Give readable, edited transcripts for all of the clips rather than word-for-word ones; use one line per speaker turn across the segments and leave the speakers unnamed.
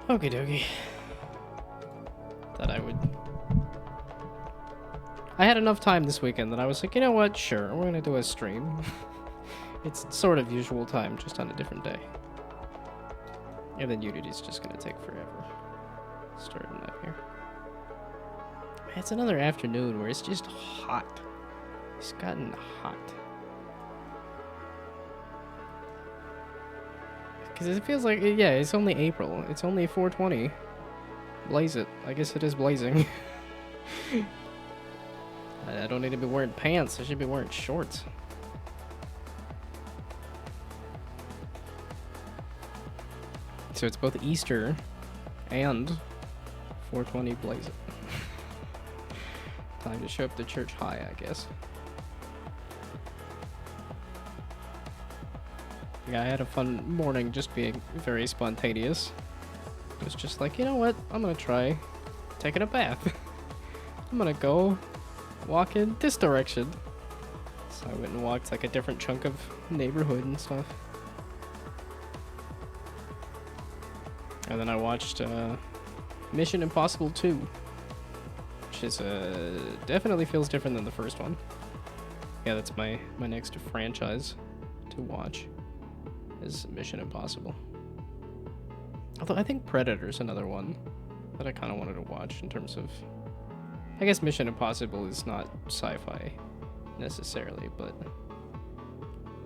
Okie dokie. Thought I would. I had enough time this weekend that I was like, you know what? Sure, we're gonna do a stream. It's sort of usual time, just on a different day. And then Unity's just gonna take forever. Starting up here. Man, it's another afternoon where it's just hot. It's gotten hot. Because it feels like, yeah, it's only April. It's only 4:20. Blaze it. I guess it is blazing. I don't need to be wearing pants. I should be wearing shorts. So it's both Easter and 4:20 blaze it. Time to show up to church high, I guess. Yeah, I had a fun morning just being very spontaneous. It was just like, you know what? I'm gonna try taking a bath. I'm gonna go walk in this direction. So I went and walked like a different chunk of neighborhood and stuff. And then I watched Mission Impossible 2. Which is definitely feels different than the first one. Yeah, that's my next franchise to watch. Is Mission Impossible. Although I think Predator's another one that I kind of wanted to watch in terms of... I guess Mission Impossible is not sci-fi necessarily, but...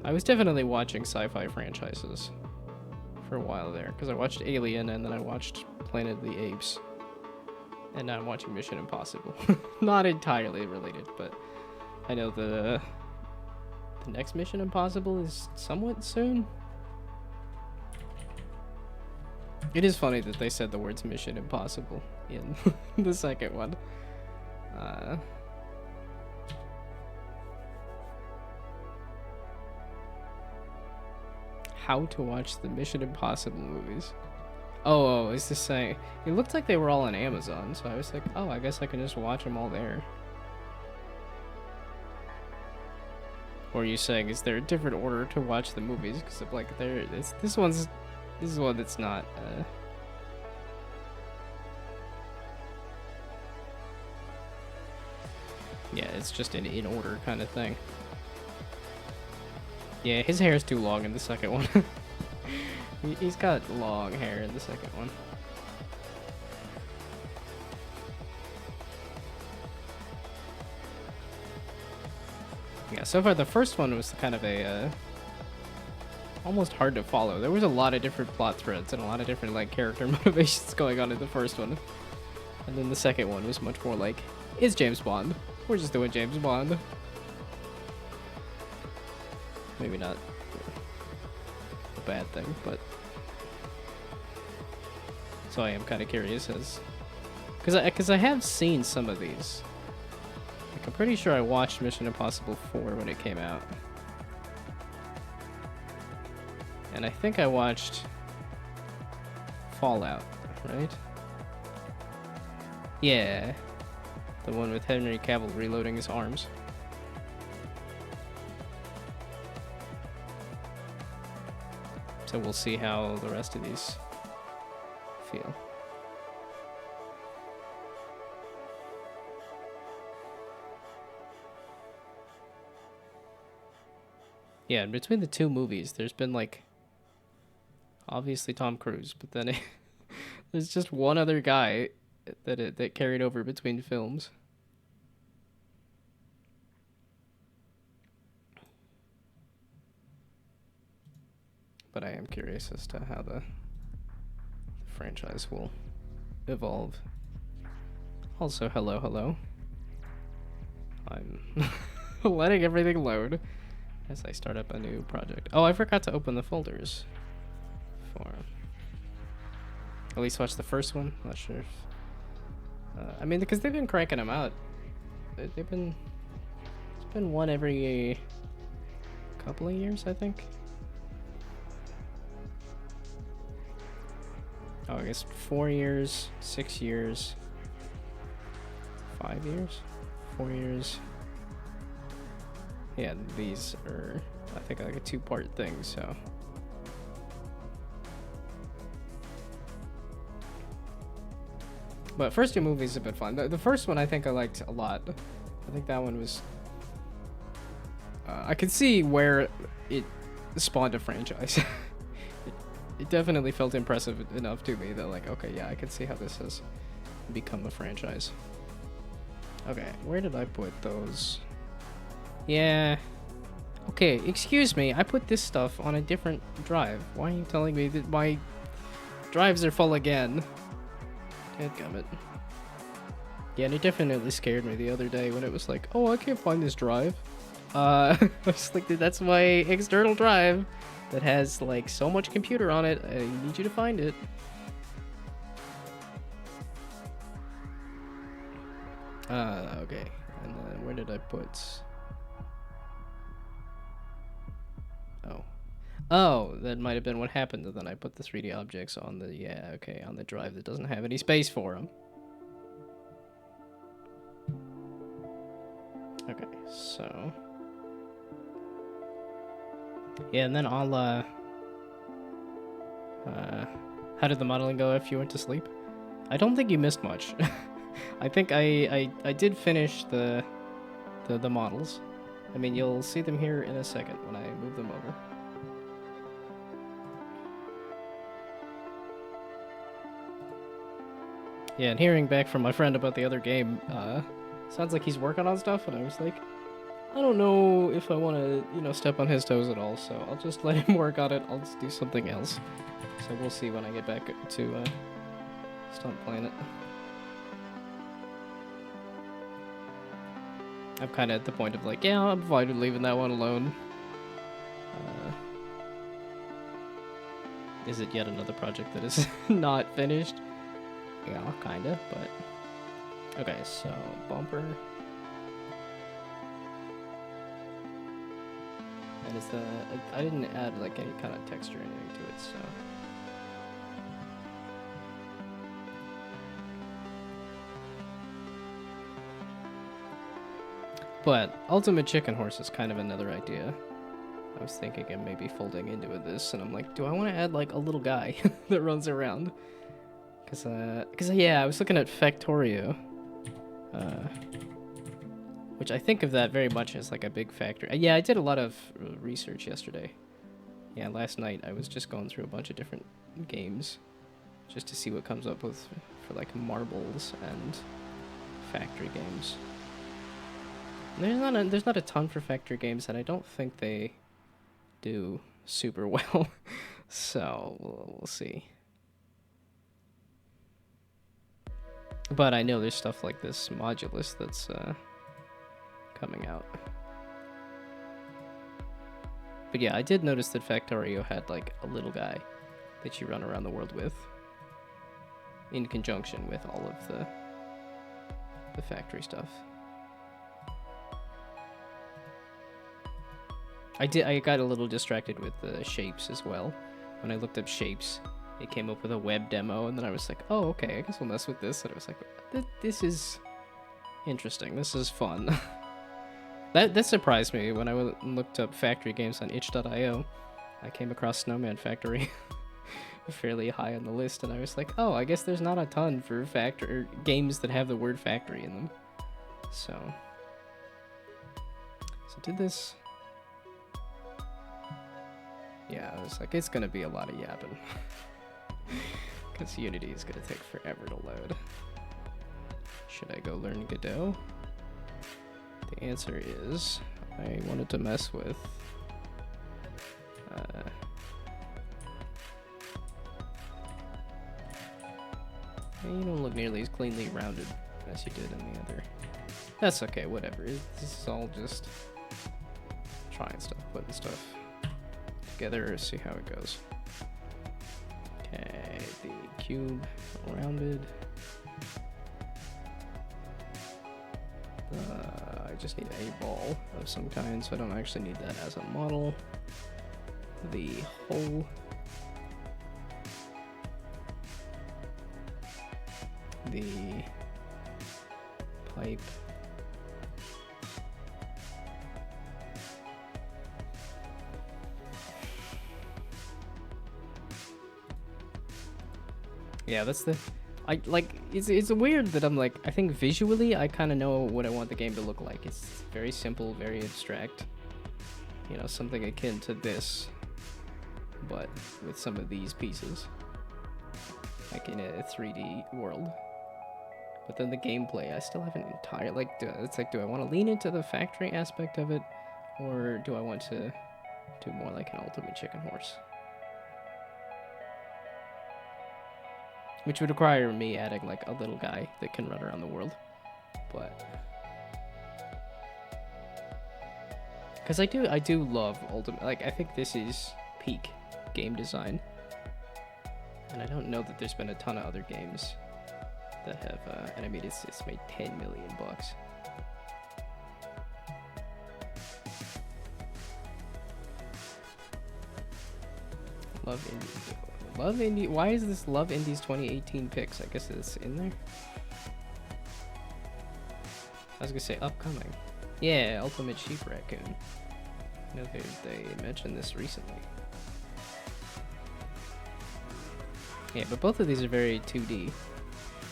I was definitely watching sci-fi franchises for a while there, because I watched Alien and then I watched Planet of the Apes. And now I'm watching Mission Impossible. Not entirely related, but I know the next Mission Impossible is somewhat soon. It is funny that they said the words Mission Impossible in the second one. How to watch the Mission Impossible movies. Oh, is this saying... It looked like they were all on Amazon, so I was like, oh, I guess I can just watch them all there. Or are you saying, is there a different order to watch the movies? Because I'm like, this is one that's not, yeah, it's just an in order kind of thing. Yeah, his hair is too long in the second one. He's got long hair in the second one. Yeah, so far the first one was kind of a, almost hard to follow. There was a lot of different plot threads and a lot of different like character motivations going on in the first one. And then the second one was much more like, it's James Bond. We're just doing James Bond. Maybe not a bad thing, but... So I am kind of curious as... Because I have seen some of these. Like, I'm pretty sure I watched Mission Impossible 4 when it came out. And I think I watched Fallout, right? Yeah. The one with Henry Cavill reloading his arms. So we'll see how the rest of these feel. Yeah, and between the two movies, there's been like... Obviously Tom Cruise, but then there's just one other guy that carried over between films. But I am curious as to how the franchise will evolve. Also, hello. I'm letting everything load as I start up a new project. Oh, I forgot to open the folders for at least watch the first one. Not sure if, I mean, because they've been cranking them out. It's been one every couple of years, I think. Oh, I guess 4 years, 6 years, 5 years, 4 years. Yeah, these are, I think, like a 2-part thing, so. But first 2 movies have been fun. The first one I think I liked a lot. I think that one was, I could see where it spawned a franchise. It definitely felt impressive enough to me that, like, okay, yeah, I can see how this has become a franchise. Okay, where did I put those? Yeah. Okay, excuse me, I put this stuff on a different drive. Why are you telling me that my drives are full again? Dadgummit. Yeah, and it definitely scared me the other day when it was like, oh, I can't find this drive. I was like, dude, that's my external drive that has, like, so much computer on it. I need you to find it. Okay. And then where did I put... Oh, that might have been what happened. And then I put the 3D objects on the... Yeah, okay, on the drive that doesn't have any space for them. Okay, so... Yeah, and then I'll, how did the modeling go after you went to sleep? I don't think you missed much. I think I did finish the models. I mean, you'll see them here in a second when I move them over. Yeah, and hearing back from my friend about the other game, sounds like he's working on stuff, and I was like, I don't know if I want to, you know, step on his toes at all, so I'll just let him work on it. I'll just do something else. So we'll see when I get back to start playing it. I'm kind of at the point of like, yeah, I'm fine with leaving that one alone. Is it yet another project that is not finished? Yeah, kind of, but... Okay, so bumper... And is the... I didn't add, like, any kind of texture or anything to it, so... But Ultimate Chicken Horse is kind of another idea. I was thinking of maybe folding into this, and I'm like, do I want to add, like, a little guy that runs around? Because, yeah, I was looking at Factorio. Which I think of that very much as like a big factor. Yeah, I did a lot of research yesterday. Yeah, last night I was just going through a bunch of different games just to see what comes up with for like marbles and factory games. There's not a ton for factory games, and I don't think they do super well. So we'll see. But I know there's stuff like this Modulus that's coming out. But yeah, I did notice that Factorio had like a little guy that you run around the world with, in conjunction with all of the factory stuff. I got a little distracted with the shapes as well. When I looked up shapes, it came up with a web demo, and then I was like, oh, okay, I guess we'll mess with this. And I was like, this is interesting. This is fun. That surprised me when I looked up factory games on itch.io. I came across Snowman Factory fairly high on the list, and I was like, oh, I guess there's not a ton for games that have the word factory in them. So did this... Yeah, I was like, it's gonna be a lot of yapping. Because Unity is gonna take forever to load. Should I go learn Godot? The answer is I wanted to mess with you don't look nearly as cleanly rounded as you did in the other. That's okay, whatever. This is all just trying stuff, putting stuff together, see how it goes. Okay, the cube rounded. I just need a ball of some kind, so I don't actually need that as a model. The hole. The pipe. Yeah, that's the... it's weird that I'm like, I think visually I kind of know what I want the game to look like. It's very simple, very abstract. You know, something akin to this, but with some of these pieces. Like in a 3D world. But then the gameplay, I still haven't entirely, it's like, do I want to lean into the factory aspect of it? Or do I want to do more like an Ultimate Chicken Horse? Which would require me adding like a little guy that can run around the world. But because I do love Ultimate, like I think this is peak game design. And I don't know that there's been a ton of other games that have, and I mean it's made $10 million bucks. Love Indie. Love Indie. Why is this Love Indie's 2018 picks? I guess it's in there. I was gonna say upcoming. Yeah, Ultimate Sheep Raccoon. I know they mentioned this recently. Yeah, but both of these are very 2D.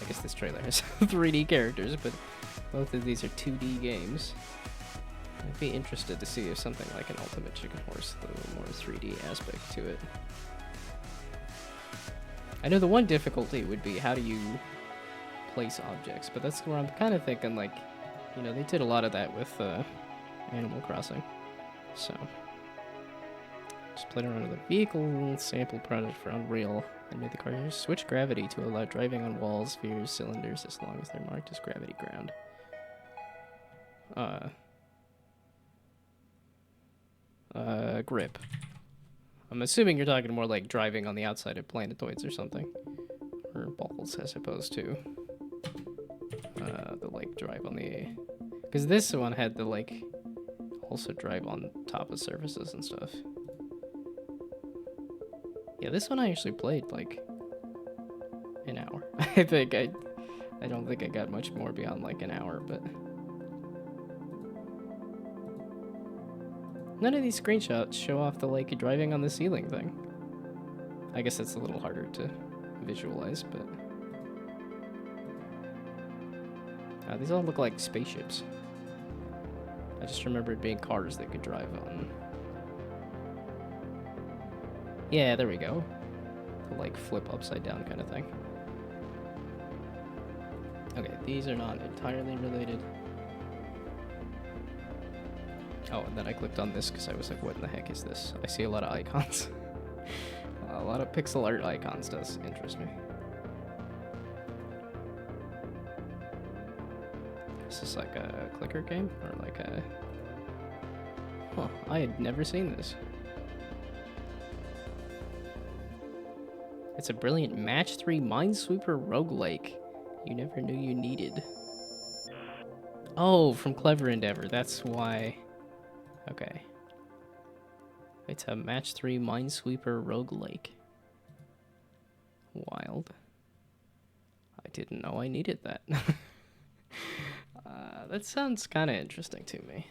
I guess this trailer has 3D characters, but both of these are 2D games. I'd be interested to see if something like an Ultimate Chicken Horse, a little more 3D aspect to it. I know the one difficulty would be how do you place objects, but that's where I'm kind of thinking like, you know, they did a lot of that with Animal Crossing. So, just played around with a vehicle sample project for Unreal and made the car switch gravity to allow driving on walls, spheres, cylinders as long as they're marked as gravity ground. Grip. I'm assuming you're talking more like driving on the outside of planetoids or something. Or balls as opposed to the like drive on the... Because this one had the like also drive on top of surfaces and stuff. Yeah, this one I actually played like an hour. I don't think I got much more beyond like an hour, but none of these screenshots show off the like driving on the ceiling thing. I guess it's a little harder to visualize, but these all look like spaceships. I just remember it being cars that could drive on. Yeah, there we go. The like flip upside down kind of thing. Okay, these are not entirely related. Oh, and then I clicked on this because I was like, what in the heck is this? I see a lot of icons. A lot of pixel art icons does interest me. Is this like a clicker game? Or like a... Huh, I had never seen this. It's a brilliant match 3 Minesweeper roguelike you never knew you needed. Oh, from Clever Endeavor, that's why. Okay. It's a match 3 Minesweeper roguelike. Wild. I didn't know I needed that. That sounds kind of interesting to me.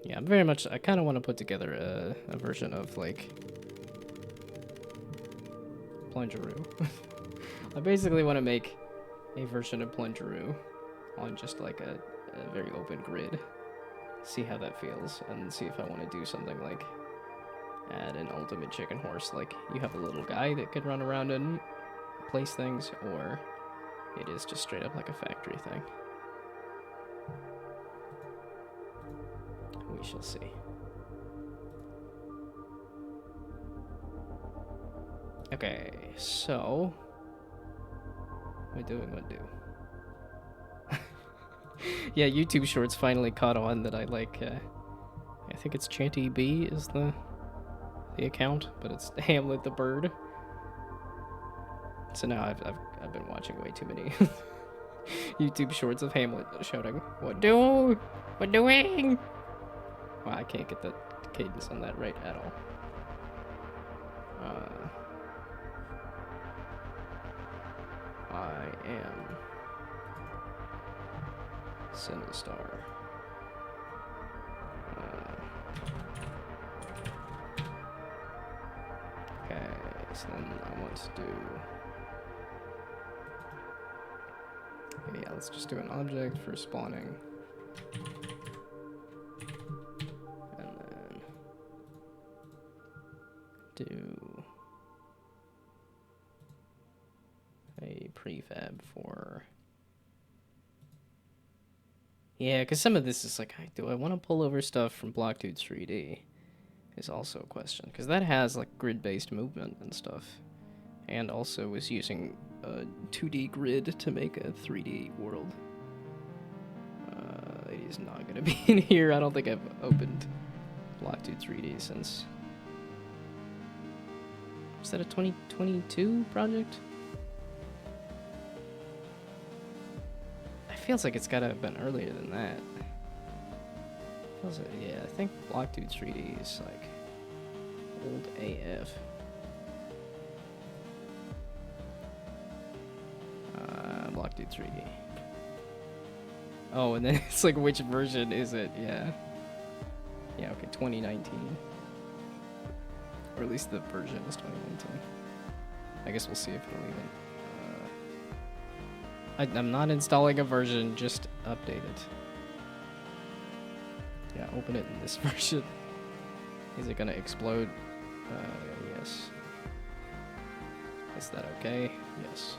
Yeah, I'm very much, I kind of want to put together a version of, like, Plungeroo. I basically want to make a version of Plungeroo on just, like, a very open grid. See how that feels, and see if I want to do something like add an ultimate chicken horse. Like, you have a little guy that could run around and place things, or it is just straight up like a factory thing. We shall see. Okay, so what do we want to do? Yeah, YouTube Shorts finally caught on that I like. I think it's Chanty B is the account, but it's Hamlet the bird. So now I've been watching way too many YouTube Shorts of Hamlet shouting, "What doing? Well, I can't get the cadence on that right at all. I am Sinistar. Okay, so then I want to do... Okay, yeah, let's just do an object for spawning. And then do a prefab for... Yeah, because some of this is like, do I want to pull over stuff from Blockdude 3D? Is also a question, because that has like grid-based movement and stuff, and also is using a 2D grid to make a 3D world. It is not going to be in here. I don't think I've opened Blockdude 3D since... Is that a 2022 project? It feels like it's got to have been earlier than that. Yeah, I think Blockdude 3D is like old AF. Blockdude 3D. Oh, and then it's like, which version is it? Yeah. Yeah, okay, 2019. Or at least the version is 2019. I guess we'll see if it'll even... I'm not installing a version, just update it. Yeah, open it in this version. Is it gonna explode? Yes. Is that okay? Yes.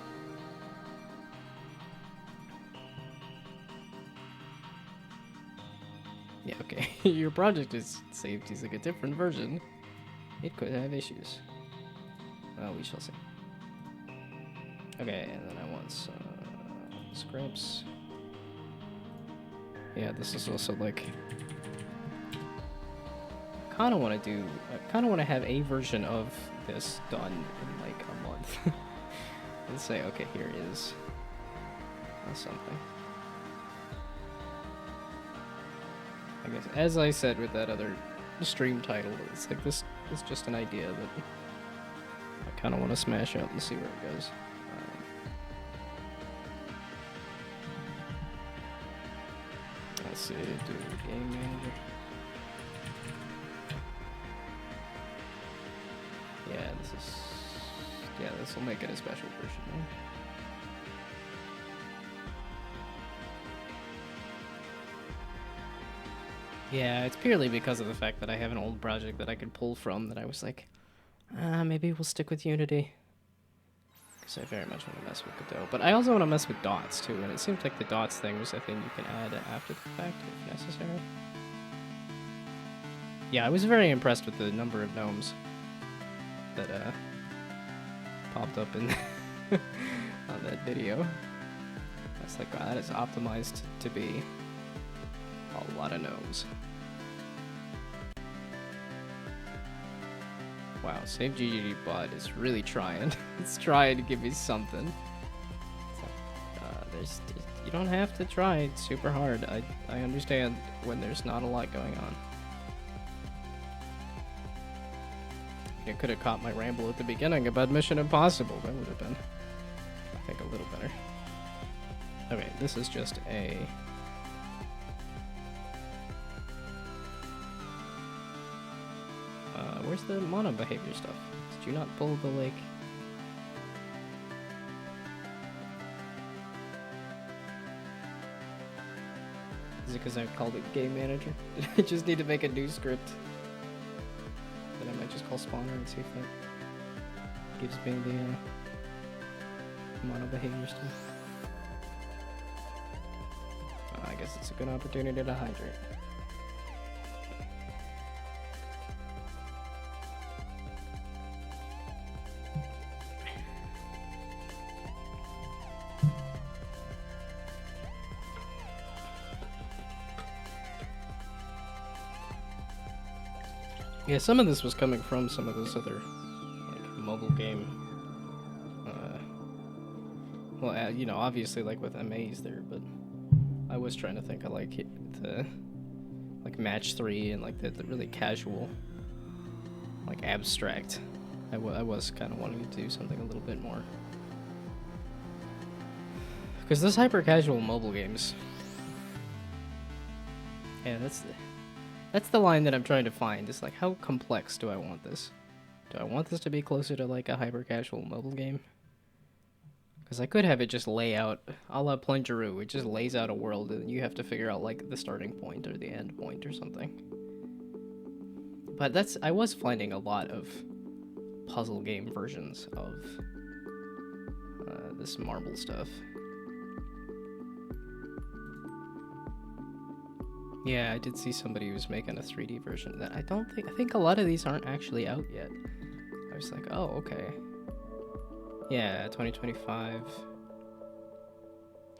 Yeah, okay. Your project is saved as like a different version. It could have issues. Well, we shall see. Okay, and then I want some scripts. Yeah, this is also like... I kind of want to have a version of this done in like a month. And say, okay, here is something. I guess, as I said with that other stream title, it's like this is just an idea that I kind of want to smash out and see where it goes. Let's see, do game manager. Yeah, this will make it a special version. Right? Yeah, it's purely because of the fact that I have an old project that I could pull from that I was like, maybe we'll stick with Unity. Because I very much want to mess with Godot. But I also want to mess with dots too, and it seems like the dots thing was a thing you can add after the fact if necessary. Yeah, I was very impressed with the number of gnomes that popped up in on that video. I was like, wow, that is optimized to be a lot of gnomes. Wow, Save GGG bot is really trying. It's trying to give me something. It's like, you don't have to try. It's super hard. I understand when there's not a lot going on. You could have caught my ramble at the beginning about Mission Impossible. That would have been, I think, a little better. Okay, this is just a... where's the mono behavior stuff? Did you not pull the, like... Is it because I called it Game Manager? Did I just need to make a new script? that I might just call spawner and see if that gives me the mono behavior stuff. I guess it's a good opportunity to hydrate. Yeah, some of this was coming from some of this other like mobile game. Well, you know, obviously like with Amaze there, but I was trying to think of like the like match 3 and like the really casual, like abstract. I was kind of wanting to do something a little bit more. Because those hyper casual mobile games, yeah, that's the line that I'm trying to find. It's like, how complex do I want this? Do I want this to be closer to like a hyper casual mobile game? Because I could have it just lay out a la Plungeroo. It just lays out a world and you have to figure out like the starting point or the end point or something. But I was finding a lot of puzzle game versions of this marble stuff. Yeah, I did see somebody who was making a 3D version of that. I think a lot of these aren't actually out yet. I was like, oh, okay. Yeah, 2025.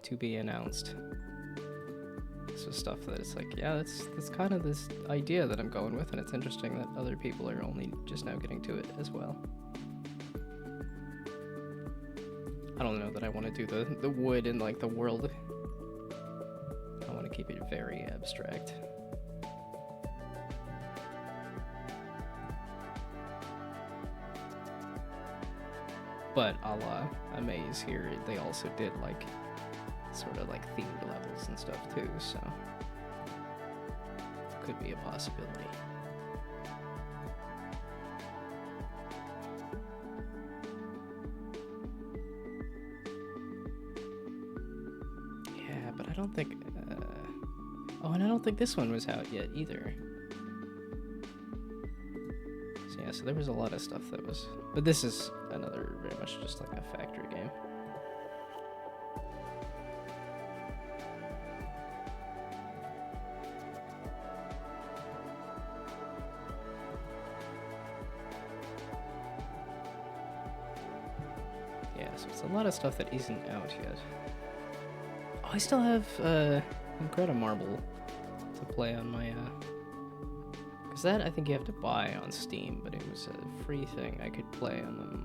To be announced. This was stuff that it's like, yeah, that's kind of this idea that I'm going with, and it's interesting that other people are only just now getting to it as well. I don't know that I want to do the wood and like the world. I want to keep it very abstract. But a la Amaze here, they also did like sort of like themed levels and stuff too, so could be a possibility. Yeah, but I don't think oh, and I don't think this one was out yet either. So yeah, so there was a lot of stuff that was, but this is another very much just like a factory game. Yeah, so it's a lot of stuff that isn't out yet. Oh, I still have Incredible Marble to play on my because that I think you have to buy on Steam, but it was a free thing I could play on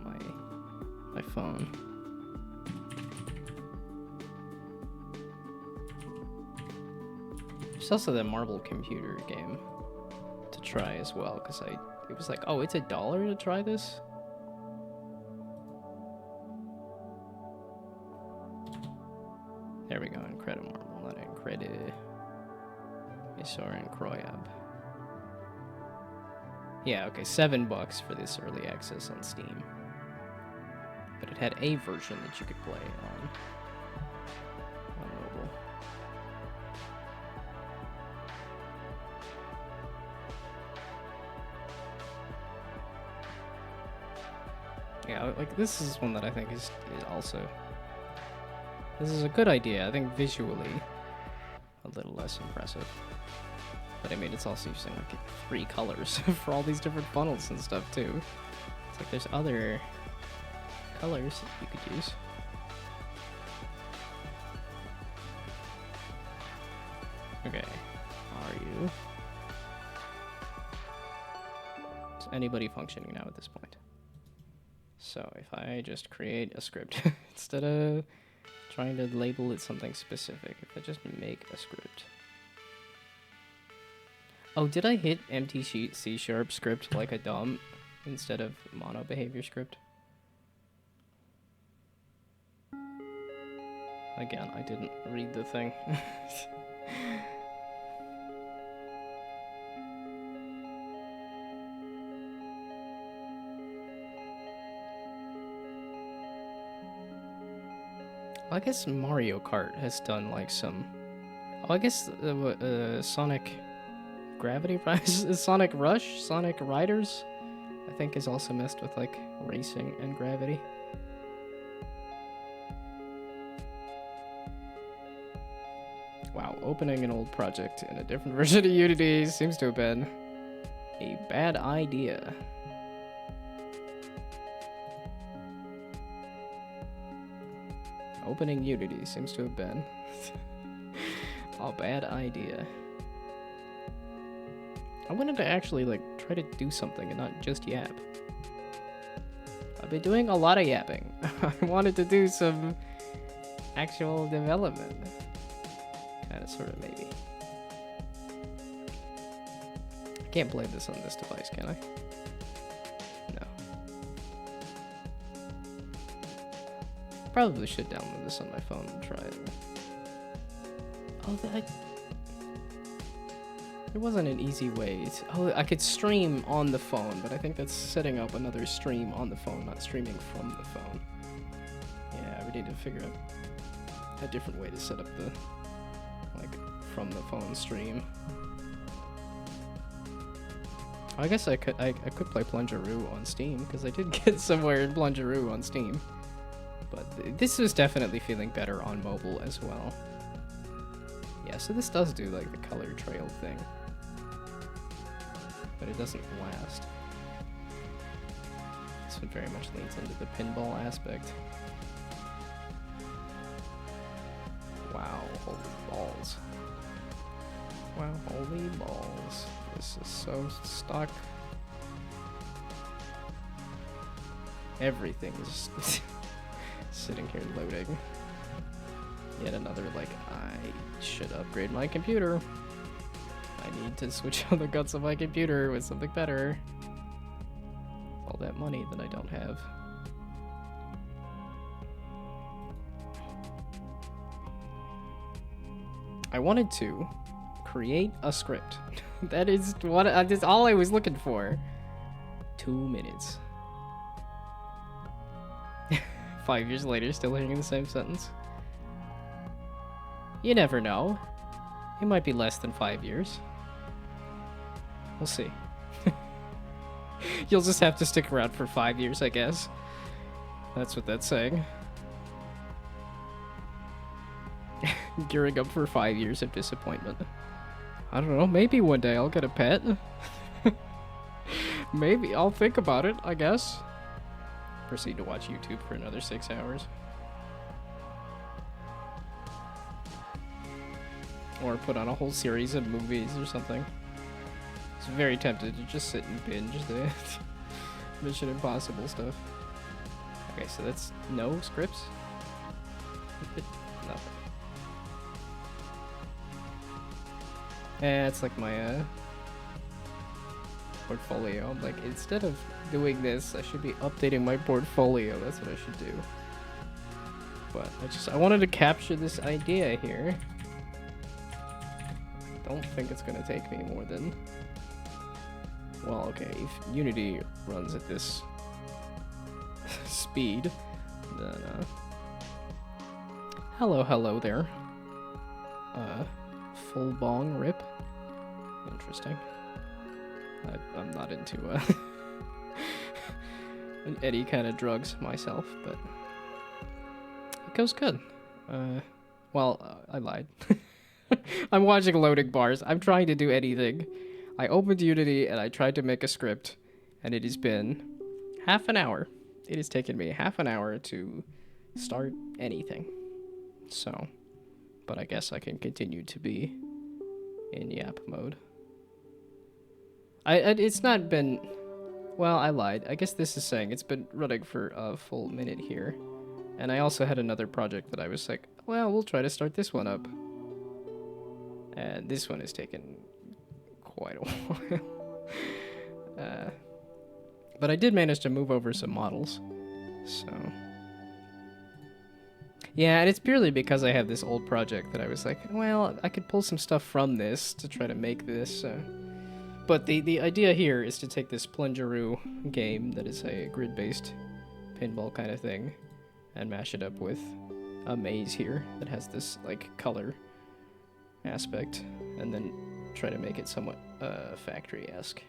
my phone. There's also that Marble Computer game to try as well, because it was like, oh, it's $1 to try this? There we go, Incredible Marble, not Incredible. Misoran Kroyab. Yeah, okay, $7 for this early access on Steam. But it had a version that you could play on mobile. Yeah, like this is one that I think is also. This is a good idea. I think visually a little less impressive. But I mean, it's also using like 3 colors for all these different funnels and stuff too. It's like there's other colors that you could use. Okay, are you? Is anybody functioning now at this point? So if I just create a script instead of trying to label it something specific, if I just make a script. Oh, did I hit empty C# script like a DOM instead of mono behavior script? Again, I didn't read the thing. I guess Mario Kart has done like some. Oh, I guess Sonic Gravity Rise, Sonic Rush, Sonic Riders I think is also messed with like racing and gravity. Wow, opening an old project in a different version of Unity seems to have been a bad idea. Opening Unity seems to have been a bad idea. I wanted to actually like try to do something and not just yap. I've been doing a lot of yapping. I wanted to do some actual development. Kind of, sort of, maybe. I can't play this on this device, can I? No. Probably should download this on my phone and try it. Oh, there wasn't an easy way. Oh, I could stream on the phone, but I think that's setting up another stream on the phone, not streaming from the phone. Yeah, we need to figure out a different way to set up the, like, from the phone stream. I guess I could play Plungeroo on Steam, because I did get somewhere in Plungeroo on Steam. But this is definitely feeling better on mobile as well. Yeah, so this does do like the color trail thing. But it doesn't last. This one very much leans into the pinball aspect. Wow, holy balls. Wow, holy balls. This is so stuck. Everything's sitting here loading. Yet another, like, I should upgrade my computer. I need to switch on the guts of my computer with something better. All that money that I don't have. I wanted to create a script. That is what that's all I was looking for. 2 minutes. 5 years later, still hearing the same sentence. You never know. It might be less than 5 years. We'll see. You'll just have to stick around for 5 years, I guess. That's what that's saying. Gearing up for 5 years of disappointment. I don't know, maybe one day I'll get a pet. Maybe, I'll think about it, I guess. Proceed to watch YouTube for another 6 hours. Or put on a whole series of movies or something. It's very tempted to just sit and binge the Mission Impossible stuff. Okay, so that's no scripts? Nothing. It's like my portfolio. I'm like, instead of doing this, I should be updating my portfolio. That's what I should do. But I wanted to capture this idea here. Don't think it's gonna take me more than, well, okay, if Unity runs at this speed, then hello there. Full bong rip. Interesting. I'm not into any kind of drugs myself, but it goes good. Well, I lied. I'm watching loading bars. I'm trying to do anything. I opened Unity and I tried to make a script, and it has been half an hour. It has taken me half an hour to start anything. So, but I guess I can continue to be in yap mode. It's not been, well, I lied. I guess this is saying it's been running for a full minute here. And I also had another project that I was like, well, we'll try to start this one up. And this one has taken quite a while. But I did manage to move over some models. So, yeah, and it's purely because I have this old project that I was like, well, I could pull some stuff from this to try to make this. But the idea here is to take this Plungeroo game that is a grid-based pinball kind of thing and mash it up with a maze here that has this, like, color aspect, and then try to make it somewhat factory-esque.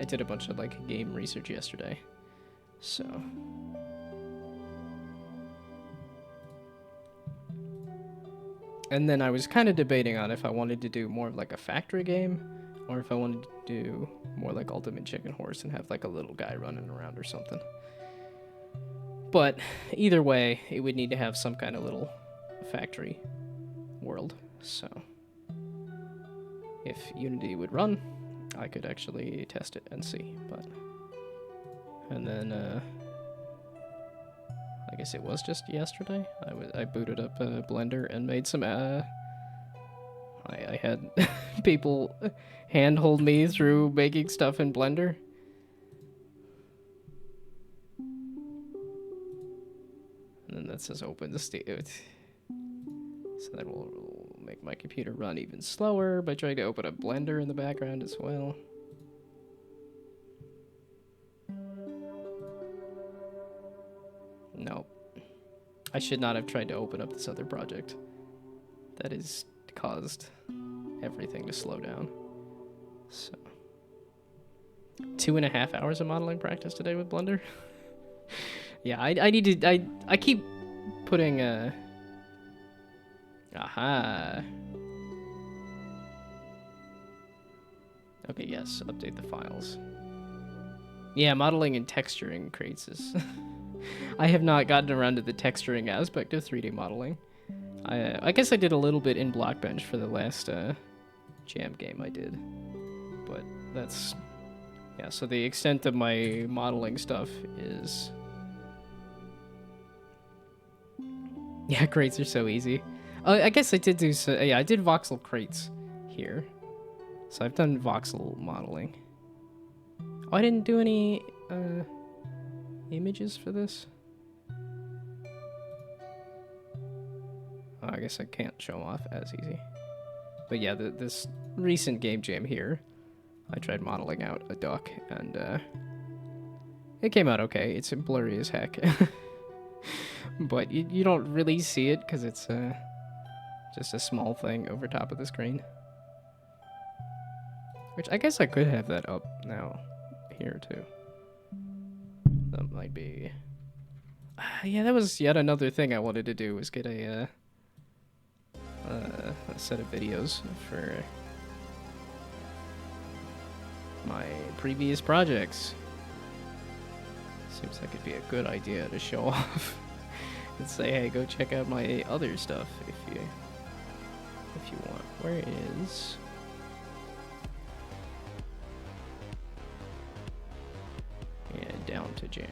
I did a bunch of like game research yesterday, so. And then I was kind of debating on if I wanted to do more of like a factory game, or if I wanted to do more like Ultimate Chicken Horse and have like a little guy running around or something. But either way, it would need to have some kind of little factory world. So if Unity would run, I could actually test it and see. But and then I guess it was just yesterday. I booted up Blender and made some. I had people handhold me through making stuff in Blender. And then that says open the Steam. So that will make my computer run even slower by trying to open up Blender in the background as well. Nope. I should not have tried to open up this other project. That has caused everything to slow down. So 2.5 hours of modeling practice today with Blender. Yeah, I need to. I keep putting aha. Okay, yes, update the files. Yeah, modeling and texturing creates this. I have not gotten around to the texturing aspect of 3D modeling. I guess I did a little bit in Blockbench for the last jam game I did. But that's... Yeah, so the extent of my modeling stuff is... Yeah, crates are so easy. I guess I did do... yeah, I did voxel crates here. So I've done voxel modeling. Oh, I didn't do any... images for this? Oh, I guess I can't show them off as easy. But yeah, this recent game jam here, I tried modeling out a duck, and it came out okay. It's blurry as heck. But you don't really see it because it's just a small thing over top of the screen. Which I guess I could have that up now here too. That might be... yeah, that was yet another thing I wanted to do, was get a set of videos for my previous projects. Seems like it'd be a good idea to show off and say, hey, go check out my other stuff if you want. Where is... Yeah, down to jam.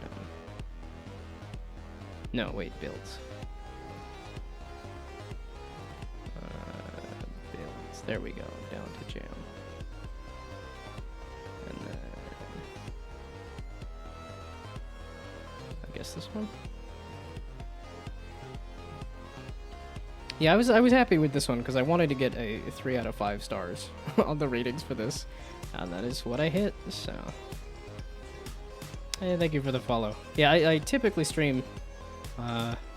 No, wait, builds. Builds. There we go, down to jam. And then... I guess this one? Yeah, I was happy with this one because I wanted to get a 3 out of 5 stars on the ratings for this. And that is what I hit, so... Hey, thank you for the follow. Yeah, I typically stream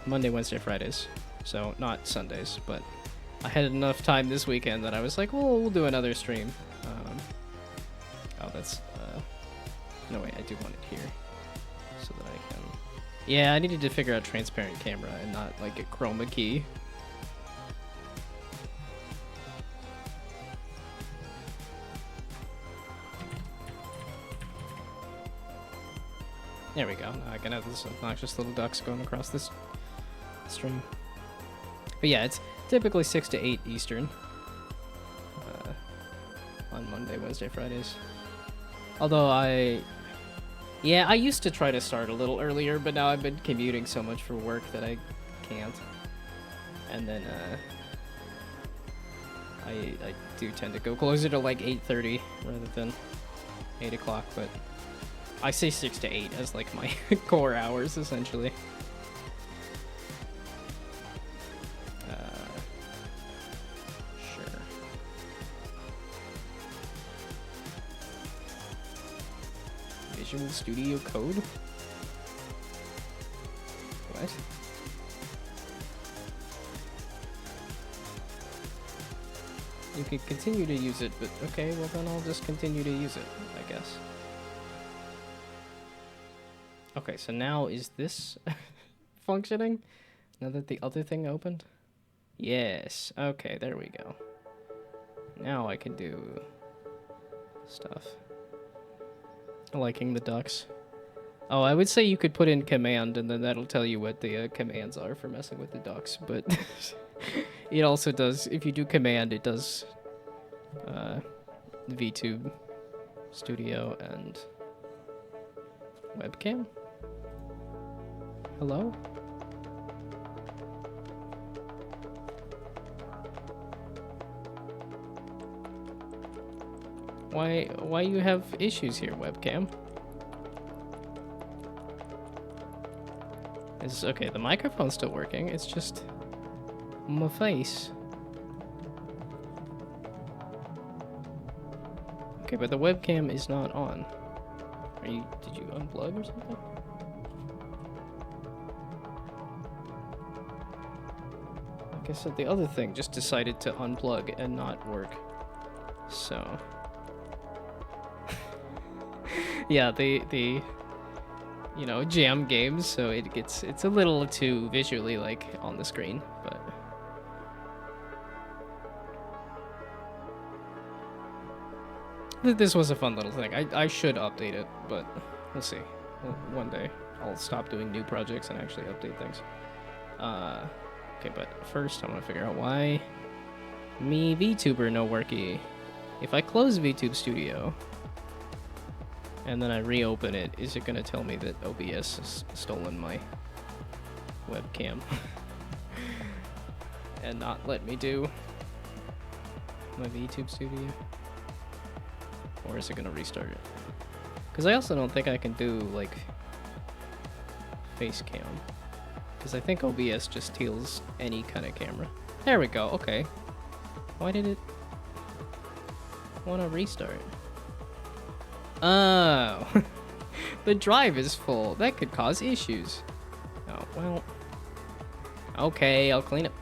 Monday, Wednesday, Fridays, so not Sundays, but I had enough time this weekend that I was like, well, we'll do another stream. Oh, that's... no, wait, I do want it here, so that I can... Yeah, I needed to figure out transparent camera and not, like, a chroma key. There we go. Now I can have this obnoxious little ducks going across this stream. But yeah, it's typically 6 to 8 Eastern on Monday, Wednesday, Fridays. Although I used to try to start a little earlier, but now I've been commuting so much for work that I can't. And then I do tend to go closer to like 8:30 rather than 8 o'clock, but I say 6 to 8 as like my core hours, essentially. Sure. Visual Studio Code? What? You can continue to use it, but okay, well then I'll just continue to use it, I guess. Okay, so now is this functioning? Now that the other thing opened? Yes. Okay, there we go. Now I can do stuff. Liking the ducks. Oh, I would say you could put in command, and then that'll tell you what the commands are for messing with the ducks. But it also does, if you do command, it does VTube Studio and webcam. Hello? Why you have issues here, webcam? Is okay, the microphone's still working. It's just my face. Okay, but the webcam is not on. Did you unplug or something? Like I said, the other thing just decided to unplug and not work. So yeah, the you know, jam games, so it's a little too visually like on the screen, but this was a fun little thing. I should update it, but we'll see. One day I'll stop doing new projects and actually update things. Okay, but first I want to figure out why me Vtuber no worky. If I close VTube Studio and then I reopen it, is it gonna tell me that OBS has stolen my webcam and not let me do my VTube Studio? Or is it gonna restart it? Because I also don't think I can do like face cam, because I think OBS just steals any kind of camera. There we go. Okay, why did it want to restart? Oh, the drive is full. That could cause issues. Oh, well. Okay, I'll clean it.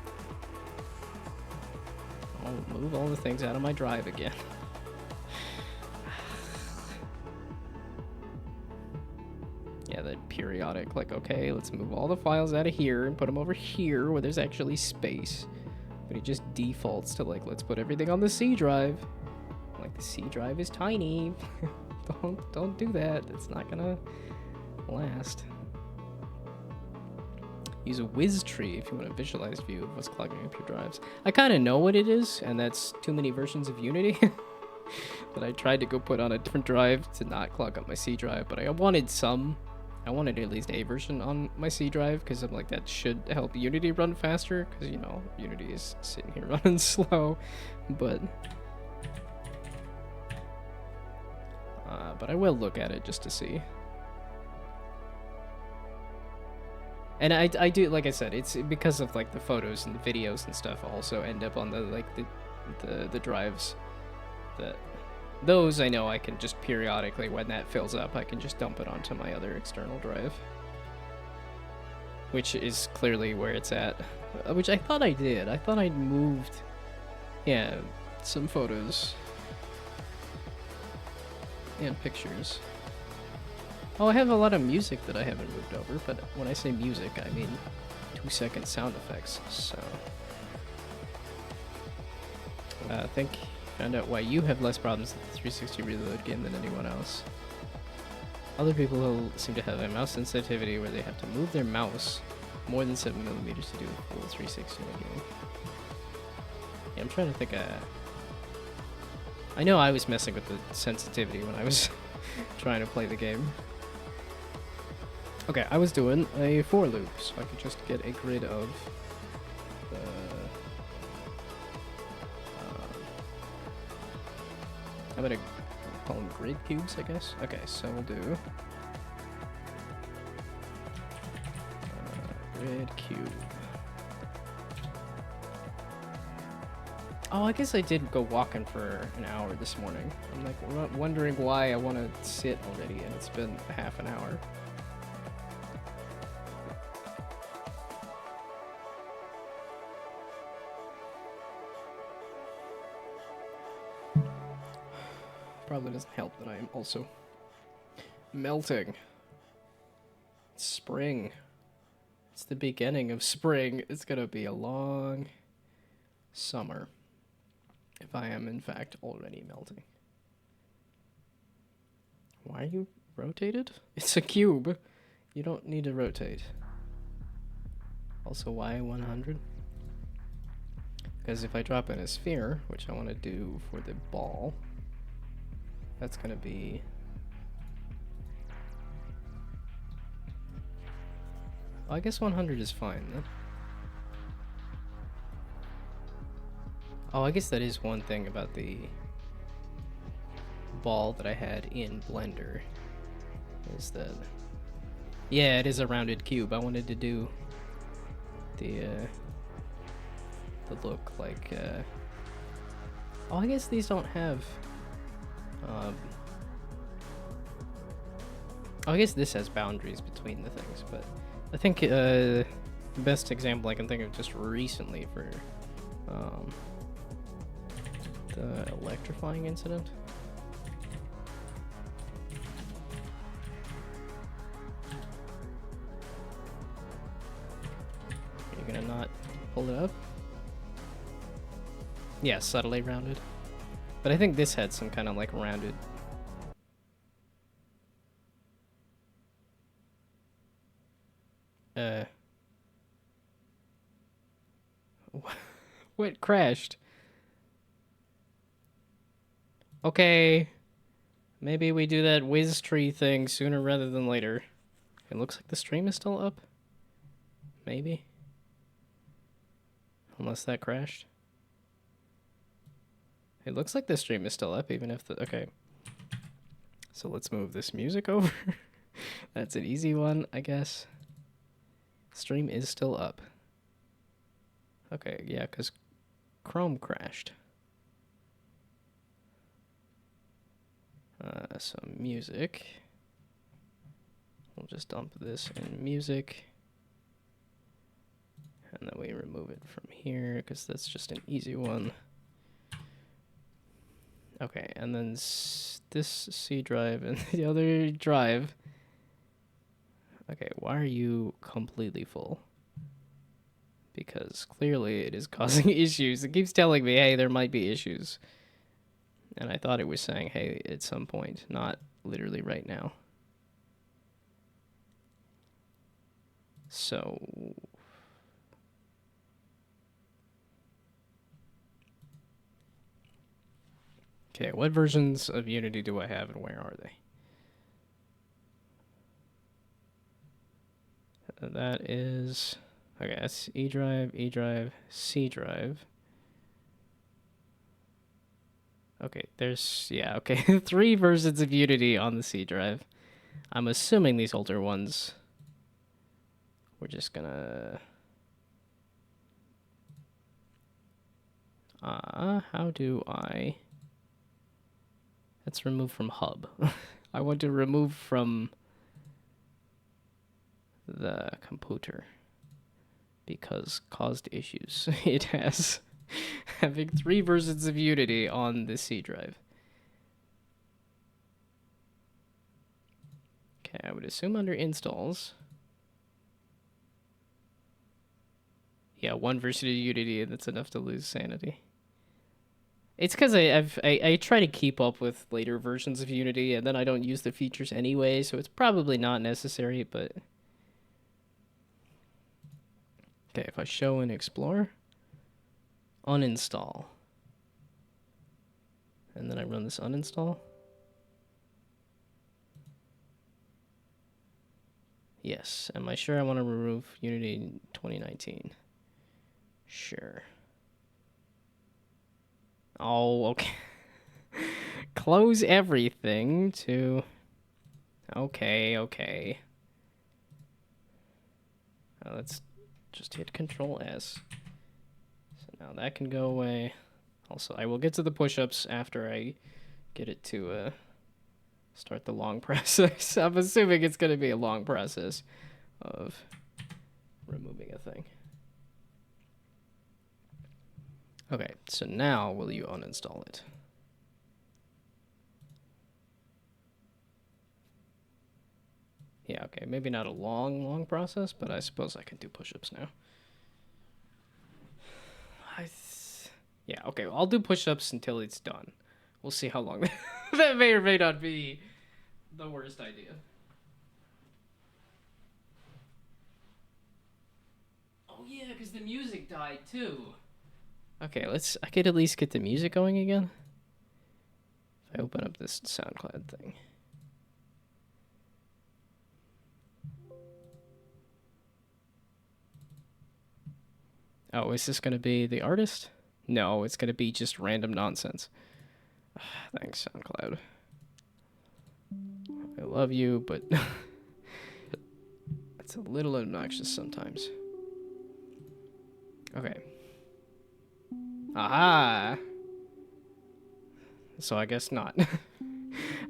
I'll move all the things out of my drive again. Yeah, that periodic, like, okay, let's move all the files out of here and put them over here where there's actually space. But it just defaults to, like, let's put everything on the C drive. Like, the C drive is tiny. Don't do that. It's not gonna last. Use a whiz tree if you want a visualized view of what's clogging up your drives. I kind of know what it is, and that's too many versions of Unity. But I tried to go put on a different drive to not clog up my C drive, but I wanted at least a version on my C drive, because I'm like, that should help Unity run faster, because, you know, Unity is sitting here running slow. But I will look at it just to see. And I do, like I said, it's because of like the photos and the videos and stuff also end up on the drives. That those I know I can just periodically, when that fills up, I can just dump it onto my other external drive, which is clearly where it's at. Which I thought I did. I thought I'd moved, yeah, some photos and pictures. Oh, I have a lot of music that I haven't moved over, but when I say music, I mean 2-second sound effects, so... I think found out why you have less problems with the 360 reload game than anyone else. Other people seem to have a mouse sensitivity where they have to move their mouse more than 7mm to do a full 360 in a game. Yeah, I'm trying to think I know I was messing with the sensitivity when I was trying to play the game. Okay, I was doing a for loop, so I could just get a grid of the... I'm gonna call them grid cubes, I guess. Okay, so we'll do... grid cube. Oh, I guess I did go walking for an hour this morning. I'm like wondering why I want to sit already, and it's been half an hour. Probably doesn't help that I am also melting. It's spring. It's the beginning of spring. It's gonna be a long summer. If I am, in fact, already melting. Why are you rotated? It's a cube. You don't need to rotate. Also, why 100? Because if I drop in a sphere, which I want to do for the ball, that's going to be... Well, I guess 100 is fine then. Oh, I guess that is one thing about the ball that I had in Blender, is that... Yeah, it is a rounded cube. I wanted to do the look like... Oh, I guess these don't have... Oh, I guess this has boundaries between the things, but I think the best example I can think of just recently for the electrifying incident. You're gonna not pull it up? Yeah, subtly rounded. But I think this had some kind of like rounded... What crashed? Okay. Maybe we do that whiz tree thing sooner rather than later. It looks like the stream is still up. Maybe. Unless that crashed. It looks like the stream is still up, even if the... Okay. So let's move this music over. That's an easy one, I guess. Stream is still up. Okay, yeah, because Chrome crashed. So music. We'll just dump this in music. And then we remove it from here, because that's just an easy one. Okay, and then this C drive and the other drive. Okay, why are you completely full? Because clearly it is causing issues. It keeps telling me, hey, there might be issues. And I thought it was saying, hey, at some point, not literally right now. So... Okay, what versions of Unity do I have and where are they? That is... Okay, that's E drive, C drive. Okay, there's... Yeah, okay. 3 versions of Unity on the C drive. I'm assuming these older ones... We're just gonna... how do I... Let's remove from hub. I want to remove from the computer because caused issues. It has having 3 versions of Unity on the C drive. Okay, I would assume under installs. Yeah, 1 version of Unity, and that's enough to lose sanity. It's because I try to keep up with later versions of Unity, and then I don't use the features anyway, so it's probably not necessary, but... Okay, if I show and explore, uninstall, and then I run this uninstall. Yes, am I sure I want to remove Unity 2019? Sure. Oh, okay. Close everything to... Okay. Let's just hit Control S. So now that can go away. Also, I will get to the push-ups after I get it to start the long process. I'm assuming it's going to be a long process of removing a thing. Okay, so now will you uninstall it? Yeah, okay, maybe not a long process, but I suppose I can do push-ups now. Yeah, okay, I'll do push-ups until it's done. We'll see how long that may or may not be the worst idea. Oh yeah, because the music died too. Okay, I could at least get the music going again. If I open up this SoundCloud thing. Oh, is this going to be the artist? No, it's going to be just random nonsense. Thanks, SoundCloud. I love you, but it's a little obnoxious sometimes. Okay. Aha! So I guess not.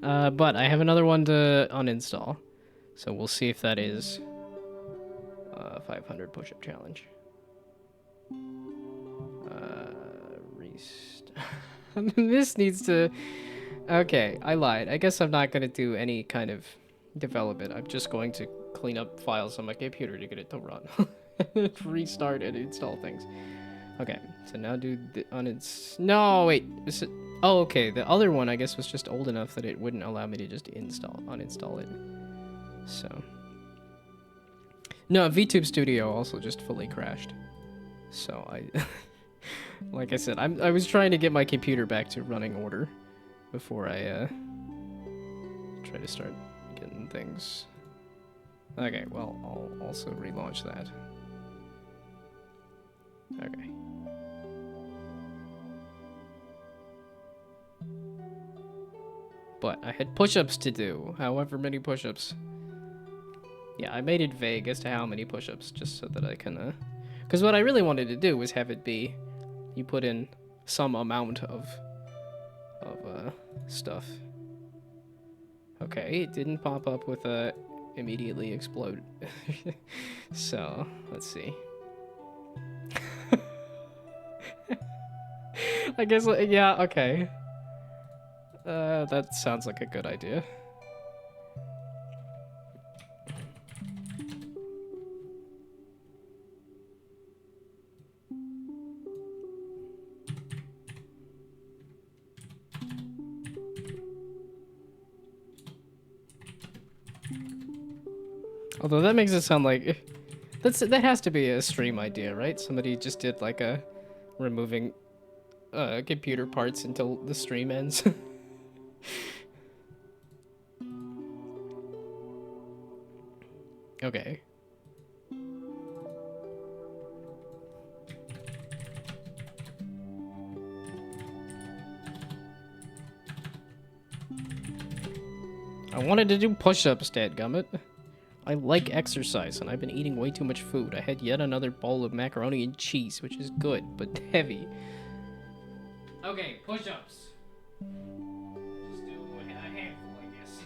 But I have another one to uninstall. So we'll see if that is 500 push-up challenge. This needs to... Okay, I lied. I guess I'm not going to do any kind of development. I'm just going to clean up files on my computer to get it to run. Restart and install things. Okay, so now do the No, wait. Is it... Oh, okay. The other one, I guess, was just old enough that it wouldn't allow me to just uninstall it. So... No, VTube Studio also just fully crashed. So I... Like I said, I was trying to get my computer back to running order before I try to start getting things. Okay, well, I'll also relaunch that. Okay. But I had push-ups to do, however many push-ups. Yeah, I made it vague as to how many push-ups, just so that I can, because what I really wanted to do was have it be, you put in some amount of stuff. Okay, it didn't pop up with a immediately explode. So, let's see. I guess, yeah, okay. That sounds like a good idea. Although that makes it sound like that has to be a stream idea, right? Somebody just did like a removing computer parts until the stream ends. Okay. I wanted to do push-ups, dadgummit. I like exercise, and I've been eating way too much food. I had yet another bowl of macaroni and cheese, which is good, but heavy. Okay, push-ups. Just do a handful, I guess.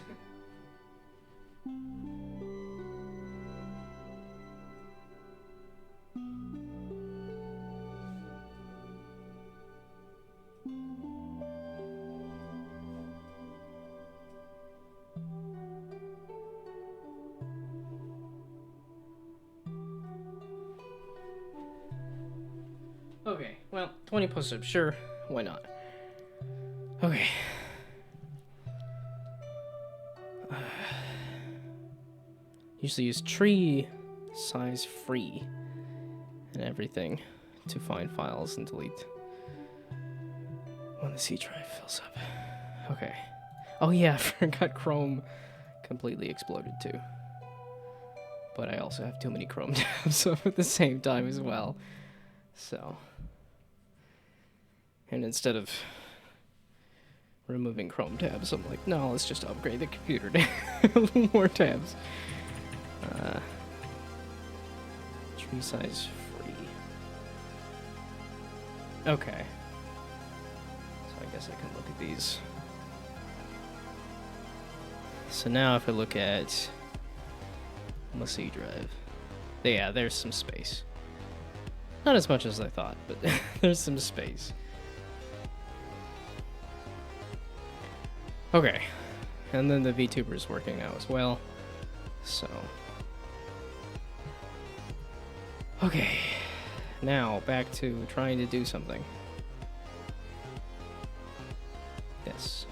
Okay, well, 20 push-ups, sure. Why not? Okay. Usually use tree size free and everything to find files and delete when the C drive fills up. Okay. Oh yeah, I forgot Chrome completely exploded too. But I also have too many Chrome tabs up at the same time as well. So... And instead of removing Chrome tabs, I'm like, no, let's just upgrade the computer to have more tabs. Tree size free. Okay. So I guess I can look at these. So now if I look at the C drive, yeah, there's some space. Not as much as I thought, but there's some space. Okay, and then the VTuber is working now as well, So, okay, now back to trying to do something. Yes.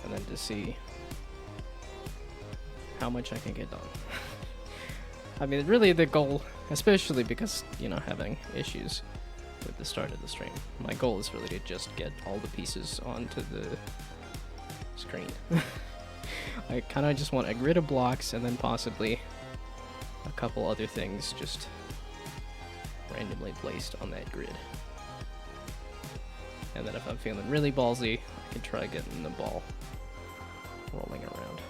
And then to see how much I can get done. I mean, really the goal, especially because, you know, having issues with the start of the stream, my goal is really to just get all the pieces onto the screen. I kind of just want a grid of blocks and then possibly a couple other things just randomly placed on that grid. And then if I'm feeling really ballsy, I can try getting the ball rolling around.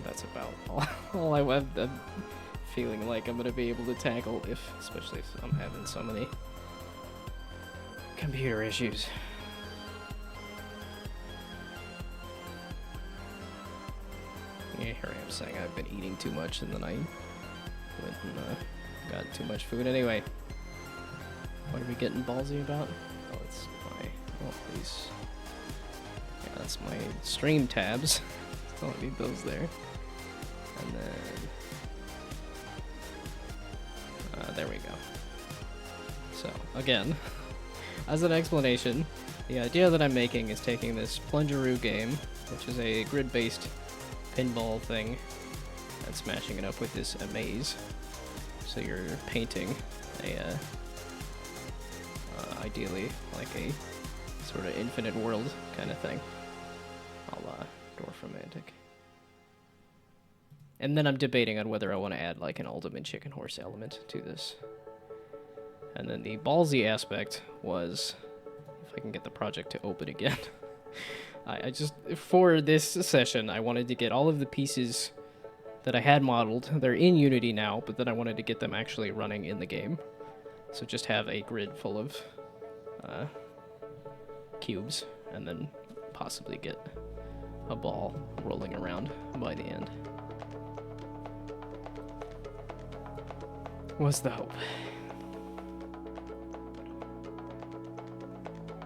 That's about all I'm feeling like I'm gonna be able to tackle, especially if I'm having so many computer issues. Yeah, here I am saying I've been eating too much and then I went and got too much food anyway. What are we getting ballsy about? Oh, it's my, oh please. Yeah, that's my stream tabs. Don't need those there. And then, there we go. So, again, as an explanation, the idea that I'm making is taking this Plungeroo game, which is a grid-based pinball thing, and smashing it up with this maze. So you're painting a, ideally, like a sort of infinite world kind of thing, a la Dwarf-romantic. And then I'm debating on whether I want to add like an ultimate chicken horse element to this. And then the ballsy aspect was, if I can get the project to open again, I just, for this session, I wanted to get all of the pieces that I had modeled. They're in Unity now, but then I wanted to get them actually running in the game. So just have a grid full of cubes, and then possibly get a ball rolling around by the end. Was the hope.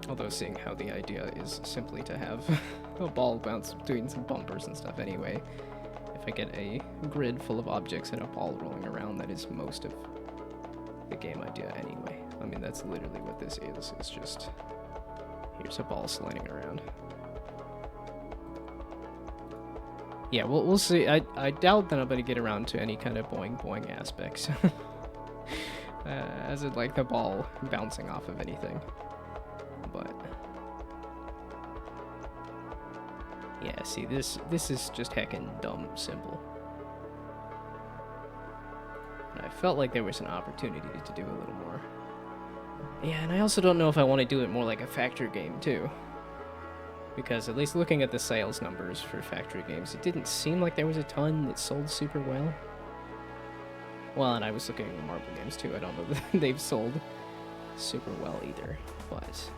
Although seeing how the idea is simply to have a ball bounce between some bumpers and stuff anyway, if I get a grid full of objects and a ball rolling around, that is most of the game idea anyway. I mean, that's literally what this is. It's just, here's a ball sliding around. Yeah, we'll see. I doubt that I'm going to get around to any kind of boing aspects. As in, like, the ball bouncing off of anything. But yeah, see, this is just heckin' dumb simple. And I felt like there was an opportunity to do a little more. Yeah, and I also don't know if I want to do it more like a factory game too. Because at least looking at the sales numbers for factory games, it didn't seem like there was a ton that sold super well. Well, and I was looking at the marble games too. I don't know that they've sold super well either, but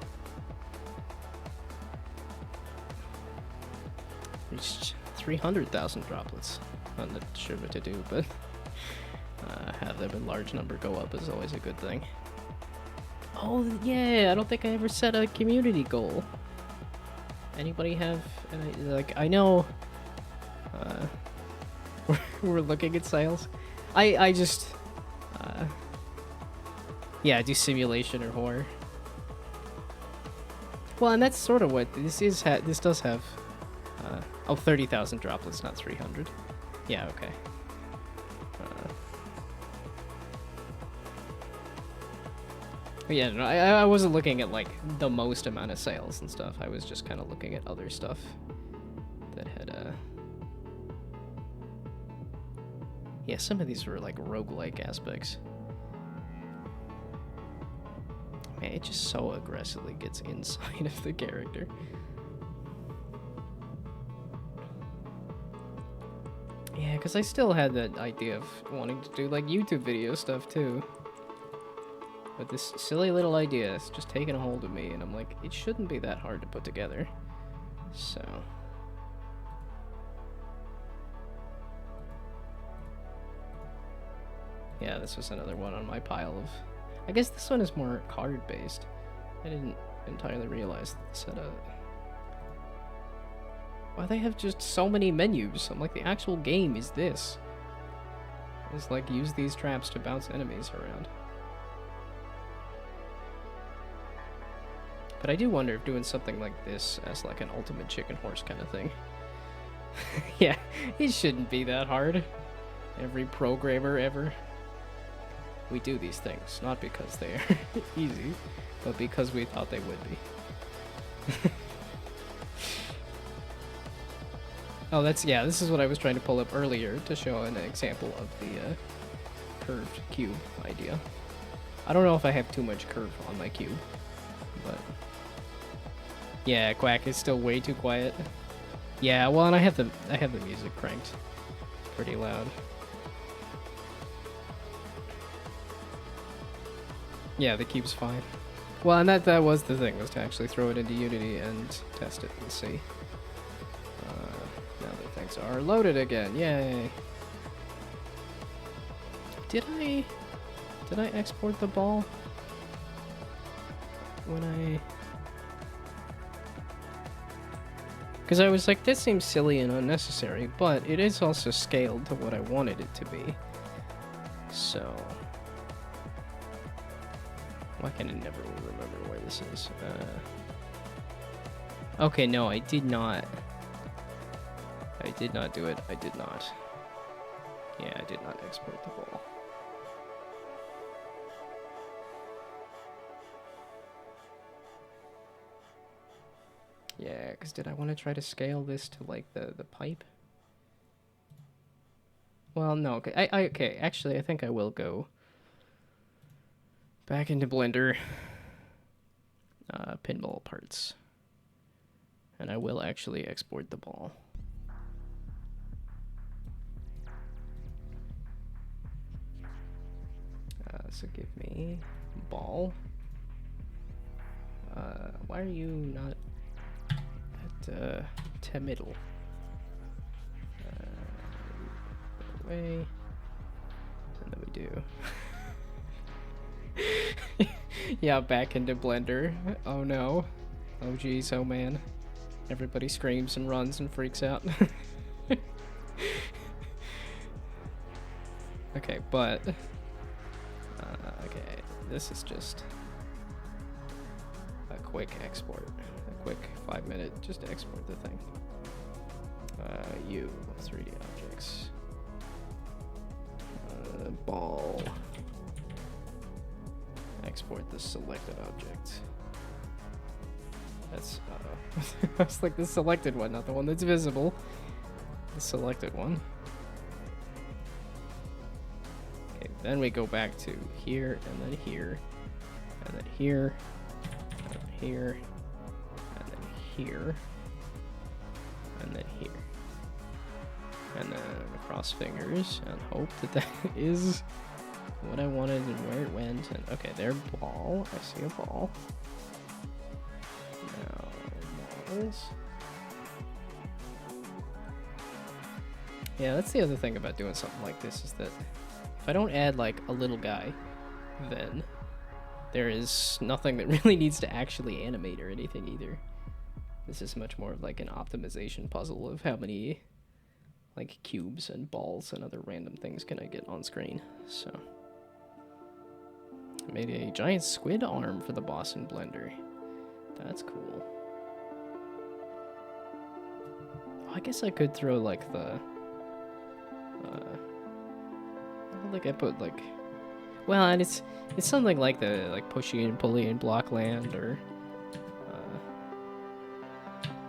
reached 300,000 droplets. I'm not sure what to do, but have them in large number go up is always a good thing. Oh yeah, I don't think I ever set a community goal. Anybody have, like, I know we're looking at sales. I just yeah, do simulation or horror. Well, and that's sort of what this is. This does have oh, 30,000 droplets, not 300. Yeah, okay. But yeah, no, I wasn't looking at like the most amount of sales and stuff. I was just kind of looking at other stuff that had yeah, some of these were like roguelike aspects. Man, it just so aggressively gets inside of the character. Yeah, because I still had that idea of wanting to do like YouTube video stuff too. But this silly little idea is just taking a hold of me, and I'm like, it shouldn't be that hard to put together. So yeah, this was another one on my pile of... I guess this one is more card-based. I didn't entirely realize that why they have just so many menus. I'm like, the actual game is this. It's like, use these traps to bounce enemies around. But I do wonder if doing something like this as like an ultimate chicken horse kind of thing. Yeah, it shouldn't be that hard. Every programmer ever. We do these things, not because they are easy, but because we thought they would be. Oh, yeah, this is what I was trying to pull up earlier to show an example of the curved cube idea. I don't know if I have too much curve on my cube, but... Yeah, Quack is still way too quiet. Yeah, well, and I have the music cranked pretty loud. Yeah, the cube's fine. Well, and that was the thing, was to actually throw it into Unity and test it and see. Now that things are loaded again, yay! Did I export the ball? When I... Because I was like, this seems silly and unnecessary, but it is also scaled to what I wanted it to be. So... Why can I never remember where this is? Okay, no, I did not. I did not do it. I did not. Yeah, I did not export the ball. Yeah, because did I want to try to scale this to, like, the pipe? Well, no. Okay, okay, actually, I think I will go back into Blender. Pinball parts. And I will actually export the ball. So give me ball. Why are you not at to middle? Way. And then we do. Yeah, back into Blender. Oh no. Oh geez, oh man. Everybody screams and runs and freaks out. Okay, but... okay, this is just a quick export. A quick 5-minute just to export the thing. 3D objects. Ball. Export the selected object. That's, that's like the selected one, not the one that's visible. The selected one. Okay, then we go back to here, and then here, and then here, and then here, and then here, and then here. And then cross fingers and hope that that is what I wanted and where it went. And okay, there, ball. I see a ball. Now, balls. Yeah, that's the other thing about doing something like this, is that if I don't add like a little guy, then there is nothing that really needs to actually animate or anything either. This is much more of like an optimization puzzle of how many like cubes and balls and other random things can I get on screen. So I made a giant squid arm for the boss in Blender. That's cool. Oh, I guess I could throw like the I don't think I put like, well, and it's something like the like pushy and pulley and block land, or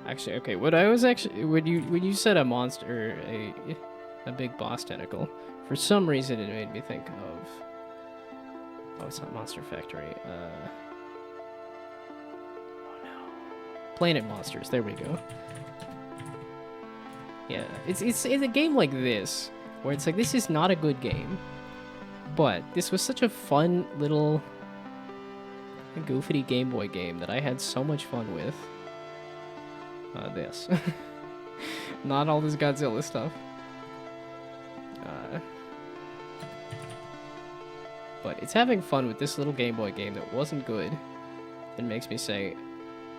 actually, okay, what I was actually, when you said a monster, a big boss tentacle, for some reason it made me think of, oh, it's not Monster Factory, oh no, Planet Monsters, there we go. Yeah, it's a game like this, where it's like, this is not a good game, but this was such a fun little goofy Game Boy game that I had so much fun with. This. Not all this Godzilla stuff. But it's having fun with this little Game Boy game that wasn't good, it makes me say,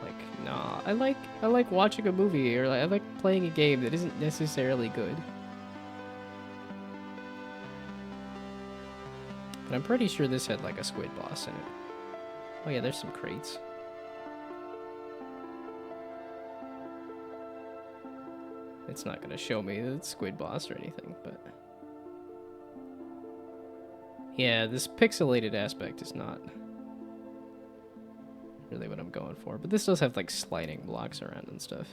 like, nah, I like watching a movie, or like, I like playing a game that isn't necessarily good. But I'm pretty sure this had like a squid boss in it. Oh yeah, there's some crates. It's not gonna show me the squid boss or anything, but yeah, this pixelated aspect is not really what I'm going for. But this does have like sliding blocks around and stuff.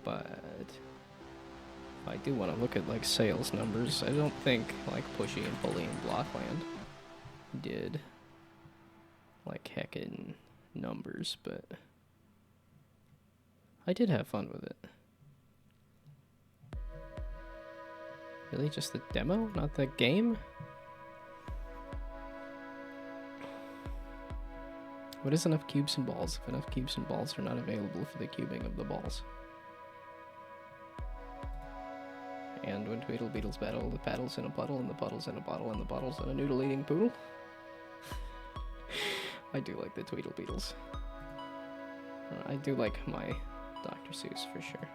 But I do want to look at like sales numbers. I don't think like Pushy and Bully and Blockland did like heckin' numbers, but I did have fun with it. Really, just the demo, not the game? What is enough cubes and balls if enough cubes and balls are not available for the cubing of the balls? And when Tweedle Beetles battle, the paddle's in a puddle, and the puddle's in a bottle, and the bottle's in a noodle-eating poodle. I do like the Tweedle Beetles. I do like my Dr. Seuss for sure.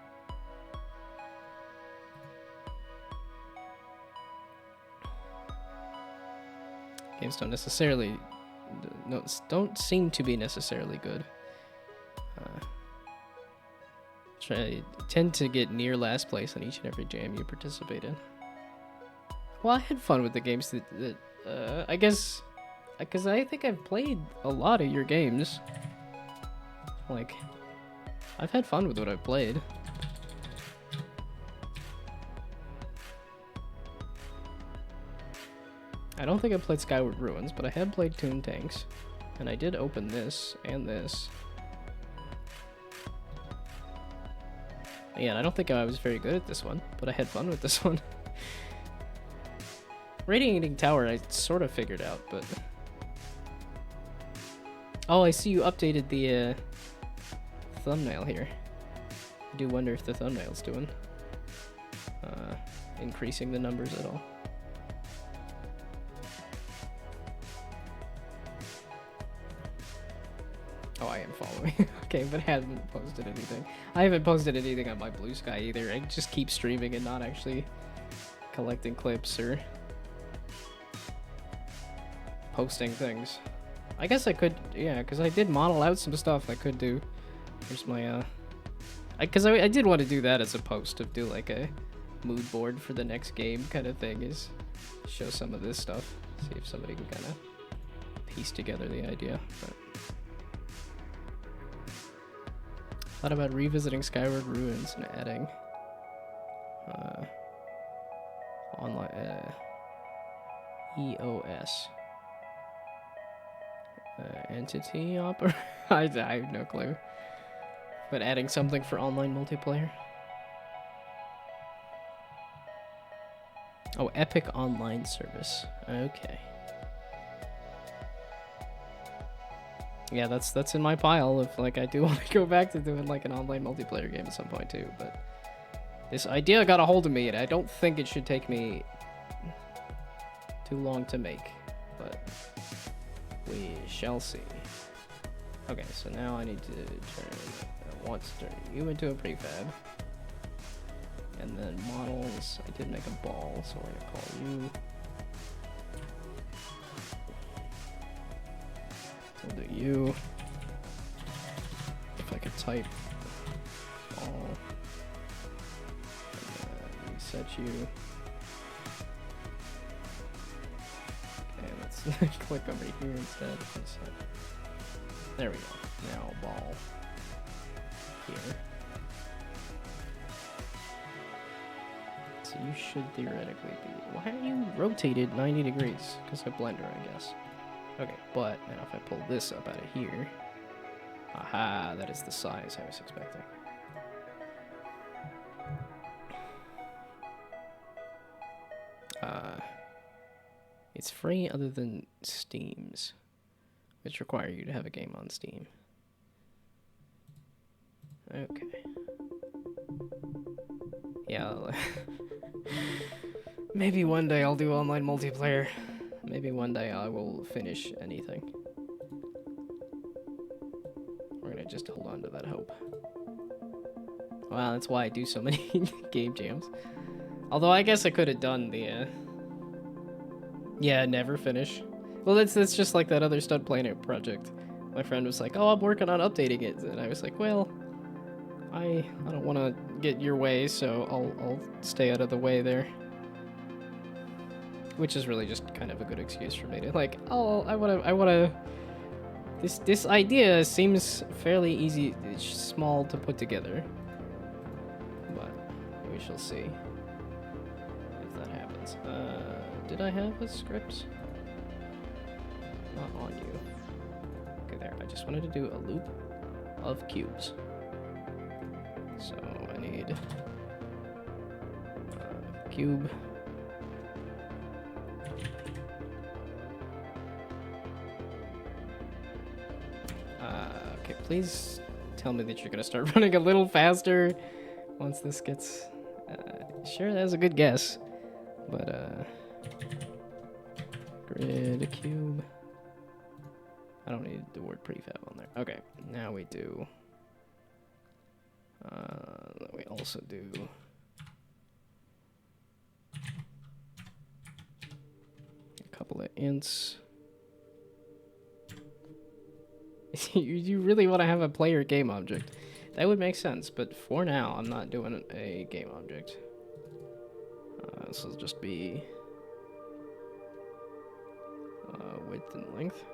Games don't seem to be necessarily good. Tend to get near last place on each and every jam you participate in. Well, I had fun with the games that I guess, because I think I've played a lot of your games. Like, I've had fun with what I've played. I don't think I played Skyward Ruins, but I have played Toon Tanks. And I did open this and this. Yeah, and I don't think I was very good at this one, but I had fun with this one. Radiating Tower I sort of figured out, but... Oh, I see you updated the thumbnail here. I do wonder if the thumbnail's doing increasing the numbers at all. Oh, I am following. Okay, but I haven't posted anything. I haven't posted anything on my Blue Sky either. I just keep streaming and not actually collecting clips or posting things. I guess I could, yeah, because I did model out some stuff I could do. Here's my, because I did want to do that as a post, to do like a mood board for the next game kind of thing, is show some of this stuff. See if somebody can kind of piece together the idea. But thought about revisiting Skyward Ruins and adding online EOS entity opera. I have no clue. But adding something for online multiplayer. Oh, Epic Online Service. Okay. Yeah, that's in my pile of, like, I do want to go back to doing like an online multiplayer game at some point too, but this idea got a hold of me and I don't think it should take me too long to make, but we shall see. Okay, so now I need to I want to turn you into a prefab. And then models, I did make a ball, so we're gonna call you. We'll do you. If I could type ball. And reset you. Okay, let's click over here instead. There we go. Now ball here. So you should theoretically be... Why are you rotated 90 degrees? Because of Blender, I guess. Okay, but now if I pull this up out of here... Aha, that is the size I was expecting. It's free other than Steam's, which require you to have a game on Steam. Okay. Yeah, maybe one day I'll do online multiplayer. maybe one day I will finish anything. We're gonna just hold on to that hope. Wow, that's why I do so many game jams. Although I guess I could have done the, yeah, never finish. Well, that's just like that other Stud Planet project. My friend was like, "Oh, I'm working on updating it," and I was like, "Well, I don't want to get in your way, so I'll stay out of the way there." Which is really just kind of a good excuse for me to like, "Oh, I wanna. This idea seems fairly easy, small to put together, but we shall see if that happens." Did I have a script? Not on you. Okay, there. I just wanted to do a loop of cubes. So I need a cube. Okay, please tell me that you're gonna start running a little faster once this gets... sure, that was a good guess. But, grid, cube. I don't need the word prefab on there. Okay, now we do... we also do... a couple of ints. You really want to have a player game object. That would make sense, but for now, I'm not doing a game object. This will just be width and length.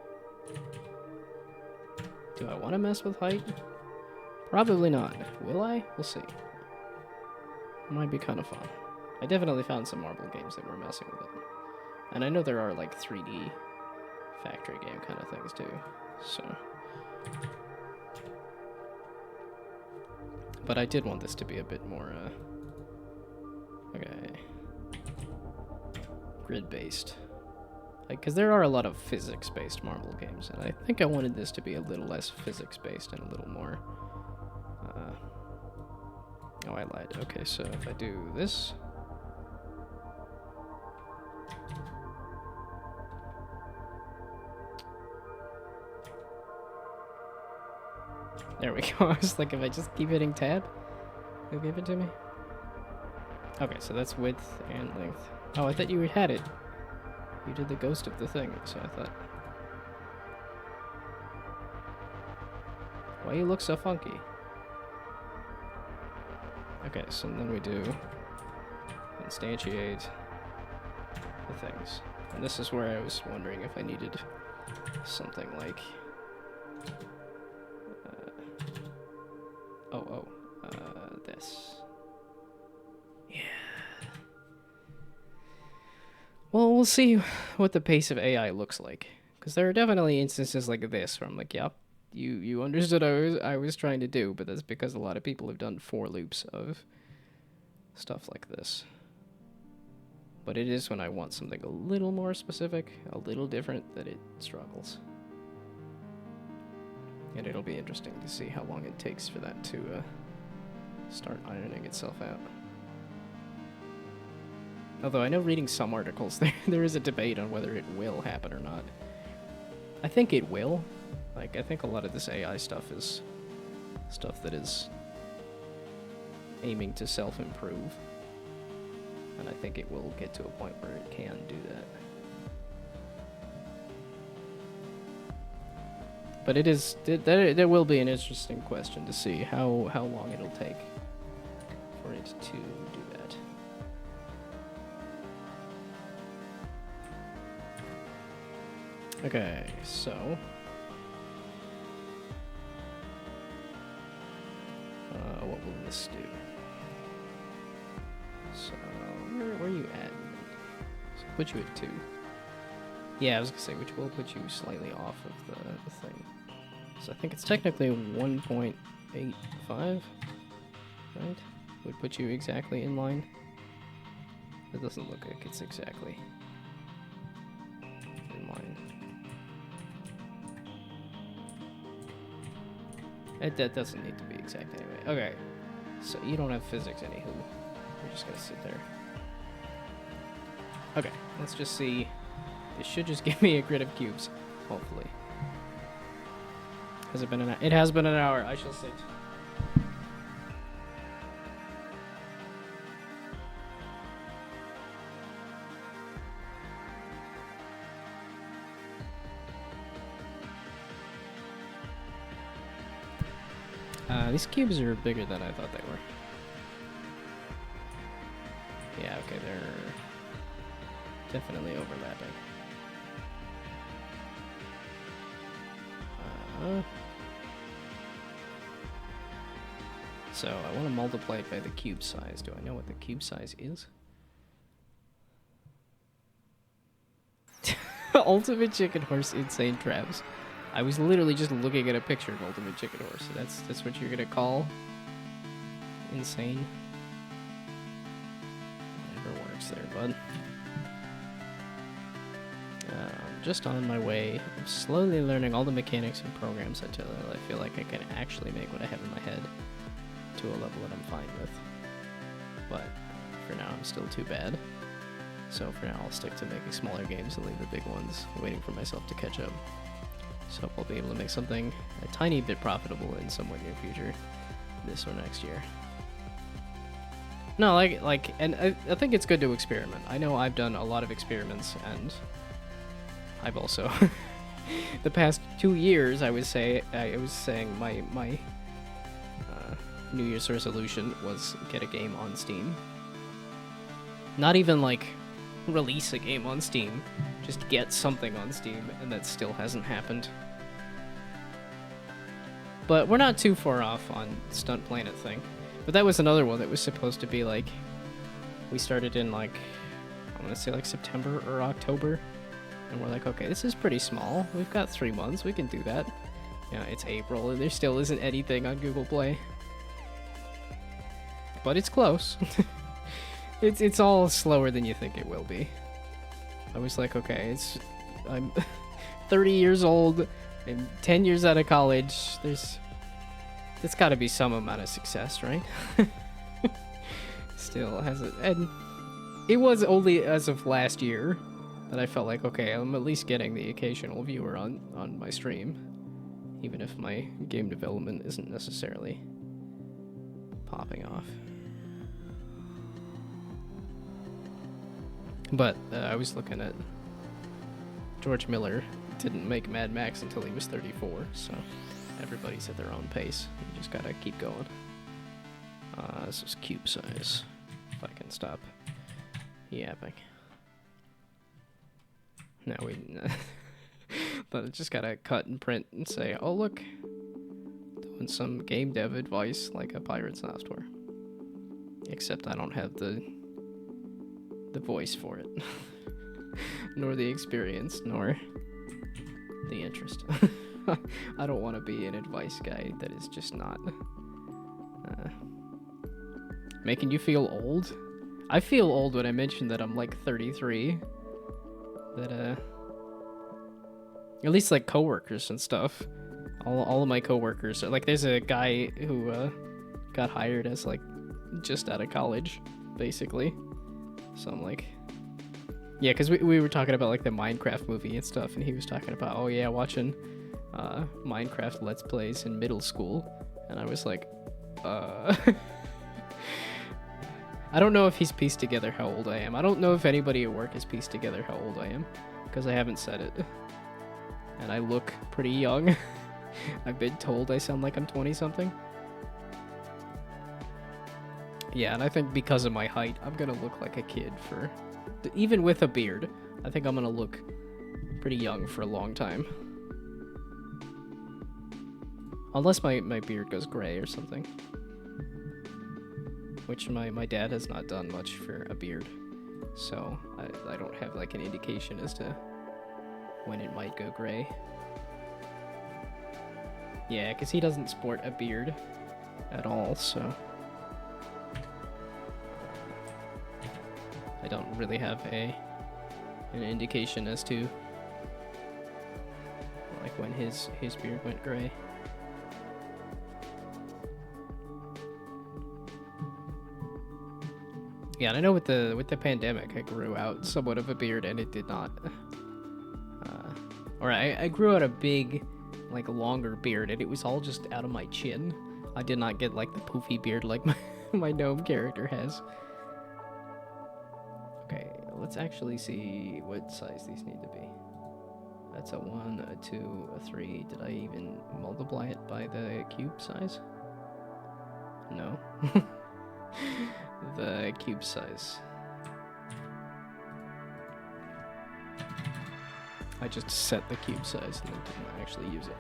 Do I want to mess with height? Probably not. Will I? We'll see. Might be kind of fun. I definitely found some marble games that were messing with it. And I know there are like 3D factory game kind of things too, so... But I did want this to be a bit more, okay, grid-based. Like, because there are a lot of physics-based marble games, and I think I wanted this to be a little less physics-based and a little more, oh, I lied. Okay, so if I do this... There we go. I was like, if I just keep hitting tab, it'll give it to me. Okay, so that's width and length. Oh, I thought you had it. You did the ghost of the thing, so I thought... Why you look so funky? Okay, so then we do instantiate the things. And this is where I was wondering if I needed something like... this. Yeah. Well, we'll see what the pace of AI looks like. Because there are definitely instances like this where I'm like, yep, you understood what I was trying to do, but that's because a lot of people have done for loops of stuff like this. But it is when I want something a little more specific, a little different, that it struggles. And it'll be interesting to see how long it takes for that to start ironing itself out. Although I know reading some articles, there is a debate on whether it will happen or not. I think it will. Like, I think a lot of this AI stuff is stuff that is aiming to self-improve. And I think it will get to a point where it can do that. But it is, there will be an interesting question to see how long it'll take for it to do that. Okay, so... what will this do? So, where are you at? So put you at 2. Yeah, I was gonna say, which will put you slightly off of the thing. So I think it's technically 1.85, right? Would put you exactly in line. It doesn't look like it's exactly in line. That doesn't need to be exact anyway. Okay, so you don't have physics anywho. You're just gonna sit there. Okay, let's just see It should just give me a grid of cubes, hopefully. Has it been an hour? It has been an hour. I shall sit. These cubes are bigger than I thought they were. Yeah, okay, they're definitely overlapping. So I want to multiply it by the cube size. Do I know what the cube size is? Ultimate Chicken Horse Insane Traps. I was literally just looking at a picture of Ultimate Chicken Horse. So that's what you're gonna call insane. Whatever works there, bud. I'm just on my way of slowly learning all the mechanics and programs until I feel like I can actually make what I have in my head to a level that I'm fine with. But for now, I'm still too bad. So for now, I'll stick to making smaller games and leave the big ones, waiting for myself to catch up. So hope I'll be able to make something a tiny bit profitable in somewhat near future, this or next year. No, and I think it's good to experiment. I know I've done a lot of experiments, and I've also, the past 2 years, I was saying my New Year's resolution was get a game on Steam. Not even like release a game on Steam, just get something on Steam, and that still hasn't happened. But we're not too far off on Stunt Planet thing. But that was another one that was supposed to be like, we started in like, I'm gonna say like September or October, and we're like, okay, this is pretty small. We've got 3 months, we can do that. Yeah, it's April, and there still isn't anything on Google Play. But it's close. It's all slower than you think it will be. I was like, okay, I'm 30 years old and 10 years out of college. There's got to be some amount of success, right? Still hasn't, and it was only as of last year that I felt like, okay, I'm at least getting the occasional viewer on my stream, even if my game development isn't necessarily popping off. But I was looking at George Miller didn't make Mad Max until he was 34, so everybody's at their own pace. You just gotta keep going. This is cube size, if I can stop yapping. Now but I just gotta cut and print and say, oh look, doing some game dev advice like a pirate software. Except I don't have the voice for it, nor the experience, nor the interest. I don't want to be an advice guy that is just not making you feel old. I feel old when I mention that I'm like 33. That at least like coworkers and stuff. All of my coworkers are like, there's a guy who got hired as like just out of college, basically. So I'm like, yeah, because we were talking about like the Minecraft movie and stuff, and he was talking about, oh yeah, watching Minecraft Let's Plays in middle school, and I was like, I don't know if he's pieced together how old I am. I don't know if anybody at work has pieced together how old I am, because I haven't said it, and I look pretty young. I've been told I sound like I'm 20-something. Yeah, and I think because of my height, I'm gonna look like a kid for... Even with a beard, I think I'm gonna look pretty young for a long time. Unless my beard goes gray or something. Which my dad has not done much for a beard. So I don't have like an indication as to when it might go gray. Yeah, because he doesn't sport a beard at all, so... I don't really have an indication as to like when his beard went gray. Yeah, and I know with the pandemic I grew out somewhat of a beard and it did not Or I grew out a big, like, longer beard, and it was all just out of my chin. I did not get, like, the poofy beard like my gnome character has. Okay, let's actually see what size these need to be. That's a 1, a 2, a 3. Did I even multiply it by the cube size? No. The cube size. I just set the cube size and then didn't actually use it.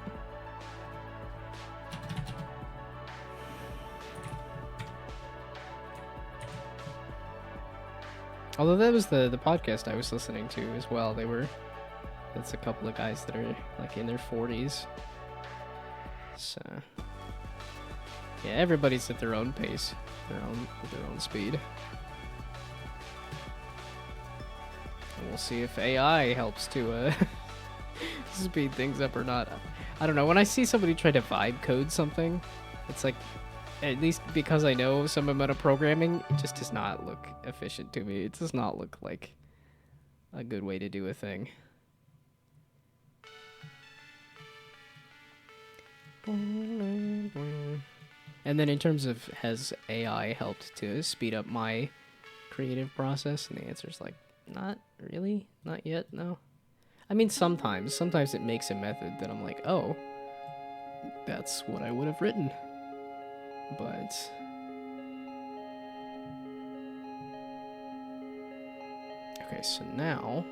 Although that was the podcast I was listening to as well. That's a couple of guys that are like in their 40s. So yeah, everybody's at their own pace, at their own speed. And we'll see if AI helps to speed things up or not. I don't know. When I see somebody try to vibe code something, it's like, at least because I know some amount of programming, it just does not look efficient to me. It does not look like a good way to do a thing. And then in terms of, has AI helped to speed up my creative process? And the answer is like, not really, not yet, no. I mean, sometimes it makes a method that I'm like, oh, that's what I would have written. But okay, so now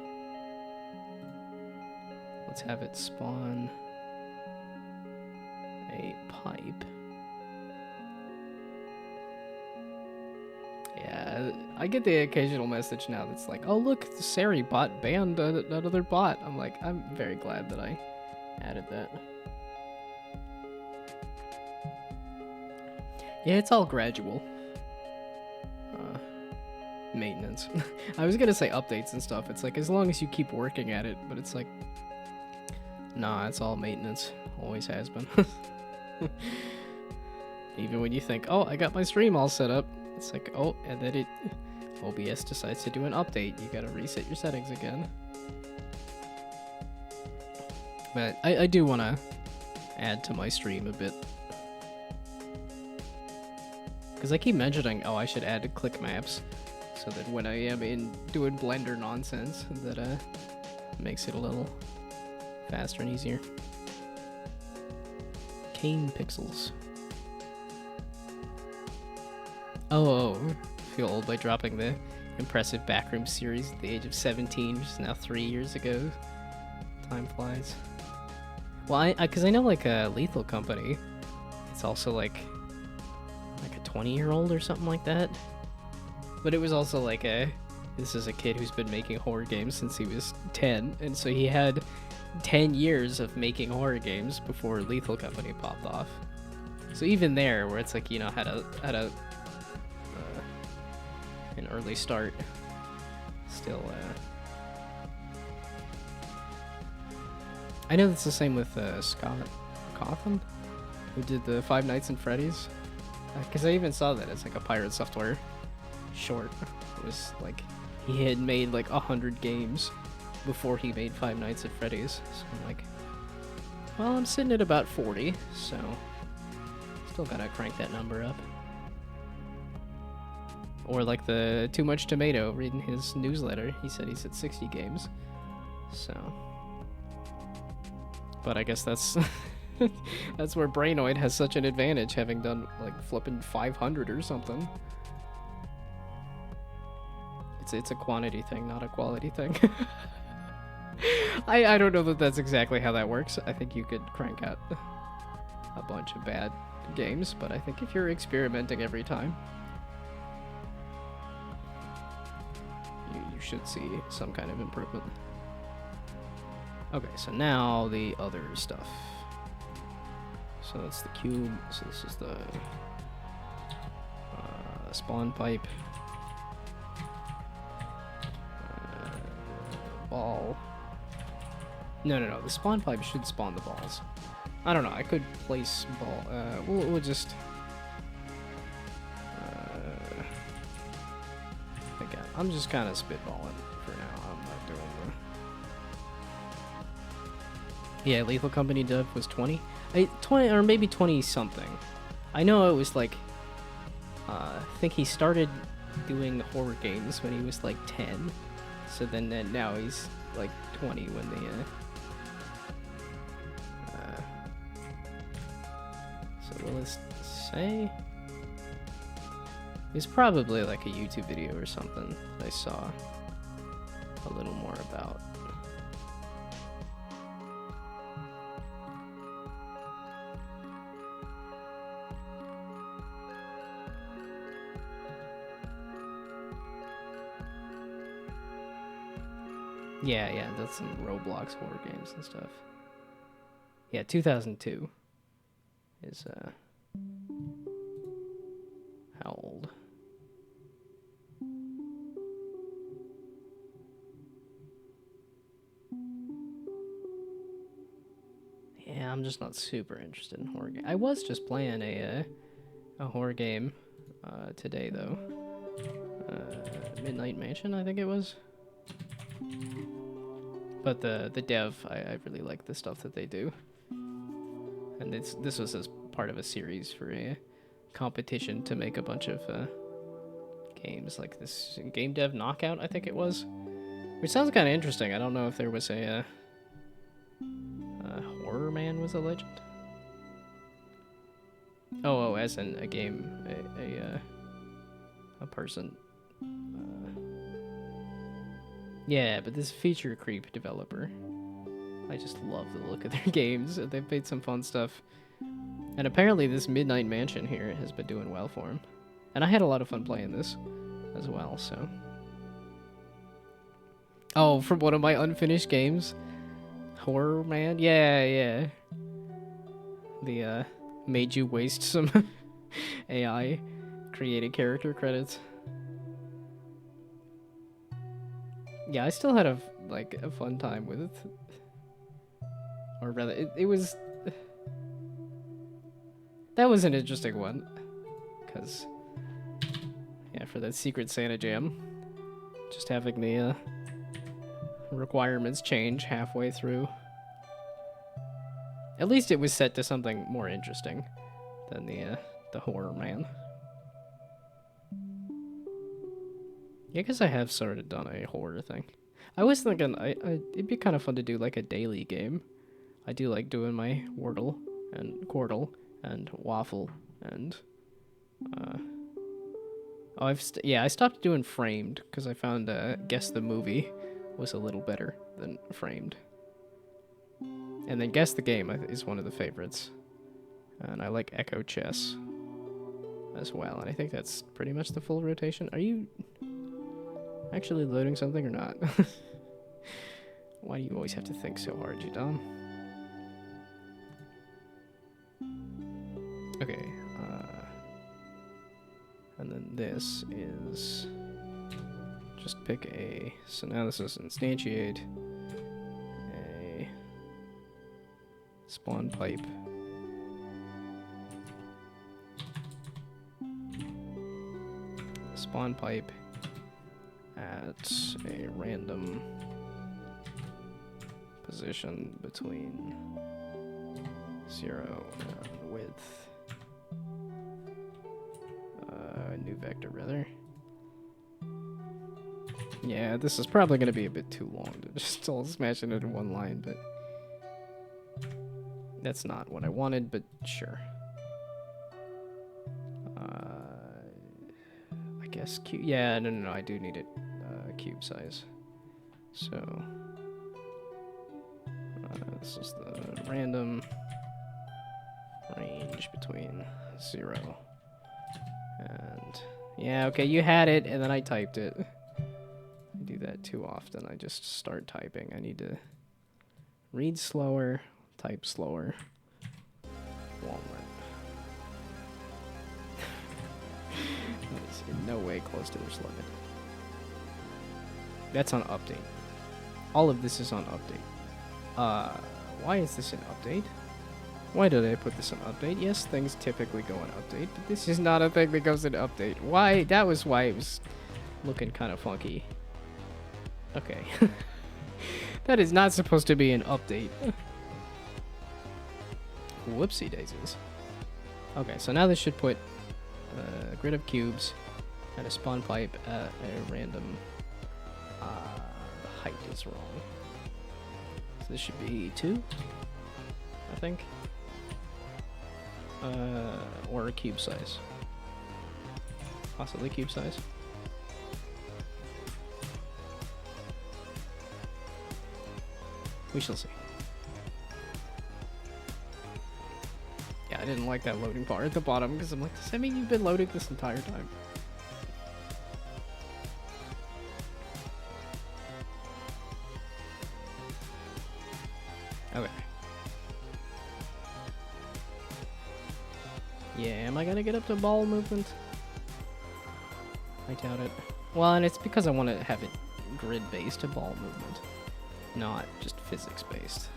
let's have it spawn a pipe. Yeah, I get the occasional message now that's like, oh look, the Sari bot banned another bot. I'm like, I'm very glad that I added that. Yeah, it's all gradual. Maintenance. I was gonna say updates and stuff. It's like, as long as you keep working at it, but it's like, nah, it's all maintenance. Always has been. Even when you think, oh, I got my stream all set up, it's like, oh, and then OBS decides to do an update. You gotta reset your settings again. But I do want to add to my stream a bit. Because I keep mentioning, oh, I should add click maps, so that when I am doing Blender nonsense, that makes it a little faster and easier. Cane pixels. Oh, feel old by dropping the impressive Backroom series at the age of 17, which is now 3 years ago. Time flies. Well, because I know like a Lethal Company, it's also like a 20-year-old or something like that. But it was also like this is a kid who's been making horror games since he was 10, and so he had 10 years of making horror games before Lethal Company popped off. So even there, where it's like, you know, had a an early start, still I know that's the same with Scott Cawthon, who did the Five Nights at Freddy's, because I even saw that it's like a Pirate Software short. It was like he had made like 100 games before he made Five Nights at Freddy's. So I'm like, well, I'm sitting at about 40, so still gotta crank that number up. Or like the Too Much Tomato, reading his newsletter, he said he's at 60 games. So, but I guess that's that's where Brainoid has such an advantage, having done like flipping 500 or something. It's a quantity thing, not a quality thing. I don't know that that's exactly how that works. I think you could crank out a bunch of bad games, but I think if you're experimenting every time, you should see some kind of improvement. Okay, so now the other stuff. So that's the cube. So this is the spawn pipe. Ball. No. The spawn pipe should spawn the balls. I don't know. I could place ball. We'll just. Again, I'm just kind of spitballing for now. I'm not doing Yeah, Lethal Company dev was 20. 20 or maybe 20 something. I know it was like I think he started doing horror games when he was like 10. So then now he's like 20 when the so will it say? It's probably like a YouTube video or something that I saw a little more about. Yeah, that's some Roblox horror games and stuff. Yeah, 2002 is how old? Yeah, I'm just not super interested in horror games. I was just playing a horror game today though. Midnight Mansion, I think it was. But the dev, I really like the stuff that they do. And this was as part of a series for a competition to make a bunch of games, like this Game Dev Knockout, I think it was. Which sounds kind of interesting. I don't know if there was a Horror Man was a legend. Oh, as in a game, a person. Yeah, but this feature creep developer, I just love the look of their games. They've made some fun stuff. And apparently this Midnight Mansion here has been doing well for him. And I had a lot of fun playing this as well, so. Oh, from one of my unfinished games? Horror Man? Yeah. The, made you waste some AI created character credits. Yeah, I still had a fun time with it. Or rather, it was... That was an interesting one. Because, yeah, for that Secret Santa jam, just having the requirements change halfway through. At least it was set to something more interesting than the Horror Man. Yeah, because I have sort of done a horror thing. I was thinking it'd be kind of fun to do like a daily game. I do like doing my Wordle and Quordle and Waffle and I stopped doing Framed because I found Guess the Movie was a little better than Framed. And then Guess the Game is one of the favorites. And I like Echo Chess as well. And I think that's pretty much the full rotation. Are you actually loading something or not? Why do you always have to think so hard, you dumb? Okay, and then this is just pick a, so now this is instantiate a spawn pipe. Spawn pipe at a random position between 0 and width. New vector rather. Yeah, this is probably going to be a bit too long to just all smash it into one line, but that's not what I wanted, but sure. I guess cube. Yeah, no, I do need it cube size. So this is the random range between 0 and yeah, okay, you had it, and then I typed it. I do that too often. I just start typing. I need to read slower, type slower. Walmart. That is in no way close to this limit. That's on update. All of this is on update. Why is this an update? Why did I put this in update? Yes, things typically go in update, but this is not a thing that goes in update. Why? That was why it was looking kind of funky. Okay. That is not supposed to be an update. Whoopsie daisies. Okay, so now this should put a grid of cubes and a spawn pipe at a random... the height is wrong. So this should be 2, I think. Or a cube size. Possibly cube size. We shall see. Yeah, I didn't like that loading bar at the bottom because I'm like, does that mean you've been loading this entire time? Okay. Yeah, am I gonna get up to ball movement? I doubt it. Well, and it's because I want to have it grid-based to ball movement, not just physics-based.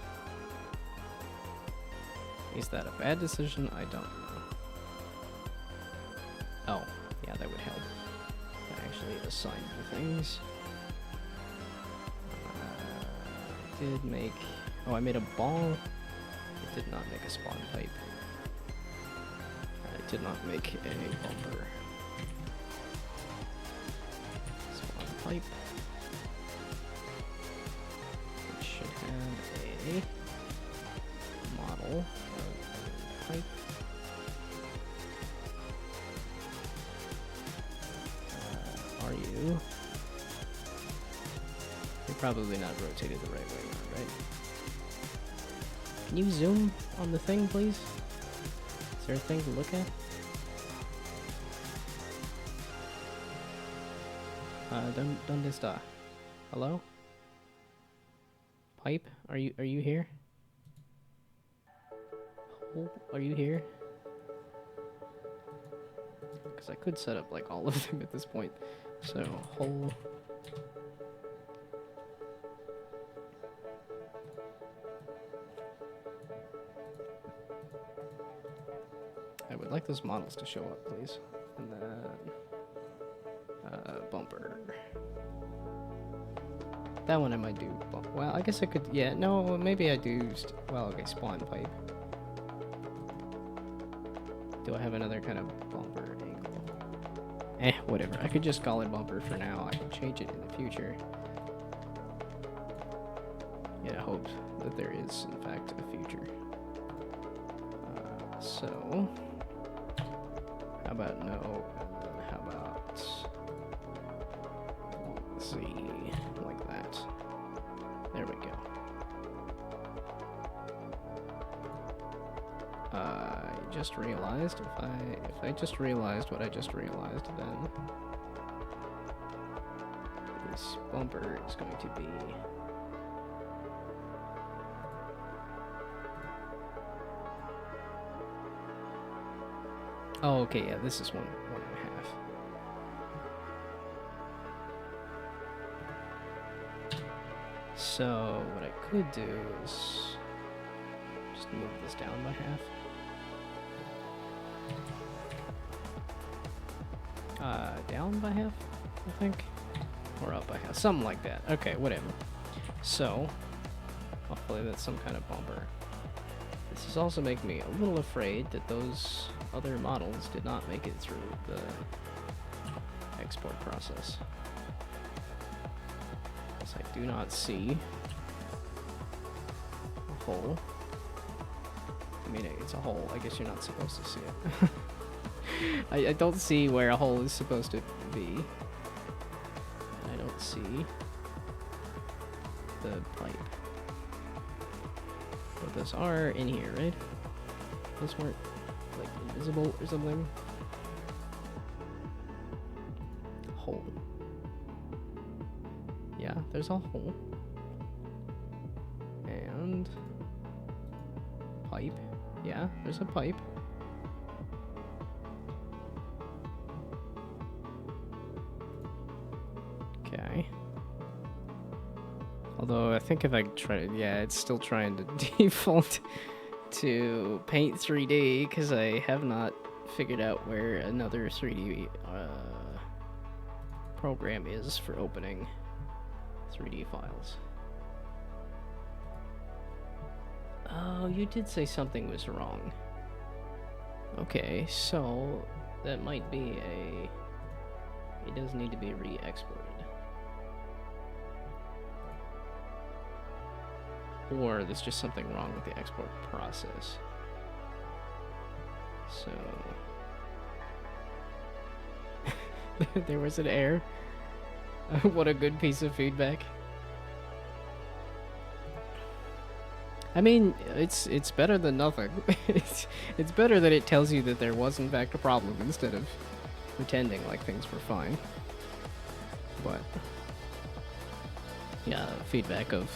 Is that a bad decision? I don't know. Oh, yeah, that would help. I actually assigned the things. Did make... Oh, I made a ball. It did not make a spawn pipe. I did not make a bumper. Spawn pipe. It should have a model of a pipe. Are you? You're probably not rotated the right way around, right? Can you zoom on the thing, please? Is there a thing to look at? ¿Dónde está? Hello? Pipe? Are you here? Hole? Are you here? Because I could set up like all of them at this point. So, hole. I would like those models to show up, please. And then bumper. That one I might do. Well, I guess I could. Yeah, no, maybe I do. Well, okay, spawn pipe. Do I have another kind of bumper angle? Whatever. I could just call it bumper for now. I can change it in the future. In hopes that there is, in fact, a future. So, how about no? And then how about Z, like that? There we go. I just realized if I just realized what I just realized, then this bumper is going to be oh, okay, yeah, this is 1.5. So what I could do is just move this down by half. Down by half, I think, or up by half, something like that. Okay, whatever. So hopefully that's some kind of bumper. This is also making me a little afraid that those other models did not make it through the export process. Because I do not see a hole. I mean, it's a hole. I guess you're not supposed to see it. I don't see where a hole is supposed to be. I don't see the pipe. But those are in here, right? Those weren't, like, invisible or something? Hole. Yeah, there's a hole. And... pipe. Yeah, there's a pipe. Okay. Although I think if I try to, yeah, it's still trying to default to Paint 3D because I have not figured out where another 3D program is for opening 3D files. Oh, you did say something was wrong. Okay, so that might be a... It does need to be re-exported. Or there's just something wrong with the export process. So... there was an error. What a good piece of feedback. I mean, it's better than nothing. it's better that it tells you that there was in fact a problem instead of pretending like things were fine. But yeah, feedback of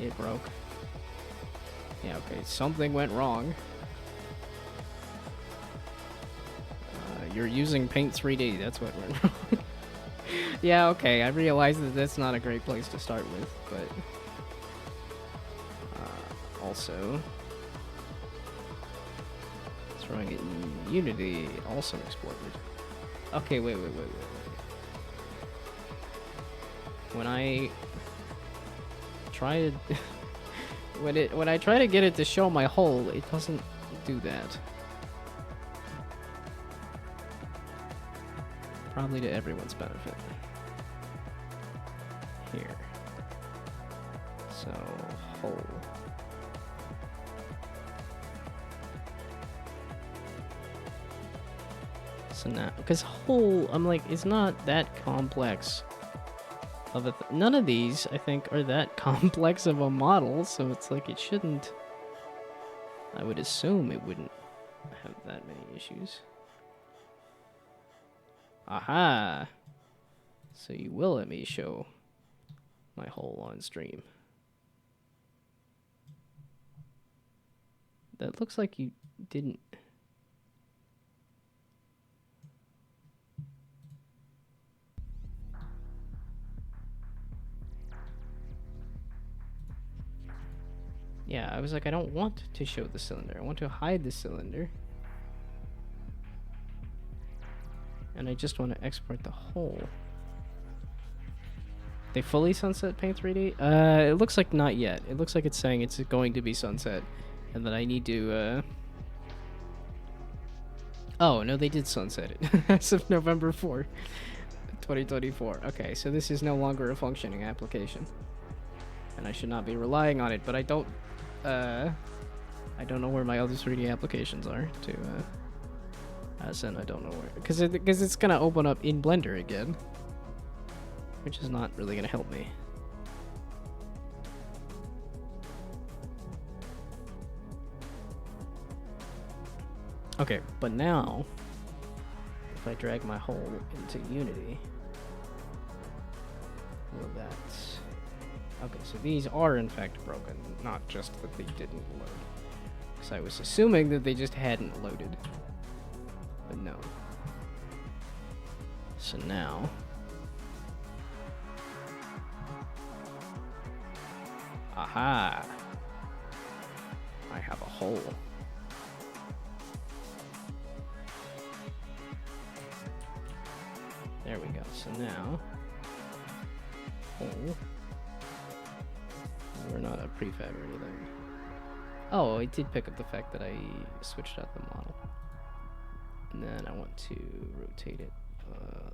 it broke. Yeah, okay, something went wrong. You're using Paint 3D, that's what went wrong. Yeah, okay, I realize that that's not a great place to start with, but also throwing it in Unity also exploded. Okay, wait. When I try to when I try to get it to show my hole, it doesn't do that. Probably to everyone's benefit. Here. So, hole. So now, because hole, I'm like, it's not that complex of a none of these, I think, are that complex of a model, so it's like it shouldn't, I would assume it wouldn't have that many issues. Aha! So you will let me show my hole on stream. That looks like you didn't. Yeah, I was like, I don't want to show the cylinder. I want to hide the cylinder. And I just want to export the hole. They fully sunset Paint 3D? It looks like not yet. It looks like it's saying it's going to be sunset. And that I need to, Oh, no, they did sunset it. As of November 4th, 2024. Okay, so this is no longer a functioning application. And I should not be relying on it, but I don't know where my other 3D applications are to, and I don't know where, because it's gonna open up in Blender again, which is not really gonna help me. Okay, but now if I drag my hole into Unity, will that? Okay, so these are in fact broken, not just that they didn't load. Because I was assuming that they just hadn't loaded. But no. So now... Aha! I have a hole. There we go. So now... Hole. We're not a prefab or anything. Oh, it did pick up the fact that I switched out the model. And then I want to rotate it a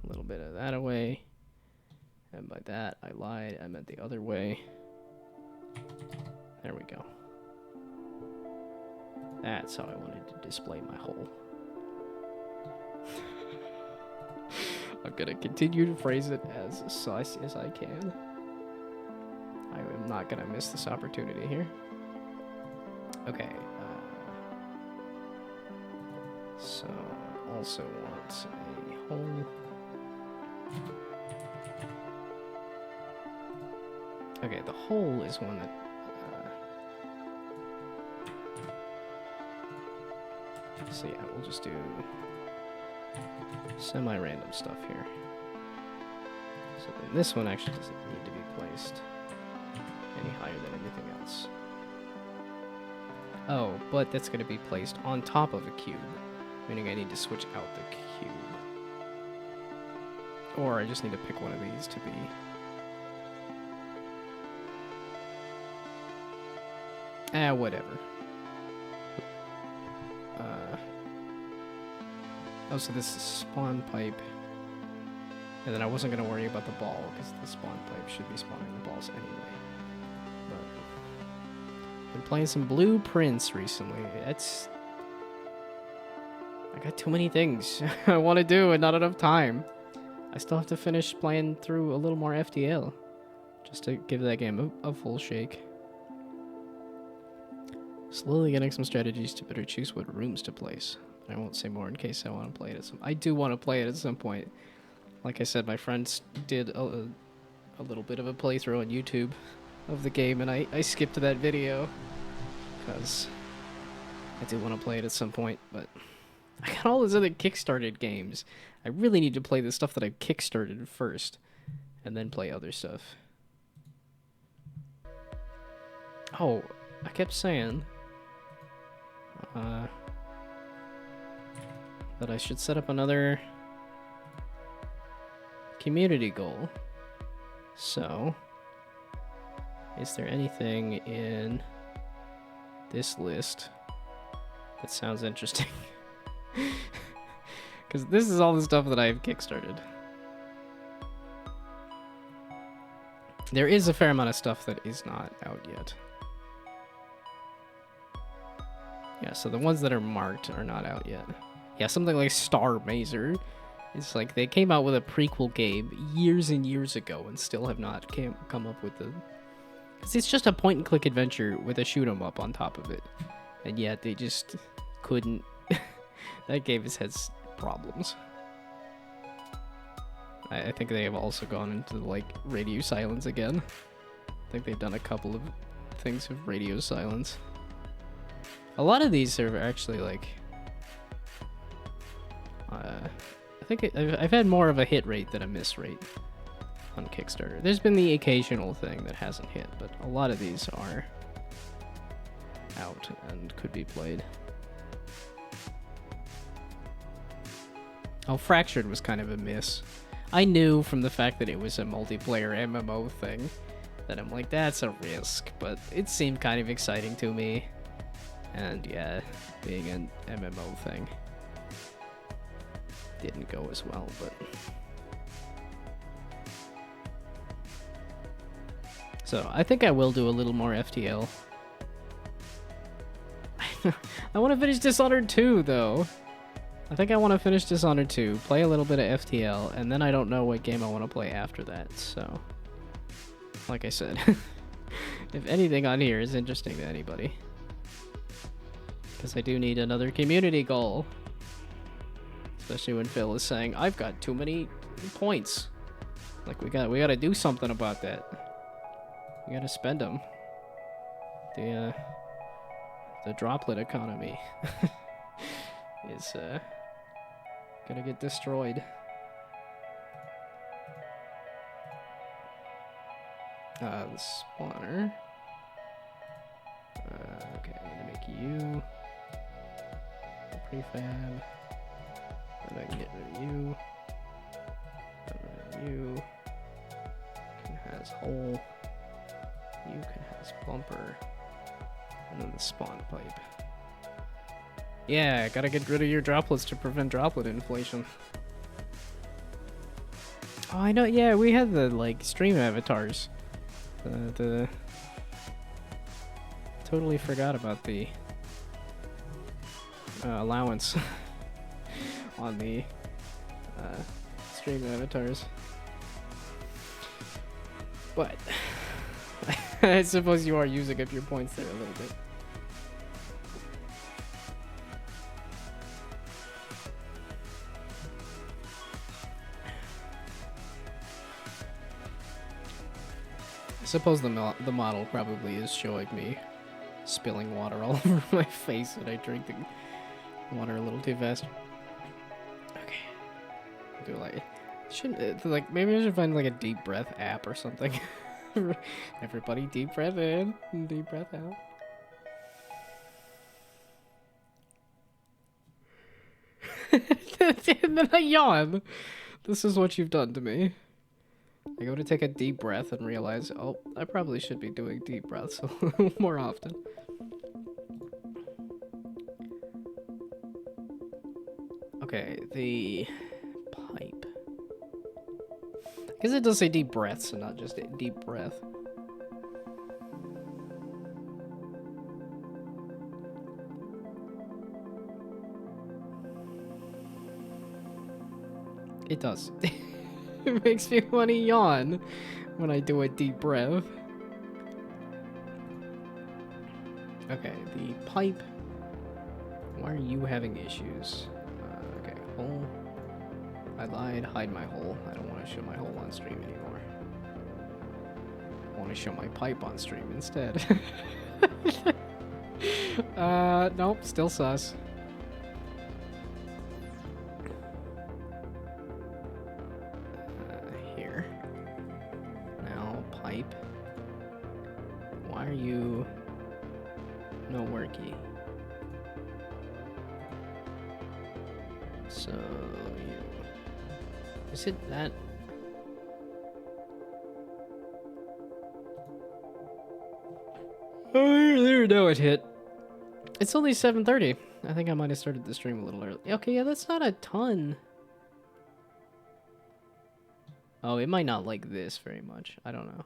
little bit of that away. And by that, I lied. I meant the other way. There we go. That's how I wanted to display my hole. I'm gonna continue to phrase it as sus as I can. I am not gonna miss this opportunity here. Okay. So I also want a hole. Okay, the hole is one that. So yeah, we'll just do semi-random stuff here. So then this one actually doesn't need to be placed any higher than anything else. Oh, but that's going to be placed on top of a cube, meaning I need to switch out the cube. Or I just need to pick one of these to be Whatever. Oh, so this is spawn pipe. And then I wasn't going to worry about the ball, because the spawn pipe should be spawning the balls anyway. But been playing some Blueprints recently. I got too many things I want to do and not enough time. I still have to finish playing through a little more FTL, just to give that game a full shake. Slowly getting some strategies to better choose what rooms to place. I won't say more in case I want to play it at some... I do want to play it at some point. Like I said, my friends did a little bit of a playthrough on YouTube of the game, and I skipped that video because I do want to play it at some point, but I got all these other kickstarted games. I really need to play the stuff that I've kickstarted first, and then play other stuff. Oh, I kept saying that I should set up another community goal. So, is there anything in this list that sounds interesting? Because this is all the stuff that I've kickstarted. There is a fair amount of stuff that is not out yet. Yeah, so the ones that are marked are not out yet. Yeah, something like Star Mazer. It's like they came out with a prequel game years and years ago and still have not come up with the... Because it's just a point-and-click adventure with a shoot-'em-up on top of it. And yet they just couldn't... That game has had problems. I think they have also gone into, like, radio silence again. I think they've done a couple of things with radio silence. A lot of these are actually, like... I think I've had more of a hit rate than a miss rate on Kickstarter. There's been the occasional thing that hasn't hit, but a lot of these are out and could be played. Oh, Fractured was kind of a miss. I knew from the fact that it was a multiplayer MMO thing that I'm like, that's a risk, but it seemed kind of exciting to me. And yeah, being an MMO thing didn't go as well, but... So, I think I will do a little more FTL. I want to finish Dishonored 2, though. I think I want to finish Dishonored 2, play a little bit of FTL, and then I don't know what game I want to play after that, so... Like I said, if anything on here is interesting to anybody. Because I do need another community goal. Especially when Phil is saying, I've got too many points. Like, we gotta do something about that. We gotta spend them. The droplet economy is gonna get destroyed. The spawner. Okay, I'm gonna make you a prefab. Then I can get rid of you. Get rid of you. Can has hole. You can has bumper. And then the spawn pipe. Yeah, gotta get rid of your droplets to prevent droplet inflation. Oh, I know. Yeah, we had the like stream avatars. The totally forgot about the allowance on the stream avatars. But I suppose you are using up your points there a little bit. I suppose the model probably is showing me spilling water all over my face and I drink the water a little too fast. Okay. Do like shouldn't like maybe I should find like a deep breath app or something. Everybody deep breath in, deep breath out. And then I yawn. This is what you've done to me. I go to take a deep breath and realize, oh, I probably should be doing deep breaths more often. Okay, the pipe. I guess it does say deep breaths and not just a deep breath. It does. It makes me want to yawn when I do a deep breath. Okay, the pipe. Why are you having issues? Okay, hole. I lied. Hide my hole. I don't want to show my hole on stream anymore. I want to show my pipe on stream instead. Nope, still sus. Here. Now, pipe. Why are you no worky? So, you... Is it that... Oh, there, now it hit. It's only 7:30. I think I might have started the stream a little early. Okay, yeah, that's not a ton. Oh, it might not like this very much. I don't know.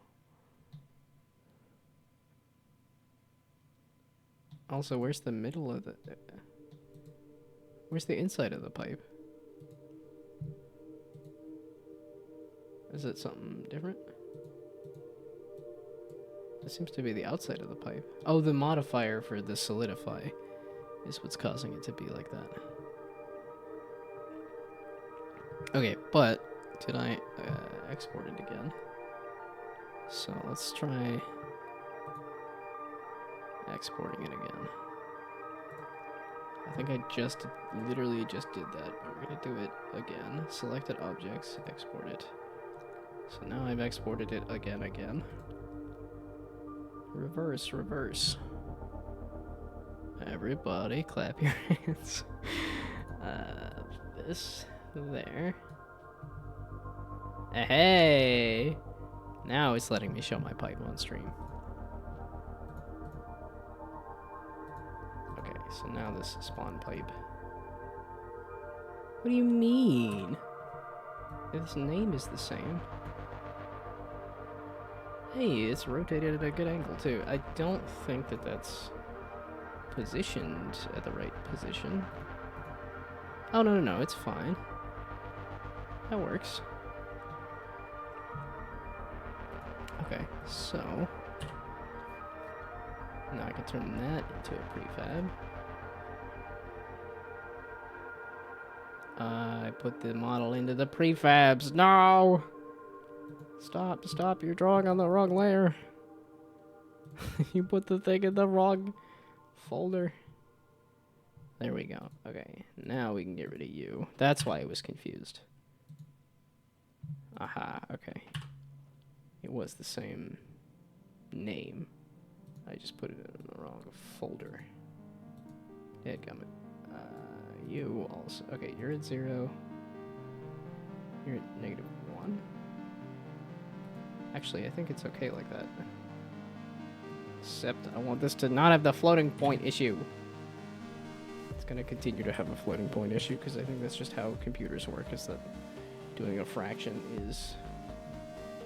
Also, where's the middle of the... Where's the inside of the pipe? Is it something different? It seems to be the outside of the pipe. Oh, the modifier for the solidify is what's causing it to be like that. Okay, but did I export it again? So let's try exporting it again. I think I just literally just did that, but we're gonna do it again. Selected objects, export it. So now I've exported it again. Reverse, reverse. Everybody clap your hands. This, there. Hey! Now it's letting me show my pipe on stream. Okay, so now this is spawn pipe. What do you mean? Its name is the same. Hey, it's rotated at a good angle too. I don't think that that's positioned at the right position. Oh, no, it's fine. That works. Okay, so now I can turn that into a prefab. I put the model into the prefabs. No! Stop, you're drawing on the wrong layer. You put the thing in the wrong folder. There we go. Okay, now we can get rid of you. That's why I was confused. Aha, okay. It was the same name. I just put it in the wrong folder. Dadgummit. You also... Okay, you're at 0. You're at -1. Actually, I think it's okay like that. Except I want this to not have the floating point issue. It's going to continue to have a floating point issue because I think that's just how computers work, is that doing a fraction is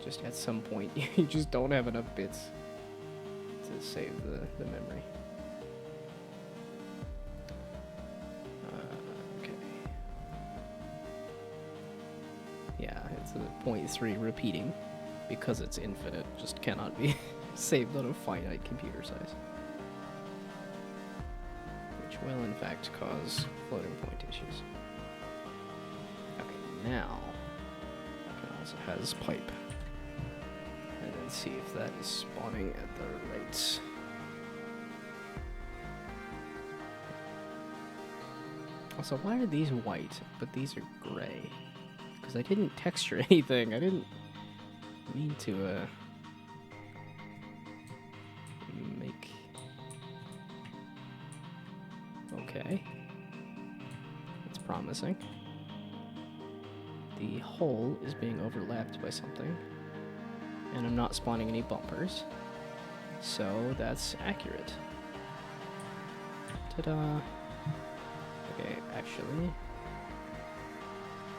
just at some point you just don't have enough bits to save the memory. Okay. Yeah, it's a 0.3 repeating because it's infinite, just cannot be saved on a finite computer size. Which will in fact cause floating point issues. Okay, now it also has pipe. And then see if that is spawning at the right. Also, why are these white, but these are gray? Because I didn't texture anything. I didn't mean to make... Okay. That's promising. The hole is being overlapped by something. And I'm not spawning any bumpers. So that's accurate. Ta-da! Okay, actually,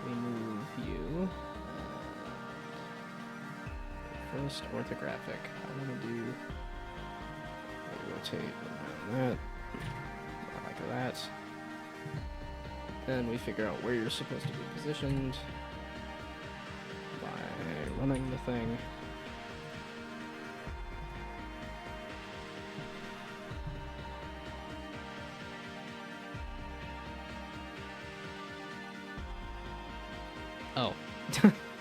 we move you. First orthographic. I want to do rotate around that, like that. Then we figure out where you're supposed to be positioned by running the thing. Oh,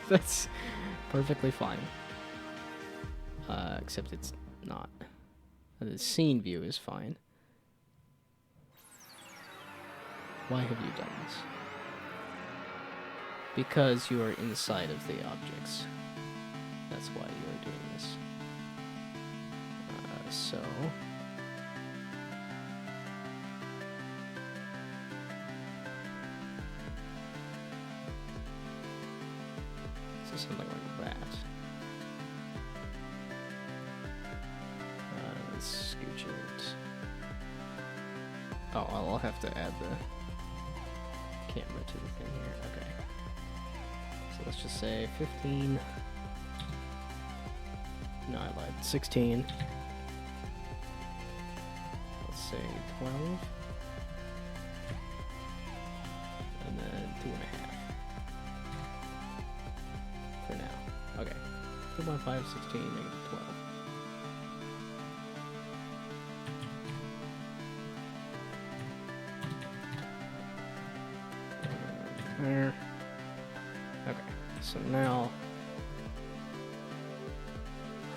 that's perfectly fine. Except it's not. The scene view is fine. Why have you done this? Because you are inside of the objects. That's why you are doing this. So... something like that. Let's scooch it. Oh, I'll have to add the camera to the thing here. Okay. So let's just say 15. No, I lied. 16. Let's say 12. And then 2.5. For now. Okay. 2.5, 16, negative 12. There. Okay, so now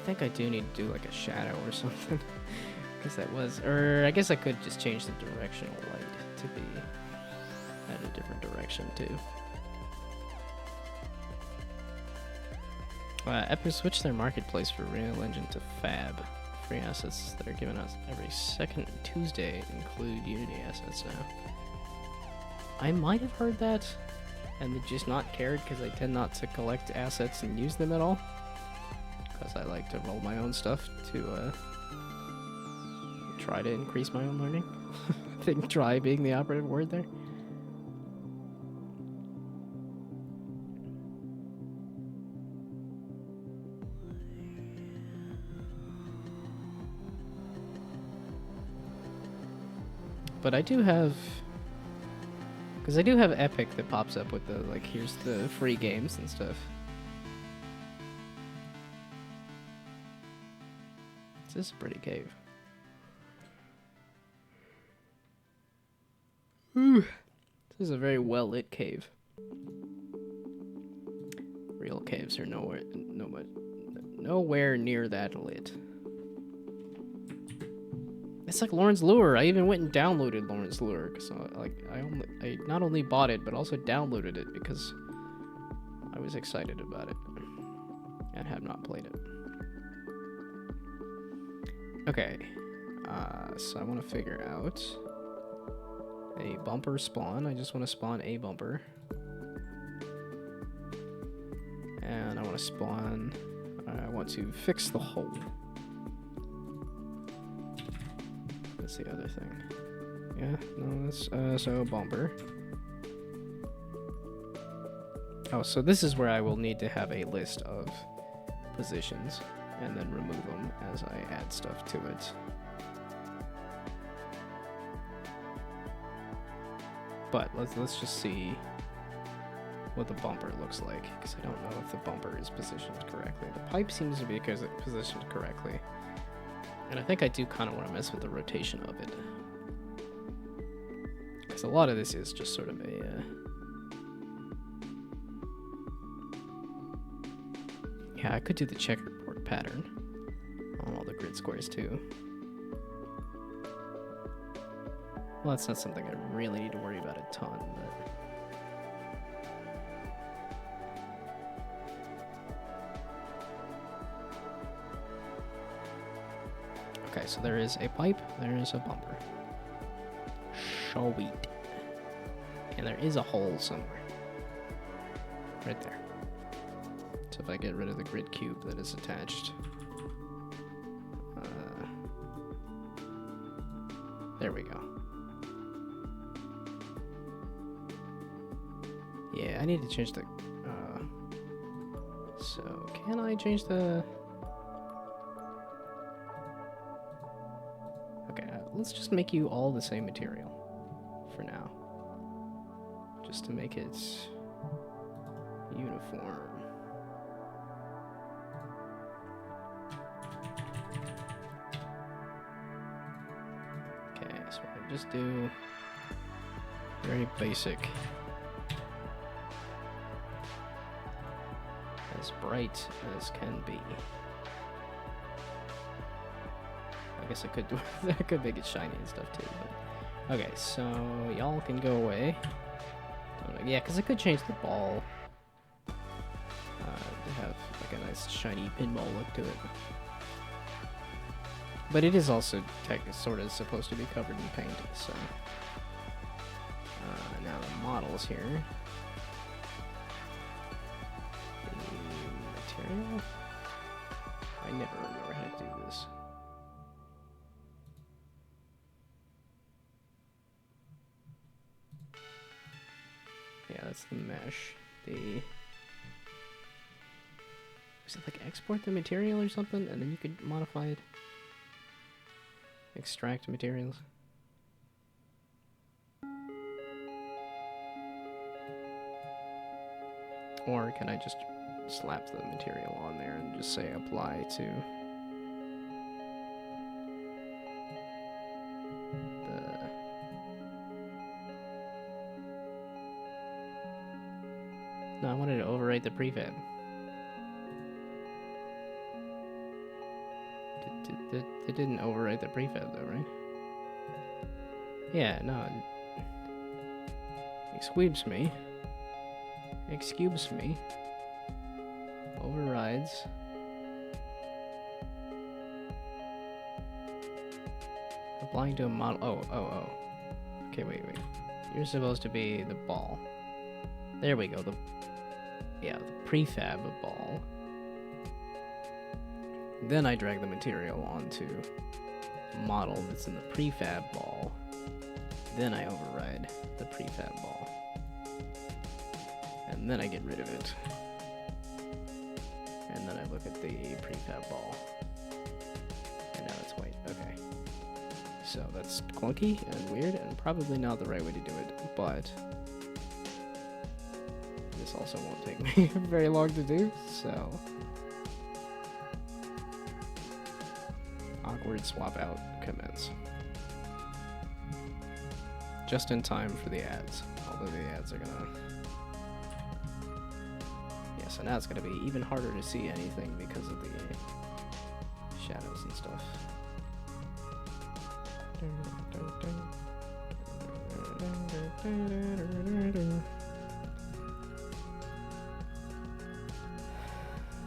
I think I do need to do like a shadow or something. Because that was, or I guess I could just change the directional light to be at a different direction too. Epic switched their marketplace for Real Engine to Fab. Free assets that are given us every second Tuesday include Unity assets now. I might have heard that and just not cared because I tend not to collect assets and use them at all. Because I like to roll my own stuff to try to increase my own learning. I think try being the operative word there. But I do have... Because I do have Epic that pops up with the, like, here's the free games and stuff. This is a pretty cave. Ooh. This is a very well-lit cave. Real caves are nowhere near that lit. It's like Lauren's Lure. I even went and downloaded Lauren's Lure because I not only bought it but also downloaded it because I was excited about it and have not played it. Okay, so I want to figure out a bumper spawn. I just want to spawn a bumper, and I want to spawn. I want to fix the hole. That's the other thing. Yeah, no, that's, so bumper. Oh, so this is where I will need to have a list of positions and then remove them as I add stuff to it. But let's just see what the bumper looks like, because I don't know if the bumper is positioned correctly. The pipe seems to be positioned correctly. And I think I do kind of want to mess with the rotation of it. Because a lot of this is just sort of a... Yeah, I could do the checkerboard pattern on all the grid squares too. Well, that's not something I really need to worry about a ton, but... Okay, so there is a pipe, there is a bumper. Sweet. And there is a hole somewhere. Right there. So if I get rid of the grid cube that is attached... there we go. Yeah, I need to change the... so, can I change the... Okay, let's just make you all the same material for now. Just to make it uniform. Okay, so I just do very basic. As bright as can be. I guess I could do I could make it shiny and stuff too, but okay, so y'all can go away. Yeah, because I could change the ball to have like a nice shiny pinball look to it. But it is also sort of supposed to be covered in paint, so now the models here. The material? I never remember how to do this. Yeah, that's the mesh. Is it like export the material or something, and then you could modify it? Extract materials. Or can I just slap the material on there and just say apply to the... No, I wanted to overwrite the prefab. It didn't overwrite the prefab though, right? Yeah, no. Excuse me. Excuse me. Overrides. Applying to a model. Oh. Okay, wait. You're supposed to be the ball. There we go. The prefab ball. Then I drag the material onto the model that's in the prefab ball. Then I override the prefab ball. And then I get rid of it. And then I look at the prefab ball. And now it's white. Okay. So that's clunky and weird and probably not the right way to do it, but this also won't take me very long to do, so awkward swap out commence. Just in time for the ads, although the ads are gonna... Yeah, so now it's gonna be even harder to see anything because of the shadows and stuff.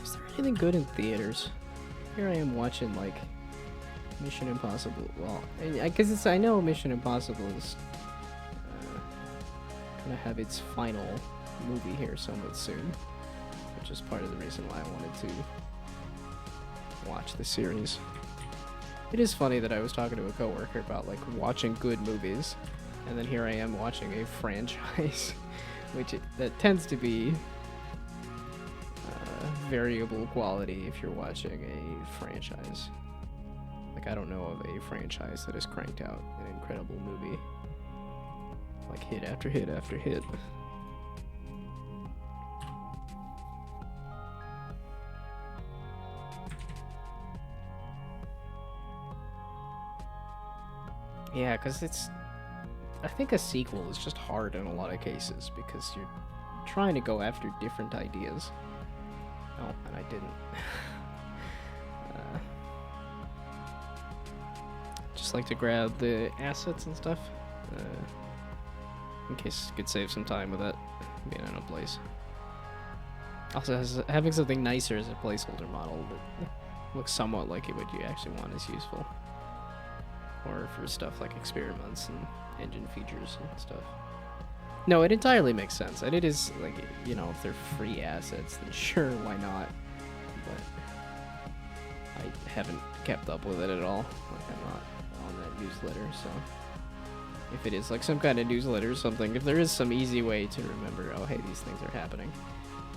Is there anything good in theaters? Here I am watching like Mission Impossible. Well, because I know Mission Impossible is gonna have its final movie here somewhat soon, which is part of the reason why I wanted to watch the series. It is funny that I was talking to a coworker about like watching good movies, and then here I am watching a franchise, that tends to be variable quality if you're watching a franchise. Like I don't know of a franchise that has cranked out an incredible movie, like hit after hit after hit. Yeah, because I think a sequel is just hard in a lot of cases because you're trying to go after different ideas. Oh, and I didn't. Just like to grab the assets and stuff, in case you could save some time with that being in a place. Also, having something nicer as a placeholder model that looks somewhat like what you actually want is useful. Or for stuff like experiments and engine features and stuff. No, it entirely makes sense. And it is, like, you know, if they're free assets, then sure, why not? But I haven't kept up with it at all. Like, I'm not on that newsletter, so If it is like some kind of newsletter or something, if there is some easy way to remember, oh hey, these things are happening,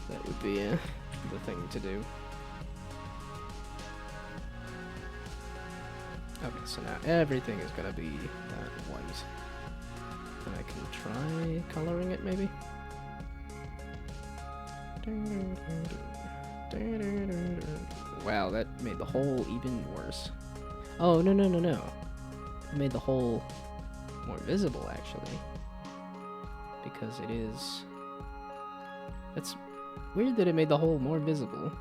that would be the thing to do. Okay, so now everything is gonna be white. And I can try coloring it, maybe? Wow, that made the hole even worse. Oh, no. It made the hole more visible, actually. Because it is... That's weird that it made the hole more visible.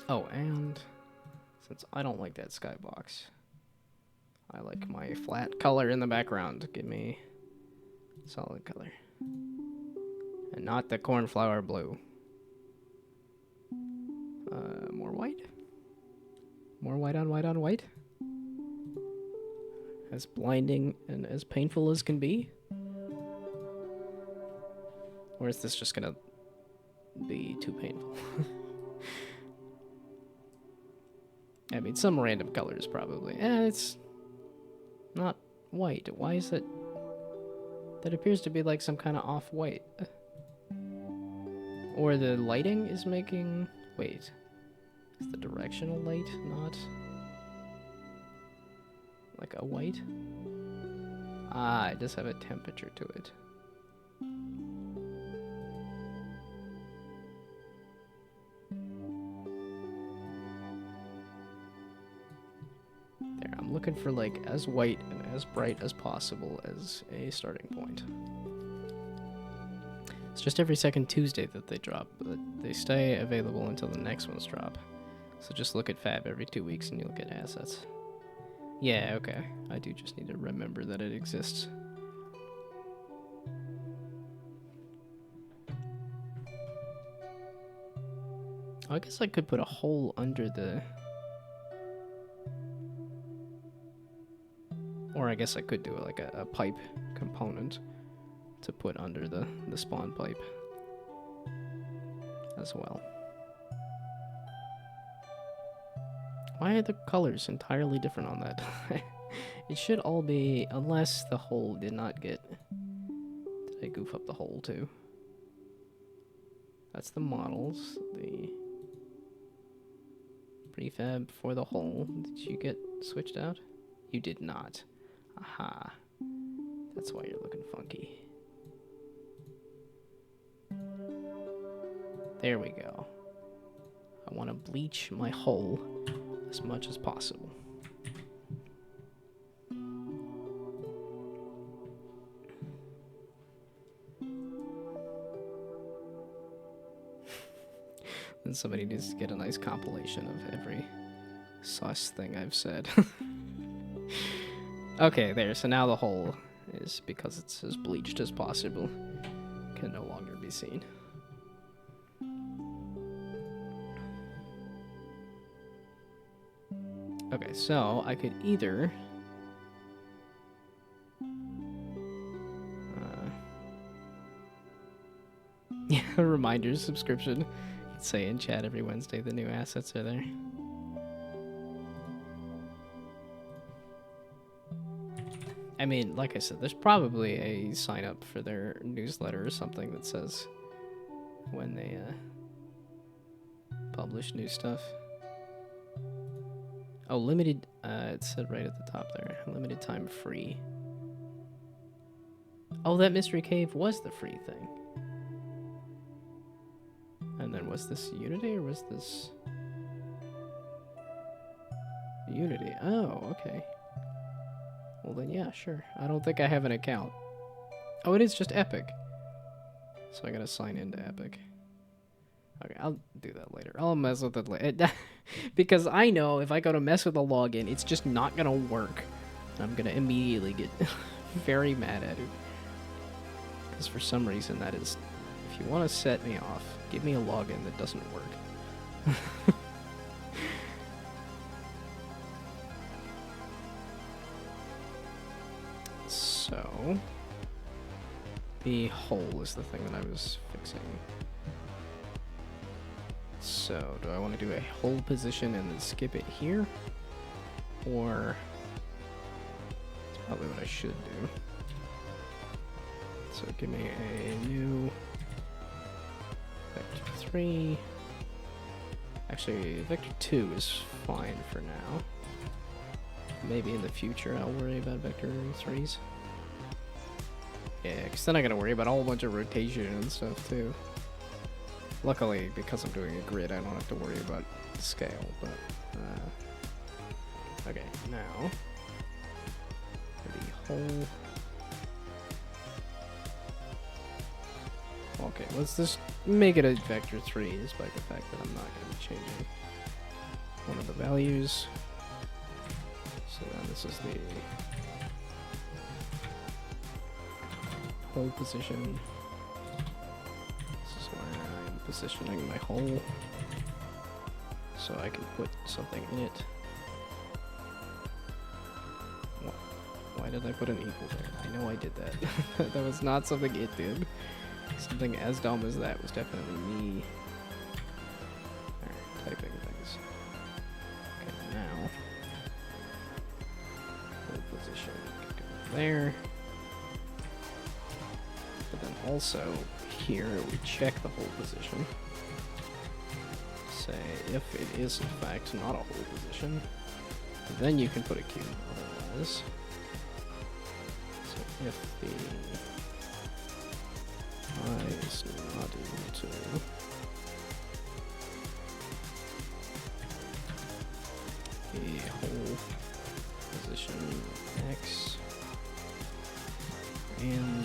Oh, and since I don't like that skybox, I like my flat color in the background. Give me solid color. And not the cornflower blue. More white? More white on white on white? As blinding and as painful as can be? Or is this just gonna be too painful? I mean, some random colors probably. It's not white. Why is it? That appears to be like some kind of off-white. Or the lighting is making... Wait. Is the directional light not... like a white? Ah, it does have a temperature to it. There, I'm looking for like as white and as bright as possible as a starting point. It's just every second Tuesday that they drop, but they stay available until the next ones drop. So just look at Fab every 2 weeks and you'll get assets. Yeah, okay. I do just need to remember that it exists. I guess I could put a hole under the... Or I guess I could do like a pipe component to put under the spawn pipe as well. Why are the colors entirely different on that? It should all be, unless the hole did not get... Did I goof up the hole too? That's the models, the prefab for the hole. Did you get switched out? You did not. Aha. That's why you're looking funky. There we go. I want to bleach my hole as much as possible. Then somebody needs to get a nice compilation of every sus thing I've said. Okay, there. So now the hole is, because it's as bleached as possible, can no longer be seen. Okay, so I could either... yeah, reminders, subscription. Say in chat every Wednesday the new assets are there. I mean, like I said, there's probably a sign up for their newsletter or something that says when they publish new stuff. Oh, limited, it said right at the top there, limited time free. Oh, that mystery cave was the free thing. And then was this Unity or was this Unity? Oh, okay. Well then, yeah, sure. I don't think I have an account. Oh, it is just Epic. So I gotta sign into Epic. Okay, I'll do that later. I'll mess with it later. Because I know if I go to mess with the login, it's just not gonna work. I'm gonna immediately get very mad at it. Because for some reason that is... If you want to set me off, give me a login that doesn't work. So, the hole is the thing that I was fixing. So, do I want to do a hold position and then skip it here? Or, it's probably what I should do. So give me a new vector 3. Actually, vector 2 is fine for now. Maybe in the future I'll worry about vector 3s. Yeah, because then I gotta worry about a whole bunch of rotation and stuff too. Luckily, because I'm doing a grid, I don't have to worry about scale, but... okay, now... the whole... Okay, let's just make it a vector 3, despite the fact that I'm not going to be changing one of the values. So then this is the hold position. This is where I'm positioning my hole, so I can put something in it. Why did I put an equal there? I know I did that. That was not something it did. Something as dumb as that was definitely me. Alright, typing things. Okay, now. Hold position can go there. But then also, here we check the hold position. Say if it is in fact not a hold position, then you can put a cube otherwise. So if the I is not equal to the whole position X and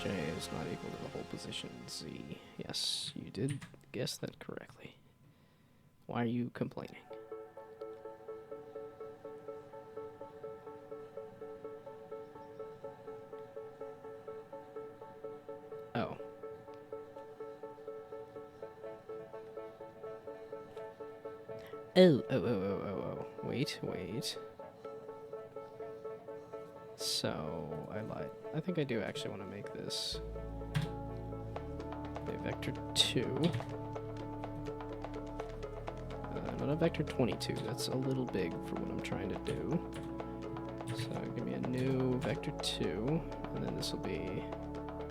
J is not equal to the whole position Z. Yes, you did guess that correctly. Why are you complaining? Oh. Oh. Wait. So, I lied. I think I do actually want to make this a vector 2. Not a vector 22. That's a little big for what I'm trying to do. So, give me a new vector 2, and then this will be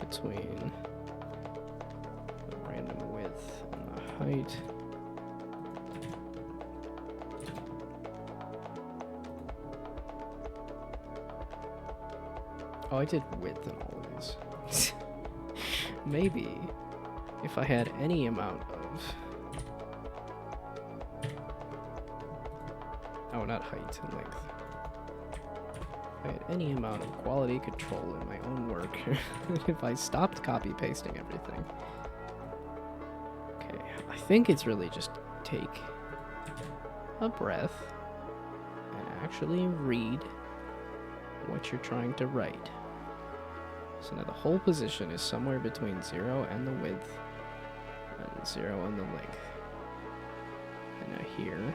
between the random width and the height. Oh, I did width in all of these. Maybe if I had any amount of... Oh, not height and length. If I had any amount of quality control in my own work, if I stopped copy-pasting everything. Okay, I think it's really just take a breath and actually read what you're trying to write. So now the whole position is somewhere between 0 and the width, and 0 and the length. And now here,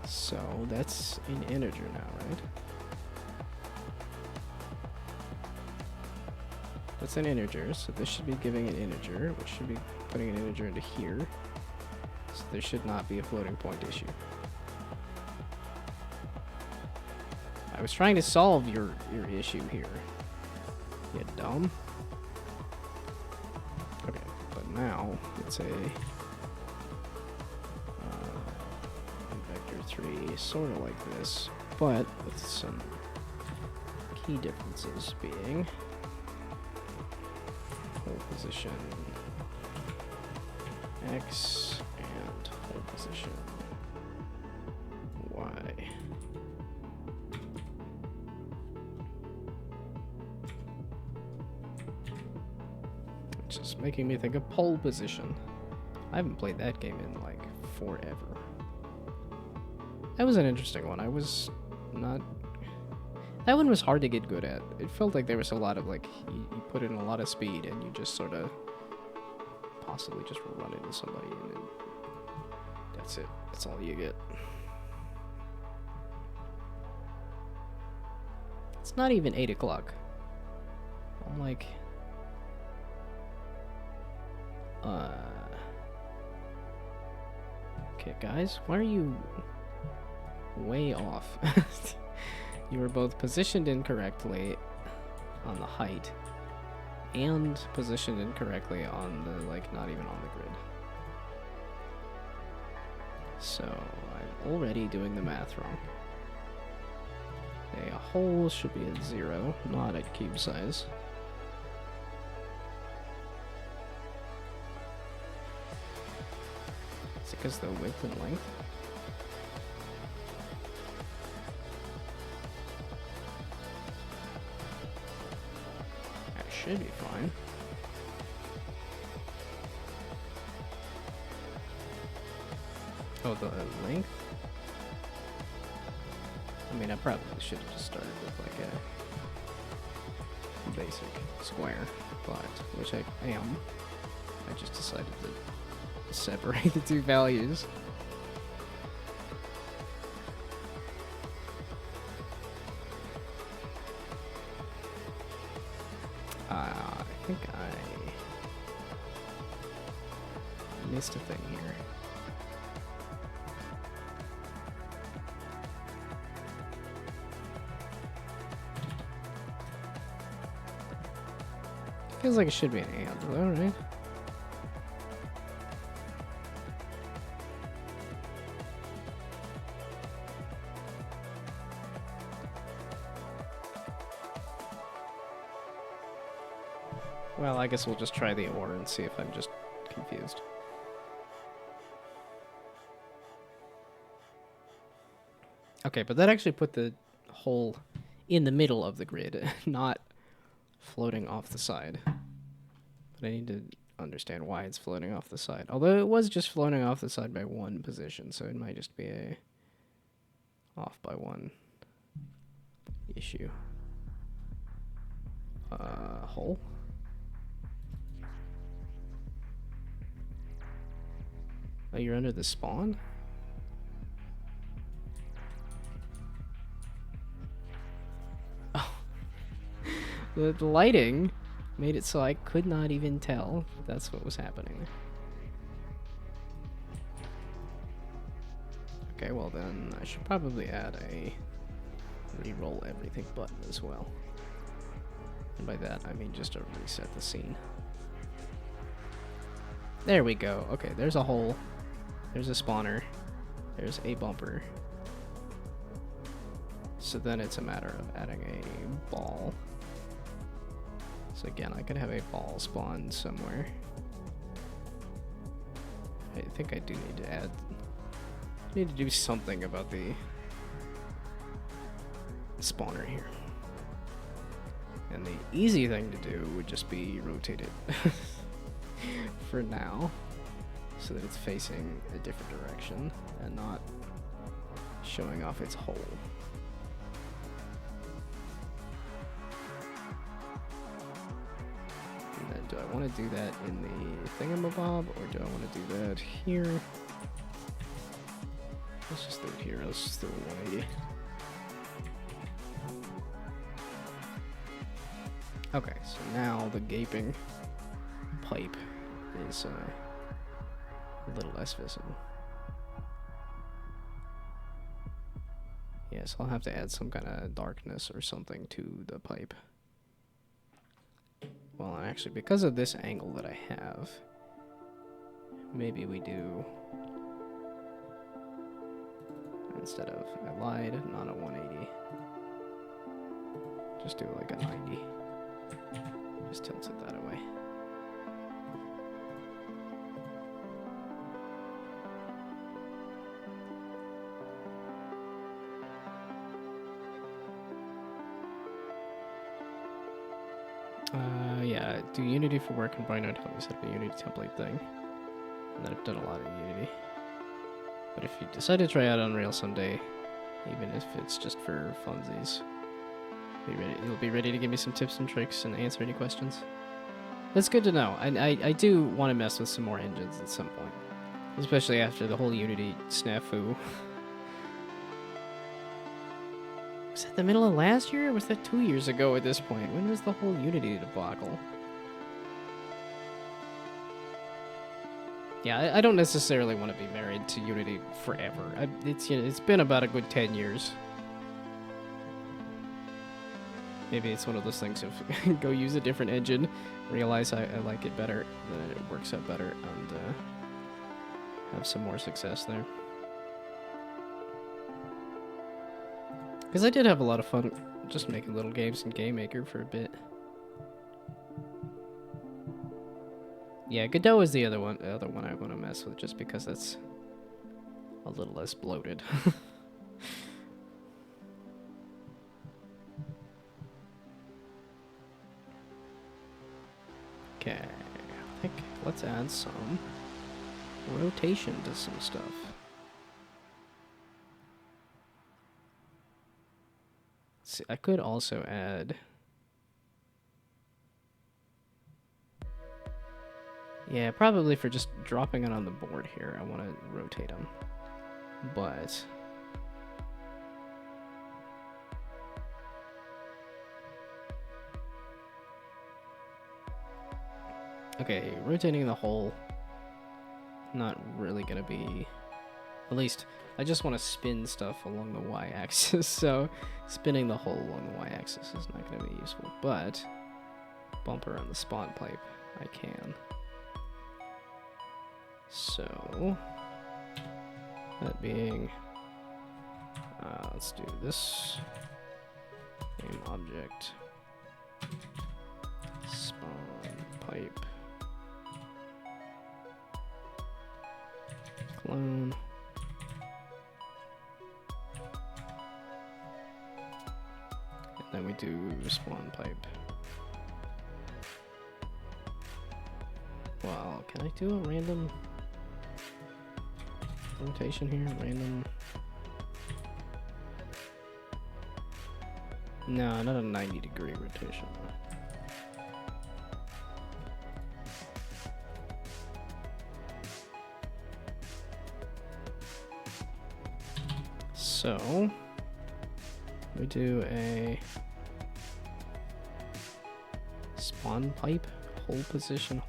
so that's an integer now, right? That's an integer, so this should be giving an integer, which should be putting an integer into here. So there should not be a floating point issue. I was trying to solve your issue here. You dumb. Okay, but now it's a vector 3, sort of like this, but with some key differences being hold position X and hold position Y. Which is making me think of pole position. I haven't played that game in like forever. That was an interesting one. That one was hard to get good at. It felt like there was a lot of like, you put in a lot of speed and you just sort of possibly just run into somebody and then that's it. That's all you get. It's not even 8 o'clock. I'm like... Okay, guys, why are you way off? You were both positioned incorrectly on the height and positioned incorrectly on the, like, not even on the grid. So, I'm already doing the math wrong. Okay, a hole should be at 0, not at cube size. Is it because of the width and length? That should be fine. Oh, the length? I mean, I probably should have just started with like a basic square, but which I am. I just decided to separate the two values. I think I missed a thing here. Feels like it should be an and, though, right? Well, I guess we'll just try the or and see if I'm just confused. Okay, but that actually put the hole in the middle of the grid, not floating off the side. But I need to understand why it's floating off the side. Although it was just floating off the side by one position, so it might just be a off by one issue. Hole? Oh, you're under the spawn? Oh. The lighting made it so I could not even tell that's what was happening. Okay, well then I should probably add a re-roll everything button as well. And by that I mean just to reset the scene. There we go. Okay, there's a hole. There's a spawner. There's a bumper. So then it's a matter of adding a ball. So again, I could have a ball spawn somewhere. I think I do need to add... I need to do something about the spawner here. And the easy thing to do would just be rotate it for now, so that it's facing a different direction and not showing off its hole. And then do I want to do that in the thingamabob, or do I want to do that here? Let's just do it here. Let's just do a 180. Okay, so now the gaping pipe is a little less visible. Yes, I'll have to add some kind of darkness or something to the pipe. Well, actually, because of this angle that I have, maybe we do... Instead of, I lied, not a 180. Just do like a 90. Just tilt it that away. Yeah, do Unity for work and Brian help me set up a Unity template thing. And then I've done a lot of Unity. But if you decide to try out Unreal someday, even if it's just for funsies, you'll be ready to give me some tips and tricks and answer any questions. That's good to know. I do want to mess with some more engines at some point, especially after the whole Unity snafu. Was that the middle of last year, or was that 2 years ago at this point? When was the whole Unity debacle? Yeah, I don't necessarily want to be married to Unity forever. It's been about a good 10 years. Maybe it's one of those things of go use a different engine, realize I like it better, then it works out better, and have some more success there. Because I did have a lot of fun just making little games in Game Maker for a bit. Yeah, Godot is the other one I want to mess with, just because that's a little less bloated. Okay, I think let's add some rotation to some stuff. See, I could also add... Yeah, probably for just dropping it on the board here, I want to rotate them. But... Okay, rotating the whole, not really gonna be, at least, I just want to spin stuff along the y-axis, so spinning the whole along the y-axis is not gonna be useful, but bumper on the spawn pipe, I can. So, that being, let's do this, game object, spawn pipe, clone, and then we do spawn pipe. Well, can I do a random rotation here? Random? No, not a 90-degree rotation. So, we do a spawn pipe, hold position.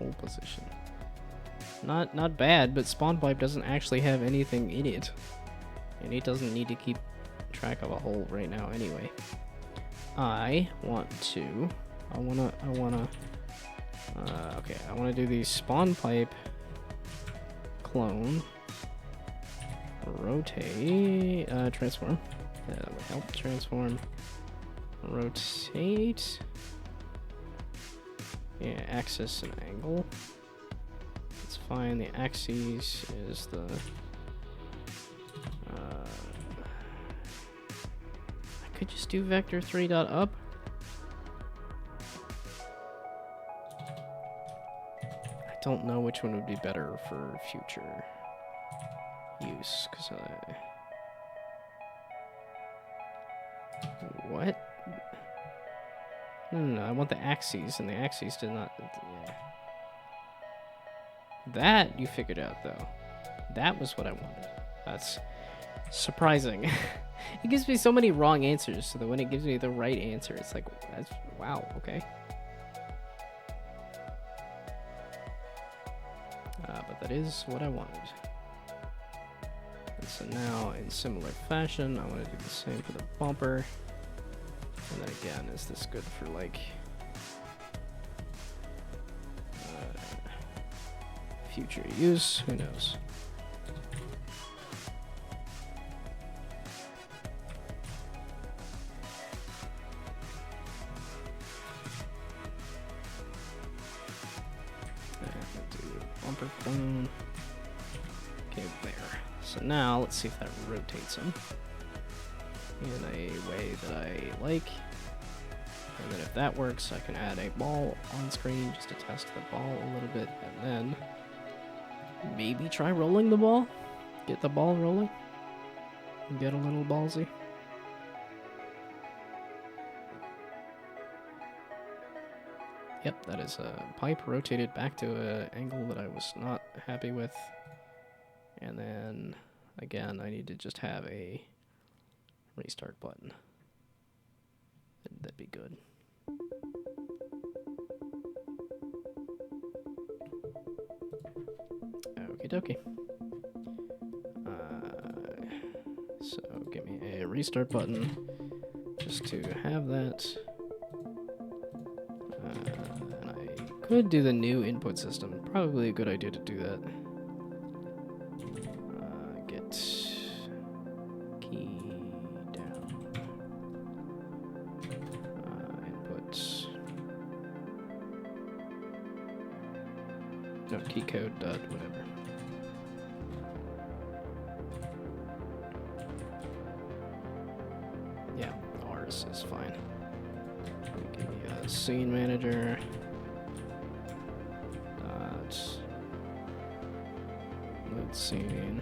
Not bad, but spawn pipe doesn't actually have anything in it, and it doesn't need to keep track of a hole right now anyway. I want to do the spawn pipe clone. Rotate, transform. That would help. Transform. Rotate. Yeah, axis and angle. That's fine. The axis is the... I could just do vector 3.up. I don't know which one would be better for future use, because what? No, I want the axes, and the axes did not... Yeah. That you figured out, though. That was what I wanted. That's surprising. It gives me so many wrong answers, so that when it gives me the right answer, it's like, that's... Wow, okay. But that is what I wanted. And so now, in similar fashion, I want to do the same for the bumper. And then again, is this good for, like, future use? Who knows? And do bumper clone. Okay, there. So now, let's see if that rotates them in a way that I like. And then if that works, I can add a ball on screen just to test the ball a little bit, and then maybe try rolling the ball. Get the ball rolling. Get a little ballsy. Yep, that is a pipe rotated back to an angle that I was not happy with. And then, again, I need to just have a restart button. That'd be good. Okie dokie. So give me a restart button just to have that. And I could do the new input system. Probably a good idea to do that. Get key down. Inputs. No, key code dot whatever. Yeah, ours is fine. Give me a scene manager. Load scene.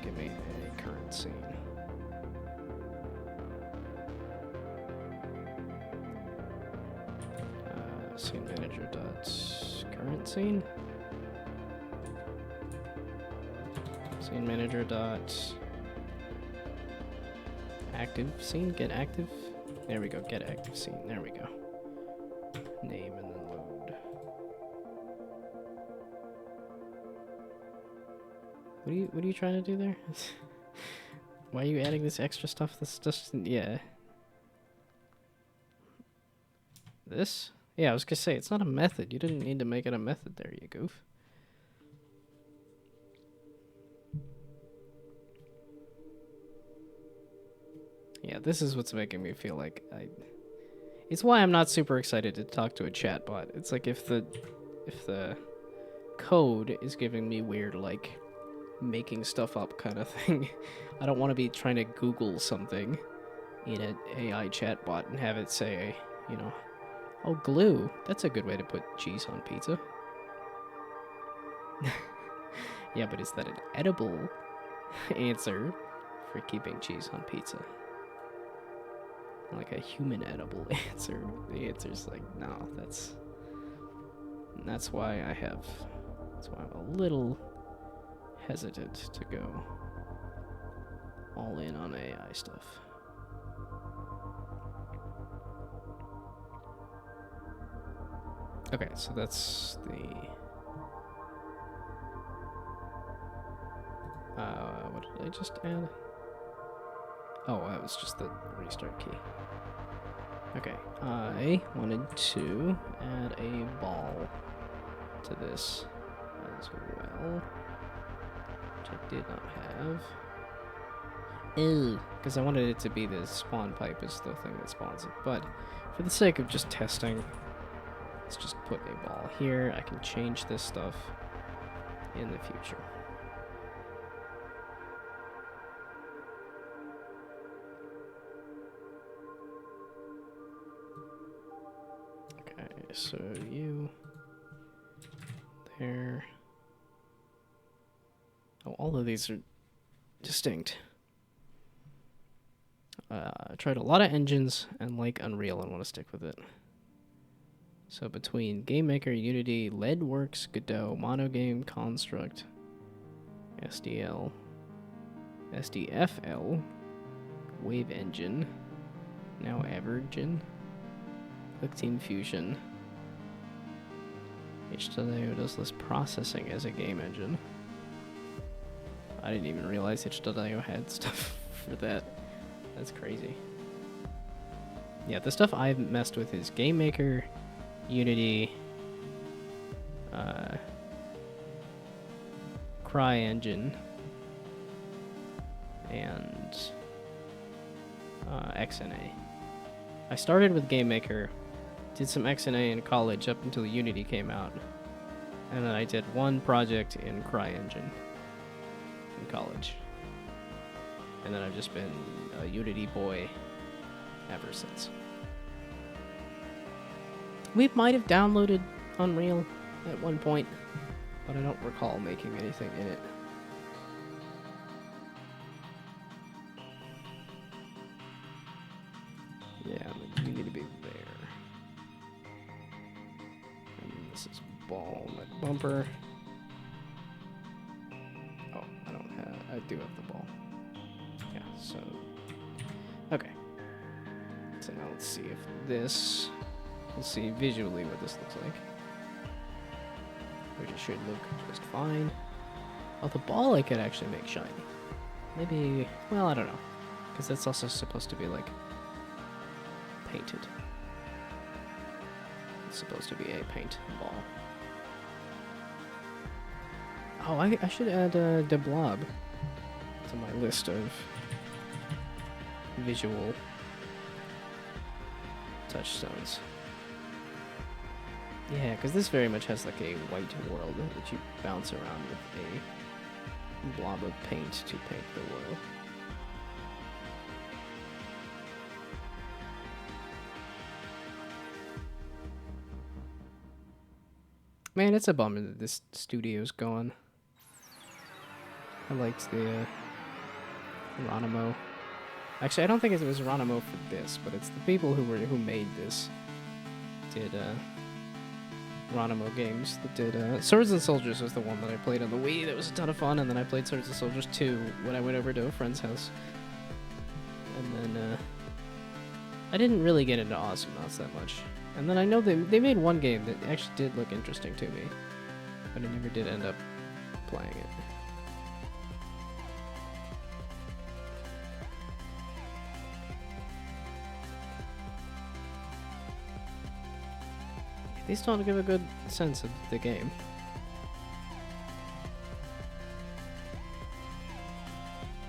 Give me a current scene. Scene manager dot current scene. Scene manager dot active scene. Get active. There we go. Get active scene. There we go. Name and then load. What are you trying to do there? Why are you adding this extra stuff? That's just yeah. This? Yeah, I was gonna say it's not a method. You didn't need to make it a method there, you goof. Yeah, this is what's making me feel like it's why I'm not super excited to talk to a chatbot. It's like if the code is giving me weird like making stuff up kind of thing. I don't want to be trying to Google something in an AI chatbot and have it say, you know, oh, glue. That's a good way to put cheese on pizza. Yeah, but is that an edible answer for keeping cheese on pizza? Like a human edible answer. The answer's like, no, that's why I'm a little hesitant to go all in on AI stuff. Okay, so that's the what did I just add? Oh, that was just the restart key. Okay, I wanted to add a ball to this as well, which I did not have. Because I wanted it to be the spawn pipe is the thing that spawns it. But for the sake of just testing, let's just put a ball here. I can change this stuff in the future. So you there. Oh, all of these are distinct. I tried a lot of engines and like Unreal and want to stick with it. So between GameMaker, Unity, Leadworks, Godot, Monogame, Construct, SDL, SDFL, Wave Engine, now Avergen, ClickTeam Fusion. HWO does less processing as a game engine. I didn't even realize HWO had stuff for that. That's crazy. Yeah, the stuff I've messed with is GameMaker, Unity, CryEngine, and XNA. I started with GameMaker, did some XNA in college up until Unity came out, and then I did one project in CryEngine in college. And then I've just been a Unity boy ever since. We might have downloaded Unreal at one point, but I don't recall making anything in it. Yeah, you need to be there. And this is ball, that bumper. Oh, I do have the ball. Yeah, so, okay. So now let's see if this... We'll see visually what this looks like. Which it should look just fine. Oh, the ball I could actually make shiny. Maybe... Well, I don't know. Because that's also supposed to be, like, painted. It's supposed to be a paint ball. Oh, I should add the blob to my list of visual touchstones. Yeah, because this very much has like a white world that you bounce around with a blob of paint to paint the world. Man, it's a bummer that this studio's gone. I liked the Ronimo. Actually, I don't think it was Ronimo for this, but it's the people who made this did Ronimo games that did Swords and Soldiers was the one that I played on the Wii. That was a ton of fun, and then I played Swords and Soldiers 2 when I went over to a friend's house. And then I didn't really get into Awesomenauts that much. And then I know they made one game that actually did look interesting to me, but I never did end up playing it. These don't give a good sense of the game.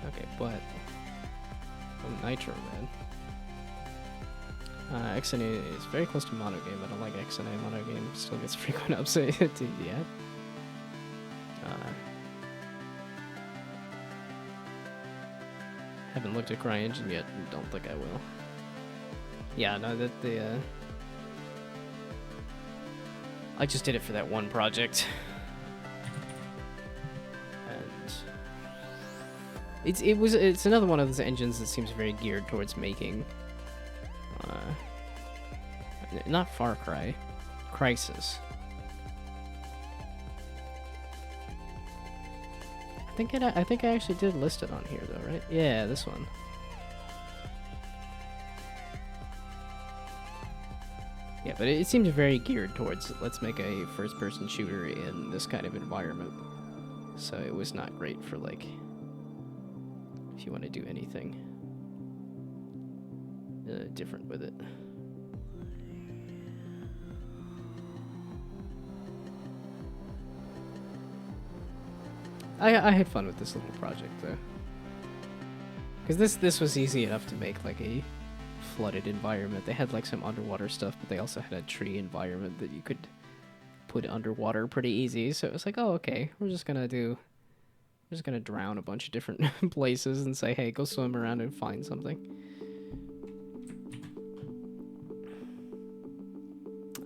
Okay, but Nitro Man. XNA is very close to Mono Game. I don't like XNA. Mono Game still gets frequent updates. Yeah. Haven't looked at CryEngine yet. Don't think I will. Yeah, no, that the I just did it for that one project, and it's another one of those engines that seems very geared towards making. Not Far Cry, Crysis. I think I actually did list it on here though, right? Yeah, this one. Yeah, but it seems very geared towards let's make a first-person shooter in this kind of environment. So it was not great for like if you want to do anything different with it. I had fun with this little project though, because this was easy enough to make like a flooded environment. They had like some underwater stuff, but they also had a tree environment that you could put underwater pretty easy. So it was like, oh, okay, we're just gonna drown a bunch of different places and say, hey, go swim around and find something.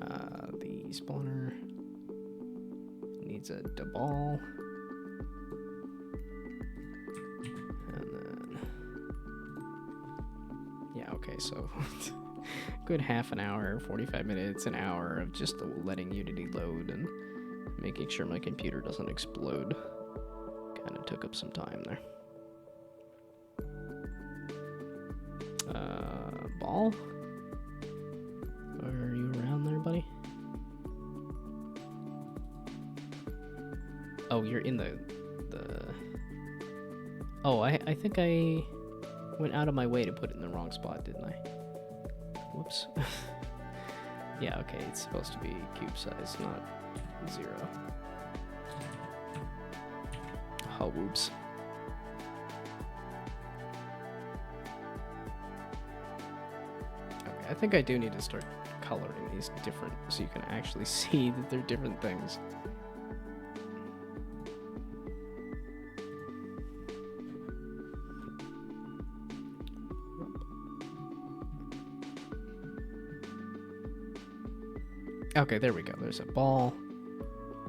The spawner needs a ball. Okay, so good half an hour, 45 minutes, an hour of just letting Unity load and making sure my computer doesn't explode. Kind of took up some time there. Ball? Are you around there, buddy? Oh, you're in the... Oh, I think I went out of my way to put it in the wrong spot, didn't I? Whoops. Yeah, okay, it's supposed to be cube size, not 0. Oh, whoops. Okay, I think I do need to start coloring these different so you can actually see that they're different things. Okay, there we go. There's a ball.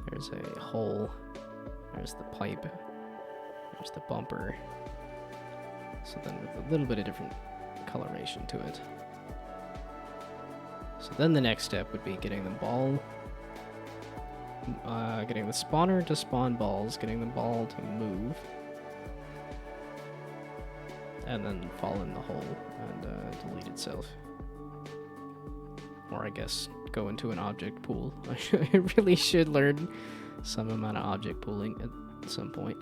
There's a hole. There's the pipe. There's the bumper. So then with a little bit of different coloration to it. So then the next step would be getting the ball, getting the spawner to spawn balls, getting the ball to move, and then fall in the hole and delete itself. Or I guess go into an object pool. I really should learn some amount of object pooling at some point.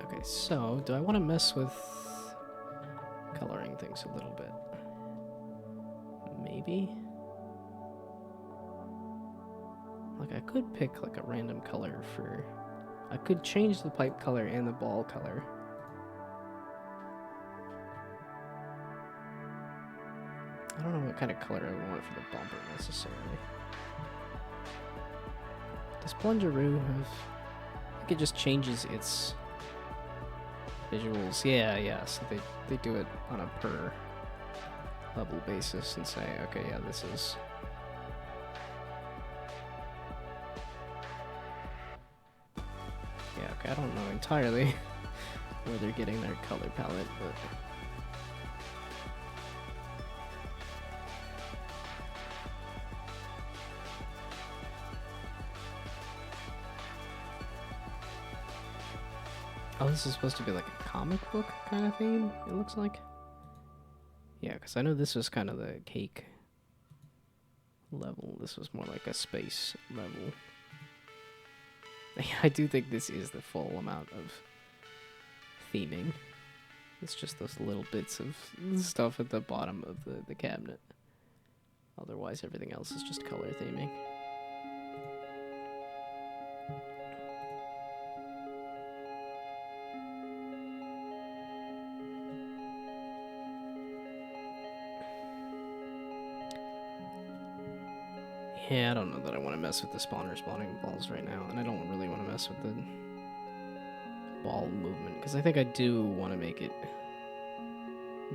Okay, so do I want to mess with coloring things a little bit? Maybe? Like I could pick like a random color for... I could change the pipe color and the ball color. I don't know what kind of color I want for the bumper necessarily. Does Plungeroo have... I think it just changes its visuals. Yeah, so they do it on a per level basis and say, okay, yeah, this is... Yeah, okay, I don't know entirely where they're getting their color palette, but... Oh, this is supposed to be like a comic book kind of theme, it looks like. Yeah, because I know this was kind of the cake level. This was more like a space level. I do think this is the full amount of theming. It's just those little bits of stuff at the bottom of the cabinet. Otherwise, everything else is just color theming. Yeah, I don't know that I want to mess with the spawning balls right now, and I don't really want to mess with the ball movement, because I think I do want to make it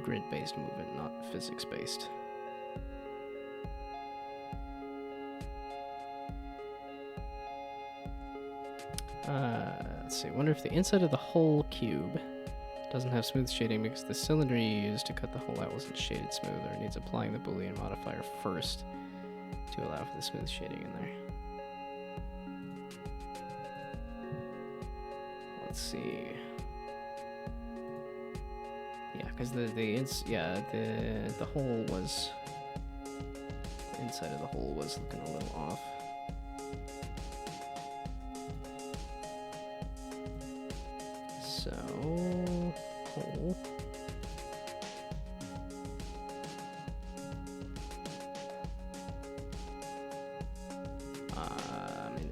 grid-based movement, not physics-based. Let's see, wonder if the inside of the whole cube doesn't have smooth shading because the cylinder you used to cut the hole out wasn't shaded smooth, or it needs applying the Boolean modifier first to allow for the smooth shading in there. Let's see. Yeah, because the hole was, the inside of the hole was looking a little off. So hole.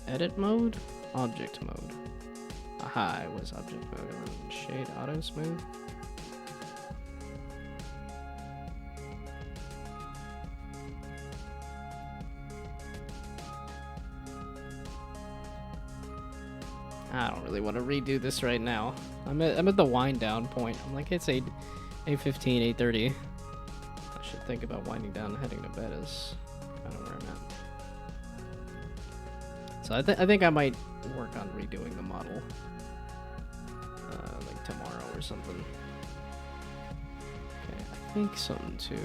Edit mode, object mode. Aha, it was object mode. And shade auto smooth. I don't really want to redo this right now. I'm at the wind down point. I'm like, it's 8:15, 8:30. I should think about winding down and heading to bed is kind of where I'm at. So I think I might work on redoing the model like tomorrow or something. Okay, I think something to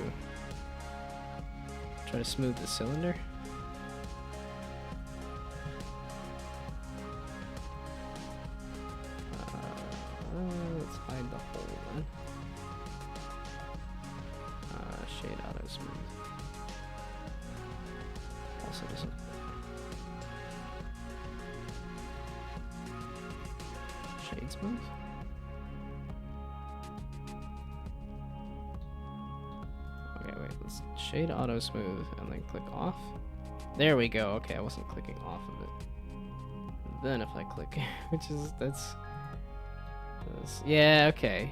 try to smooth the cylinder. Let's hide the hole then. Shade auto smooth. Also doesn't. Shade smooth. Okay, wait, let's shade auto smooth and then click off. There we go. Okay, I wasn't clicking off of it. Then if I click, that's yeah, okay.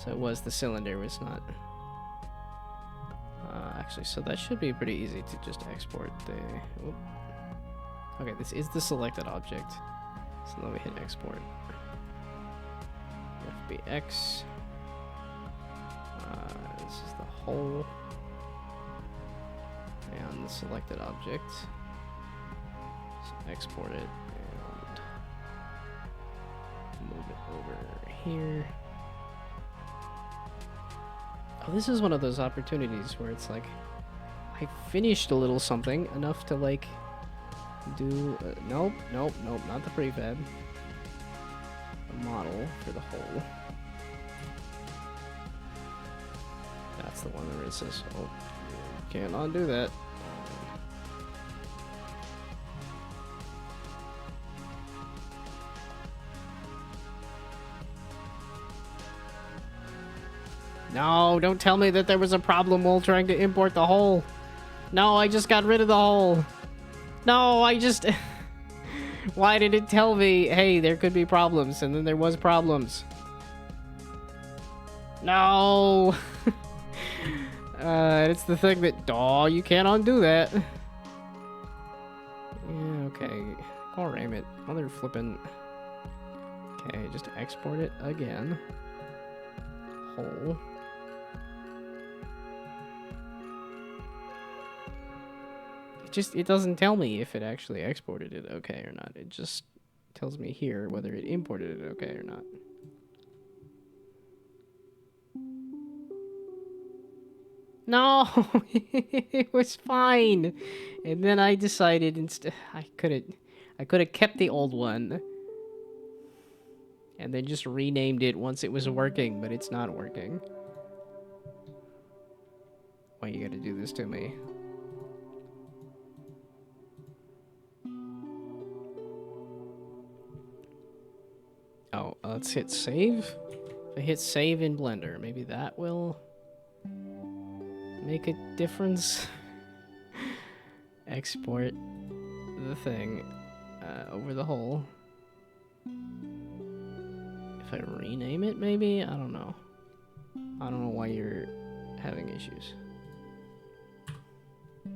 So it was the cylinder was not. Actually, so that should be pretty easy to just export the. Whoop. Okay, this is the selected object. So then we hit export. FBX. This is the whole. And the selected object. So export it and move it over here. Oh, this is one of those opportunities where it's like, I finished a little something enough to like do, nope, not the prefab. The model for the whole. That's the one where it says, oh, can't undo that. No, don't tell me that there was a problem while trying to import the hole. No, I just got rid of the hole. No, I just... Why did it tell me, hey, there could be problems, and then there was problems? No! It's the thing that, oh, you can't undo that. Yeah, okay. I'll aim it. Mother flippin'. Okay, just export it again. Hole. It doesn't tell me if it actually exported it okay or not. It just tells me here whether it imported it okay or not. No, it was fine. And then I decided instead I could have kept the old one and then just renamed it once it was working, but it's not working. Why you gotta do this to me? Oh, let's hit save. If I hit save in Blender, maybe that will make a difference. Export the thing over the hole. If I rename it, maybe? I don't know. I don't know why you're having issues. I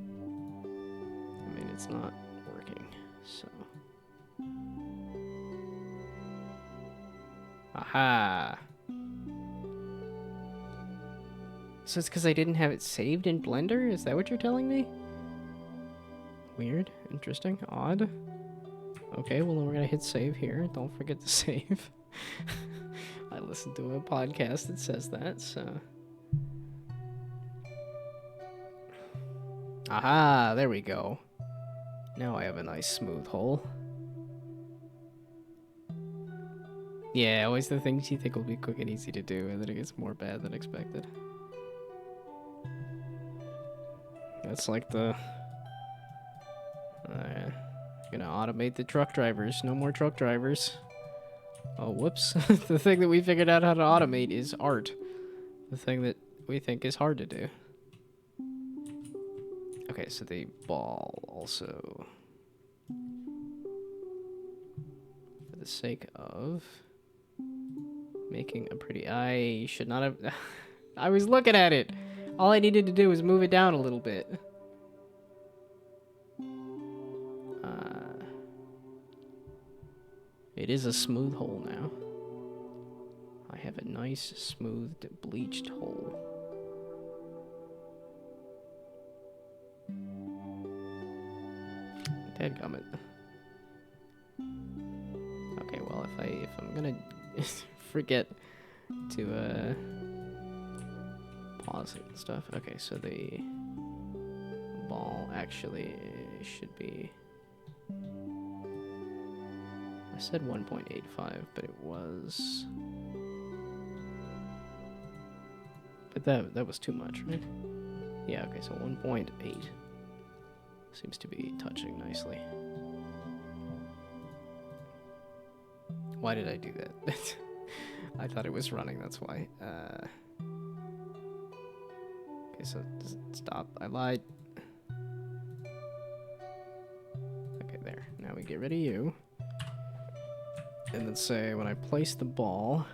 mean, it's not working, so... Aha! So it's because I didn't have it saved in Blender? Is that what you're telling me? Weird. Interesting. Odd. Okay, well then we're gonna hit save here. Don't forget to save. I listened to a podcast that says that, so... Aha! There we go. Now I have a nice smooth hole. Yeah, always the things you think will be quick and easy to do, and then it gets more bad than expected. That's like the... gonna automate the truck drivers. No more truck drivers. Oh, whoops. The thing that we figured out how to automate is art. The thing that we think is hard to do. Okay, so the ball also... For the sake of... making a pretty... I should not have... I was looking at it! All I needed to do was move it down a little bit. It is a smooth hole now. I have a nice, smoothed, bleached hole. Dadgummit. Okay, well, if I'm gonna forget to pause it and stuff. Okay, so the ball actually should be... I said 1.85, but it was... But that was too much, right? Yeah, okay, so 1.8 seems to be touching nicely. Why did I do that? I thought it was running, that's why. Okay, so does it stop? I lied. Okay, there. Now we get rid of you. And then say when I place the ball,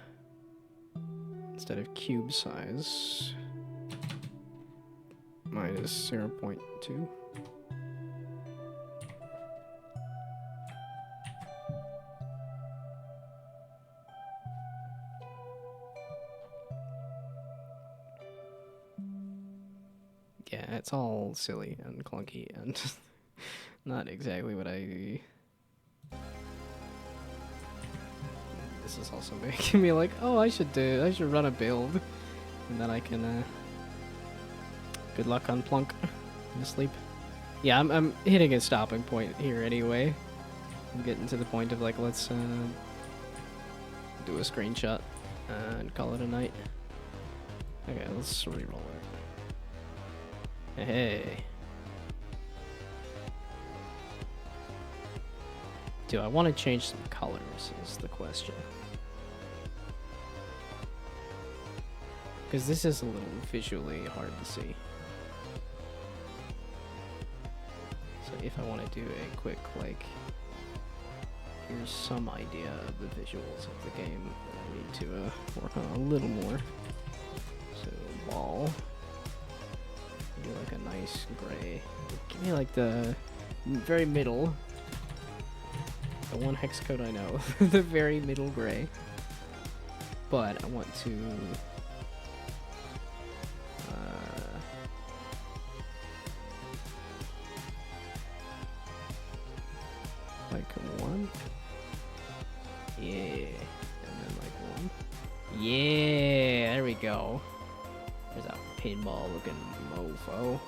instead of cube size, minus 0.2. Yeah, it's all silly and clunky and not exactly what I... This is also making me like, oh, I should run a build, and then I can, good luck on Plunk in the sleep. Yeah, I'm hitting a stopping point here anyway. I'm getting to the point of like, let's, do a screenshot, and call it a night. Okay, let's re-roll it. Hey. Do I want to change some colors is the question. Because this is a little visually hard to see. So if I want to do a quick, like, here's some idea of the visuals of the game that I need to work on a little more. So, ball. Do like a nice gray. Give me like the very middle. The one hex code I know. The very middle gray. But I want to... like one. Yeah. And then like one. Yeah, there we go. There's a pinball looking mofo.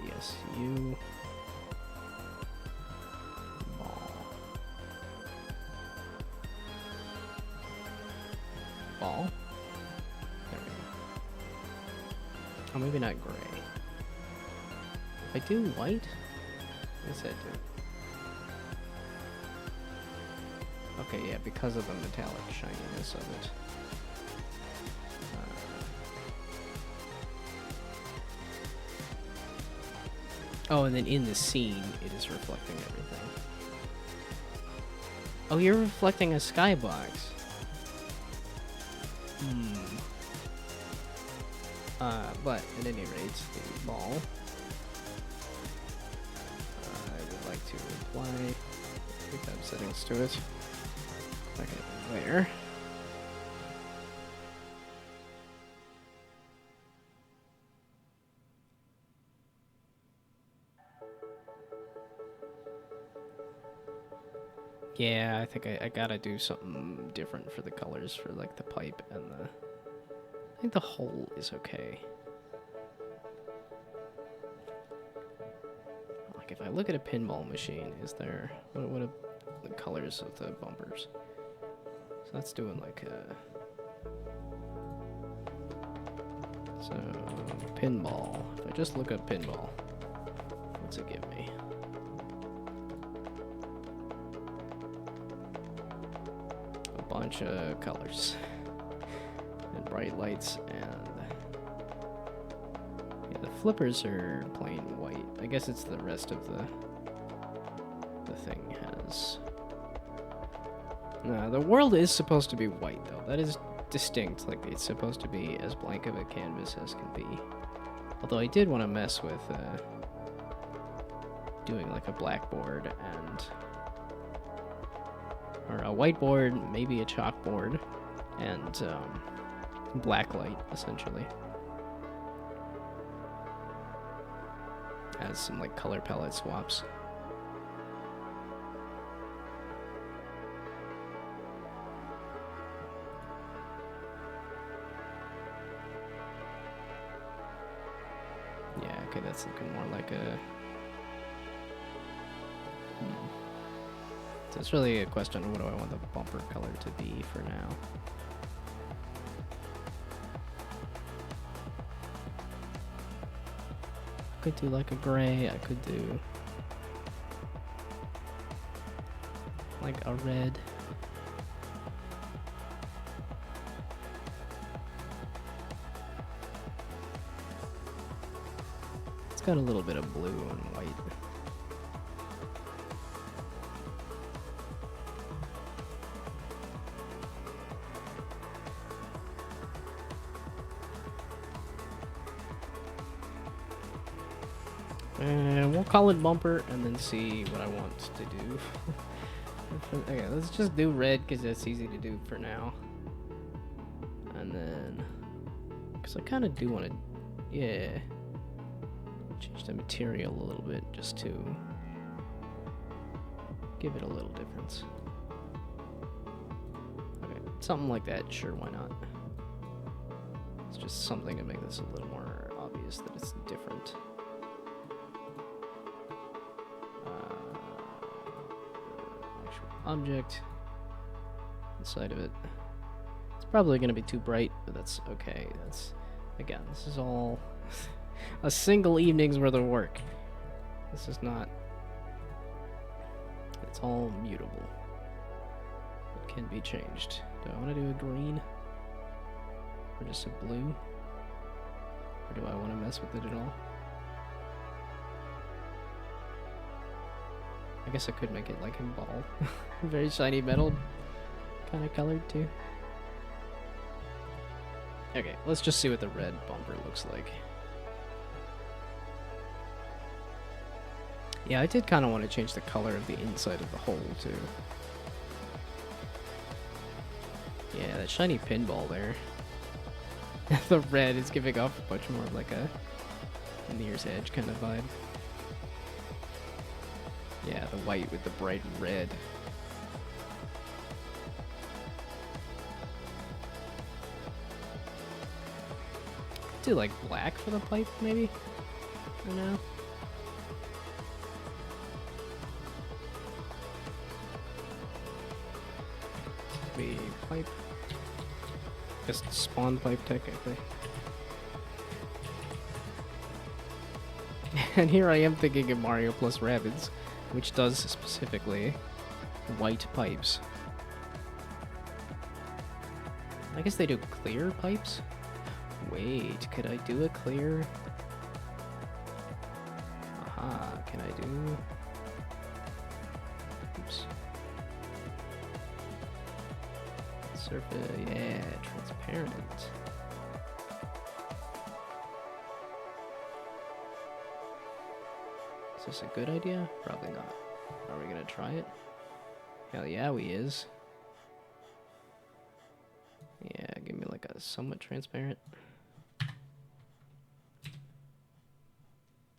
Yes, you. Ball. Ball? There we go. Oh, maybe not gray. If I do white? What does that do? Okay, yeah, because of the metallic shininess of it. Oh, and then in the scene, it is reflecting everything. Oh, you're reflecting a skybox. But at any rate, the ball. I would like to apply tab settings to it. Like it there. Yeah, I think I gotta do something different for the colors for like the pipe and the... I think the hole is okay. Like if I look at a pinball machine, is there... What are the colors of the bumpers? So that's doing like a... So, pinball. If I just look up pinball, what's it give me? A bunch of colors. And bright lights, and... Yeah, the flippers are plain white. I guess it's the rest of the thing has... No, the world is supposed to be white, though. That is distinct. Like, it's supposed to be as blank of a canvas as can be. Although I did want to mess with doing like a blackboard and... Or a whiteboard, maybe a chalkboard, and black light, essentially. As some like color palette swaps. Yeah, okay, that's looking more like a... So it's really a question of what do I want the bumper color to be for now. I could do like a gray, I could do like a red. It's got a little bit of blue and white. And we'll call it bumper and then see what I want to do. Okay, let's just do red because that's easy to do for now. And then, because I kind of do want to, yeah, change the material a little bit just to give it a little difference. Okay, something like that, sure, why not? It's just something to make this a little more obvious that it's different. Object inside of it. Let's Probably gonna be too bright, but that's okay. That's, again, this is all a single evening's worth of work. This is not, it's all mutable. It can be changed. Do I want to do a green? Or just a blue? Or do I want to mess with it at all? I guess I could make it like a ball. Very shiny metal kind of colored too. Okay, let's just see what the red bumper looks like. Yeah, I did kind of want to change the color of the inside of the hole too. Yeah, that shiny pinball there. The red is giving off much more of like a Near's Edge kind of vibe. Yeah, the white with the bright red. Do like black for the pipe, maybe? I don't know. The pipe. Just spawn pipe, technically. And here I am thinking of Mario plus Rabbids, which does specifically white pipes. I guess they do clear pipes? Wait, could I do a clear? Aha, can I do... Oops. Surface, yeah, transparent. Is this a good idea? Probably not. Are we gonna try it? Hell yeah, we is. Yeah, give me like a somewhat transparent.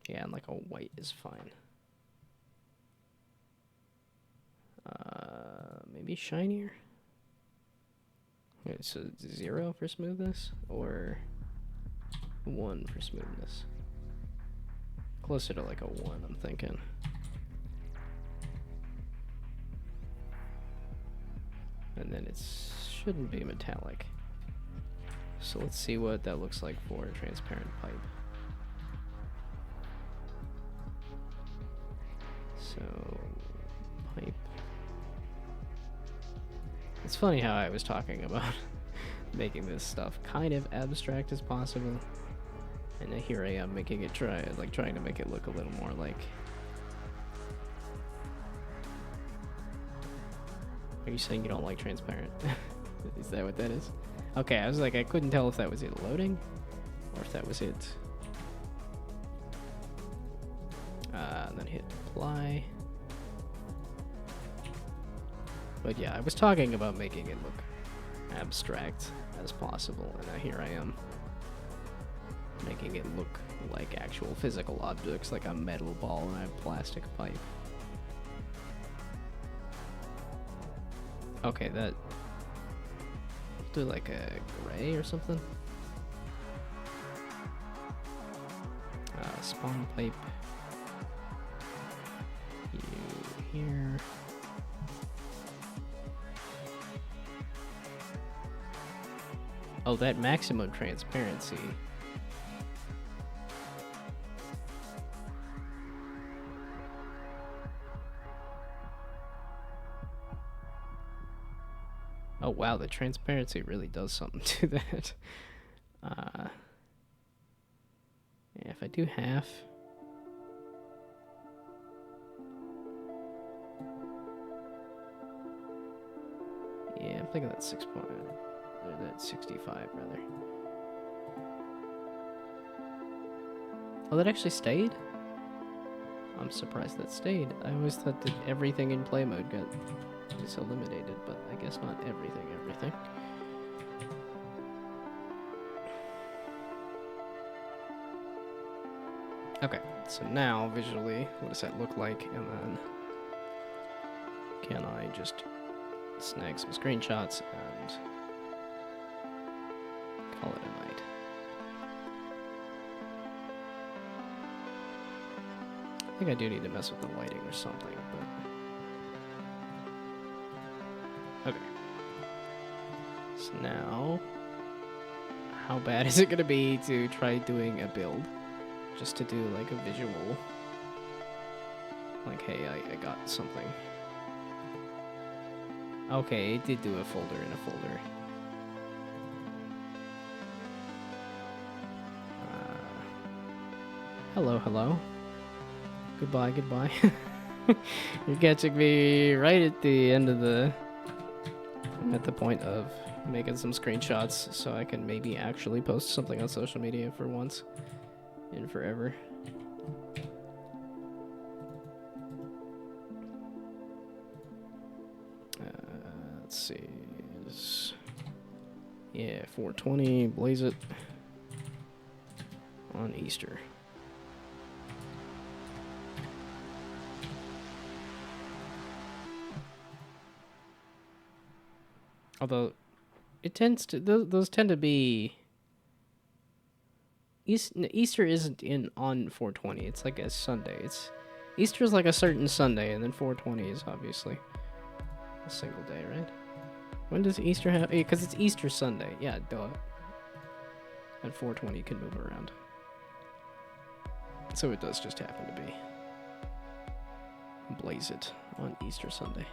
Yeah, and like a white is fine. Maybe shinier? Okay, so 0 for smoothness, or 1 for smoothness? Closer to like a 1, I'm thinking. And then it shouldn't be metallic. So let's see what that looks like for a transparent pipe. So, pipe. It's funny how I was talking about making this stuff kind of abstract as possible. And here I am making it trying to make it look a little more like... Are you saying you don't like transparent? Is that what that is? Okay, I was like, I couldn't tell if that was it loading, or if that was it. And then hit apply. But yeah, I was talking about making it look abstract as possible, and here I am making it look like actual physical objects, like a metal ball and a plastic pipe. Okay, that... do like a gray or something? Spawn pipe. You here. Oh, that maximum transparency. Oh wow, the transparency really does something to that. Yeah, if I do half. Yeah, I'm thinking that's 6 point, or that's 65 rather. Oh, that actually stayed? I'm surprised that stayed. I always thought that everything in play mode got just eliminated, but I guess not everything. Okay, so now visually, what does that look like? And then can I just snag some screenshots and call it a night? I think I do need to mess with the lighting or something, but... Okay. So now, how bad is it gonna be to try doing a build? Just to do like a visual, like, hey, I got something. Okay, it did do a folder in a folder. Hello, hello. Goodbye, goodbye. You're catching me right at the end of the... I'm at the point of making some screenshots so I can maybe actually post something on social media for once and forever. Let's see. Yeah, 420, blaze it on Easter. Although, it tends to... Those tend to be... Easter isn't on 420. It's like a Sunday. Easter's like a certain Sunday, and then 420 is obviously a single day, right? When does Easter have... Because it's Easter Sunday. Yeah, duh. And 420 can move around. So it does just happen to be. Blaze it on Easter Sunday.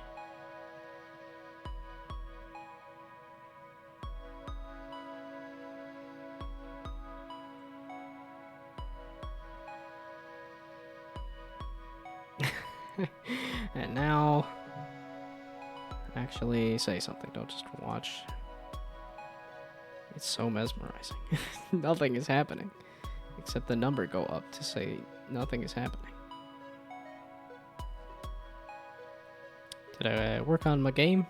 And now, actually say something, don't just watch. It's so mesmerizing. Nothing is happening, except the number go up to say nothing is happening. Did I work on my game?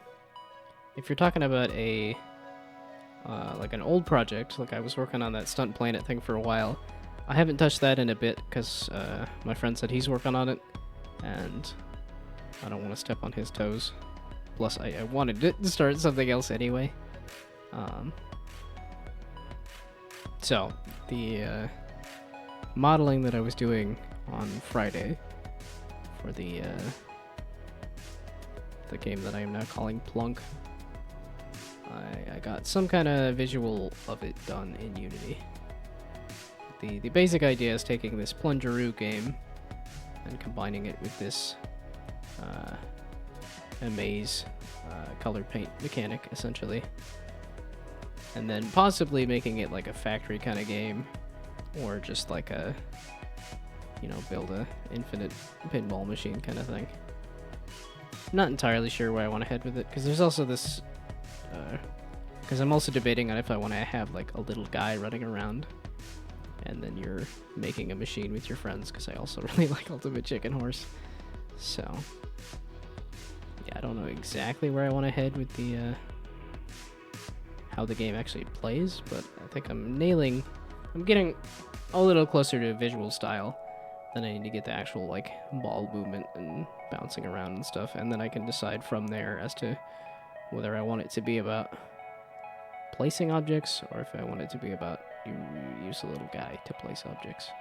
If you're talking about a, like an old project, like I was working on that Stunt Planet thing for a while, I haven't touched that in a bit because my friend said he's working on it, and I don't want to step on his toes. Plus, I wanted it to start something else anyway. So, the modeling that I was doing on Friday for the game that I am now calling Plunk, I got some kind of visual of it done in Unity. The basic idea is taking this Plungeroo game and combining it with this Amaze color paint mechanic, essentially. And then possibly making it like a factory kind of game, or just like a, you know, build a infinite pinball machine kind of thing. I'm not entirely sure where I want to head with it, because there's also this, because I'm also debating on if I want to have like a little guy running around, and then you're making a machine with your friends, because I also really like Ultimate Chicken Horse. So, yeah, I don't know exactly where I want to head with the, how the game actually plays, but I think I'm getting a little closer to a visual style. Then I need to get the actual, like, ball movement and bouncing around and stuff, and then I can decide from there as to whether I want it to be about placing objects, or if I want it to be about you use a little guy to place objects,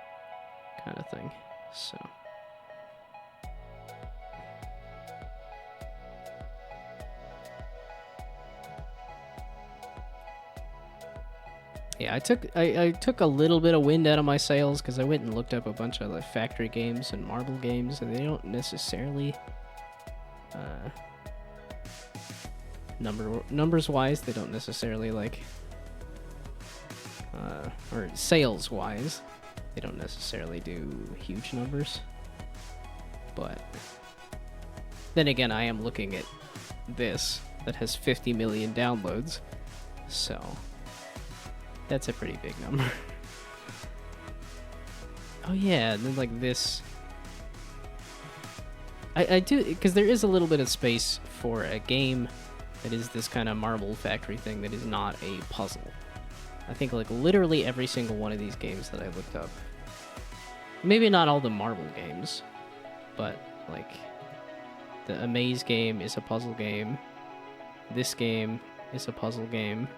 kind of thing. So... yeah, I took a little bit of wind out of my sails because I went and looked up a bunch of the factory games and marble games, and they don't necessarily, numbers wise, they don't necessarily like, or sales wise, they don't necessarily do huge numbers. But then again, I am looking at this that has 50 million downloads, so that's a pretty big number. Oh yeah, and then like this... I do, because there is a little bit of space for a game that is this kind of marble factory thing that is not a puzzle. I think like literally every single one of these games that I looked up, maybe not all the marble games, but like the Amaze game is a puzzle game, this game is a puzzle game,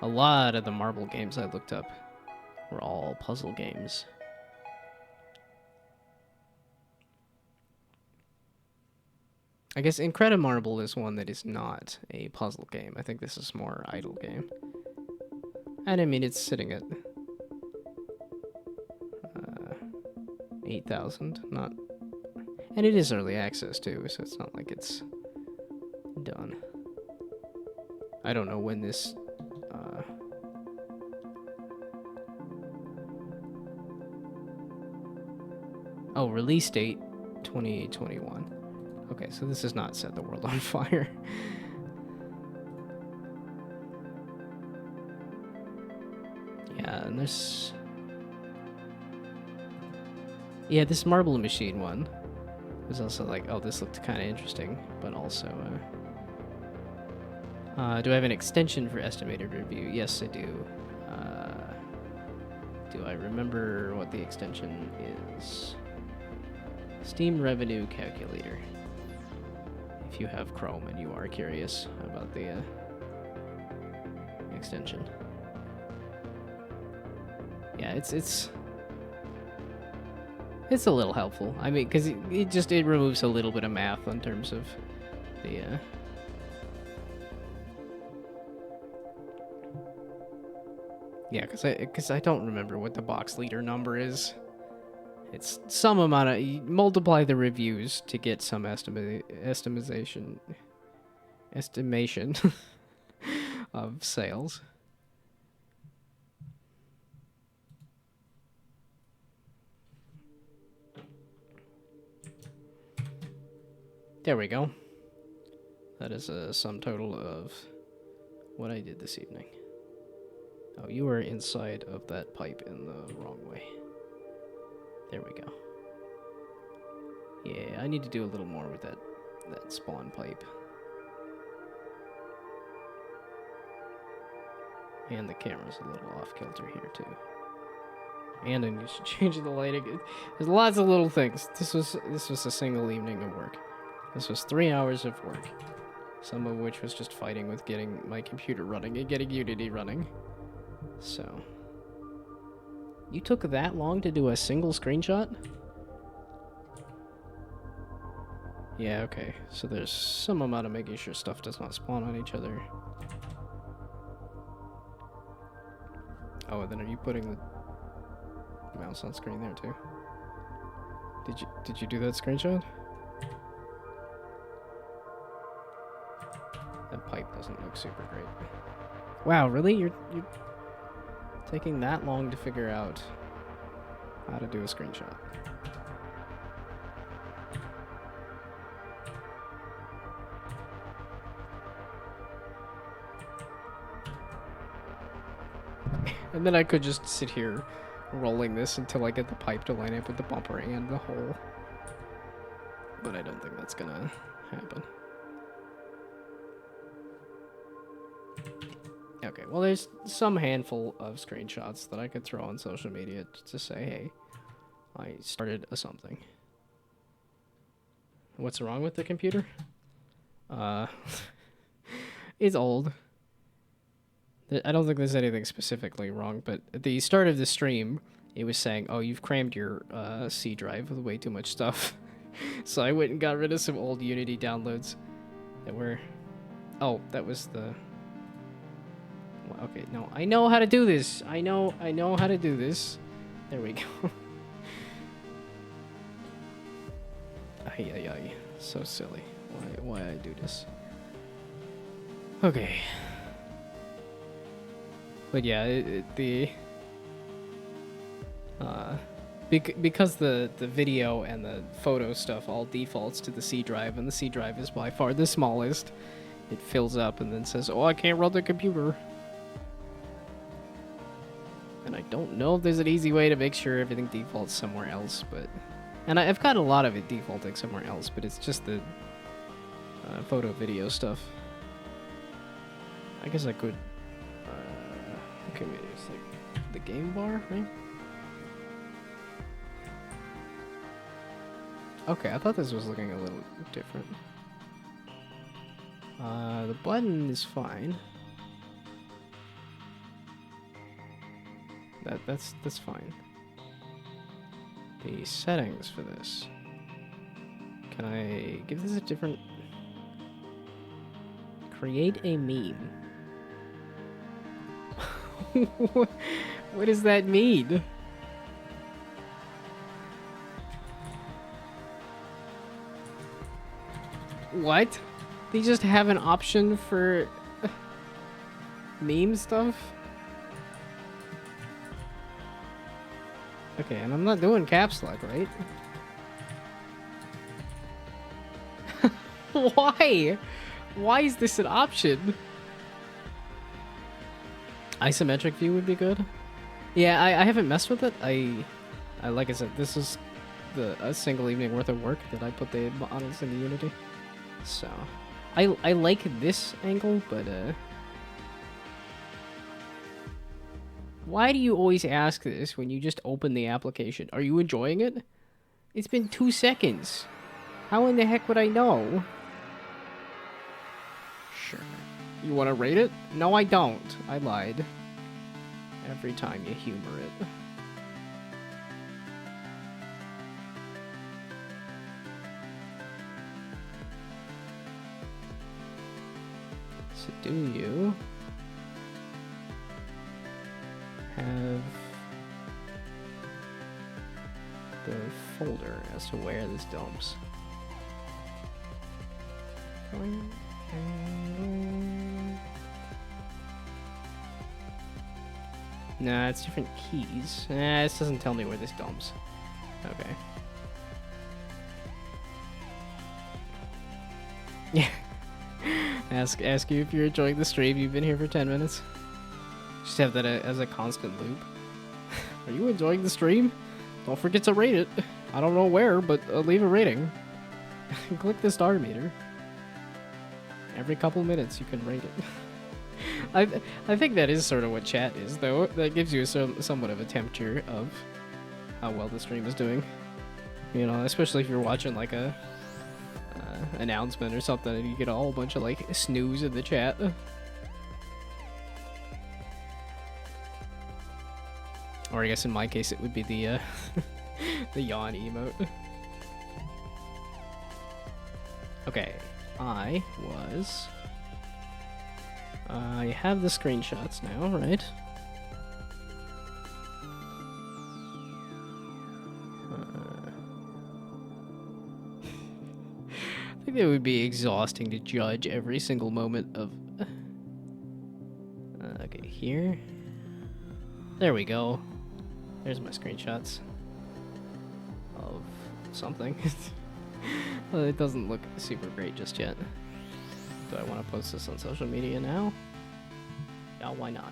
a lot of the marble games I looked up were all puzzle games. I guess Incredimarble is one that is not a puzzle game. I think this is more idle game. And I mean, it's sitting at 8,000, not... And it is early access too, so it's not like it's done. I don't know when this... Oh, release date 2021. Okay, so this has not set the world on fire. Yeah, and there's... Yeah, this Marble Machine one was also like, oh, this looked kind of interesting, but also... do I have an extension for estimated review? Yes, I do. Do I remember what the extension is? Steam Revenue Calculator. If you have Chrome and you are curious about the extension. Yeah, it's a little helpful. I mean, because it removes a little bit of math in terms of the yeah, because I don't remember what the box leader number is. It's some amount of... You multiply the reviews to get some estimation of sales. There we go. That is a sum total of what I did this evening. Oh, you were inside of that pipe in the wrong way. There we go. Yeah, I need to do a little more with that spawn pipe. And the camera's a little off kilter here too. And I need to change the lighting. There's lots of little things. This was a single evening of work. This was 3 hours of work. Some of which was just fighting with getting my computer running and getting Unity running. So... You took that long to do a single screenshot? Yeah, okay. So there's some amount of making sure stuff does not spawn on each other. Oh, and then are you putting the mouse on screen there too? Did you do that screenshot? That pipe doesn't look super great. Wow, really? You're taking that long to figure out how to do a screenshot. And then I could just sit here rolling this until I get the pipe to line up with the bumper and the hole. But I don't think that's gonna happen. Okay, well there's some handful of screenshots that I could throw on social media to say, hey, I started a something. What's wrong with the computer? It's old. I don't think there's anything specifically wrong, but at the start of the stream, it was saying, oh, you've crammed your C drive with way too much stuff. So I went and got rid of some old Unity downloads that were... Oh, that was the... Okay, no, I know how to do this. I know how to do this. There we go. Ay, ay, ay. So silly. Why I do this? Okay. But yeah, because the video and the photo stuff all defaults to the C drive, and the C drive is by far the smallest, it fills up and then says, oh, I can't run the computer. And I don't know if there's an easy way to make sure everything defaults somewhere else, but... And I've got a lot of it defaulting somewhere else, but it's just the photo video stuff. I guess I could... Okay, wait, it's like the game bar, right? Okay, I thought this was looking a little different. The button is fine. That's fine. The settings for this. Can I give this a different... Create a meme. What does that mean? What? They just have an option for meme stuff? Okay, and I'm not doing caps lock, right? Why? Why is this an option? Isometric view would be good. Yeah, I haven't messed with it. I like I said, this is a single evening worth of work that I put the models into Unity. So, I like this angle, but why do you always ask this when you just open the application? Are you enjoying it? It's been 2 seconds. How in the heck would I know? Sure. You want to rate it? No, I don't. I lied. Every time you humor it. So do you have the folder as to where this dumps? Nah, it's different keys. This doesn't tell me where this dumps. Okay. Yeah. Ask you if you're enjoying the stream. You've been here for 10 minutes. Just have that as a constant loop. Are you enjoying the stream? Don't forget to rate it. I don't know where, but leave a rating. Click the star meter. Every couple minutes you can rate it. I think that is sort of what chat is, though. That gives you somewhat of a temperature of how well the stream is doing. You know, especially if you're watching like a announcement or something and you get a whole bunch of like snooze in the chat. Or I guess in my case it would be the the yawn emote. Okay, I have the screenshots now, right? I think it would be exhausting to judge every single moment of... okay, here. There we go. There's my screenshots of something. Well, it doesn't look super great just yet. Do I want to post this on social media now? Yeah, why not?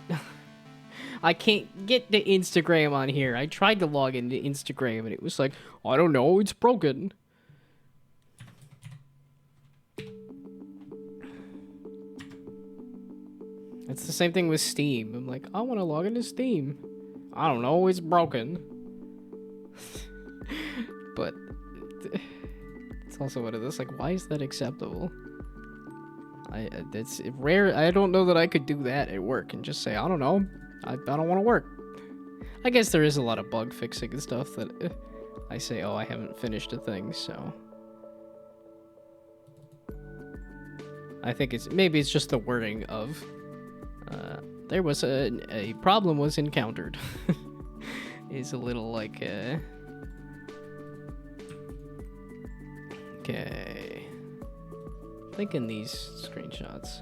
I can't get the Instagram on here. I tried to log into Instagram and it was like, I don't know, it's broken. It's the same thing with Steam. I'm like, I want to log into Steam. I don't know, it's broken. But it's also one of those, like, why is that acceptable? It's rare. I don't know that I could do that at work and just say, I don't know, I don't want to work. I guess there is a lot of bug fixing and stuff that I say, oh, I haven't finished a thing, so I think maybe it's just the wording of there was a problem was encountered. Is a little like okay. Thinking these screenshots.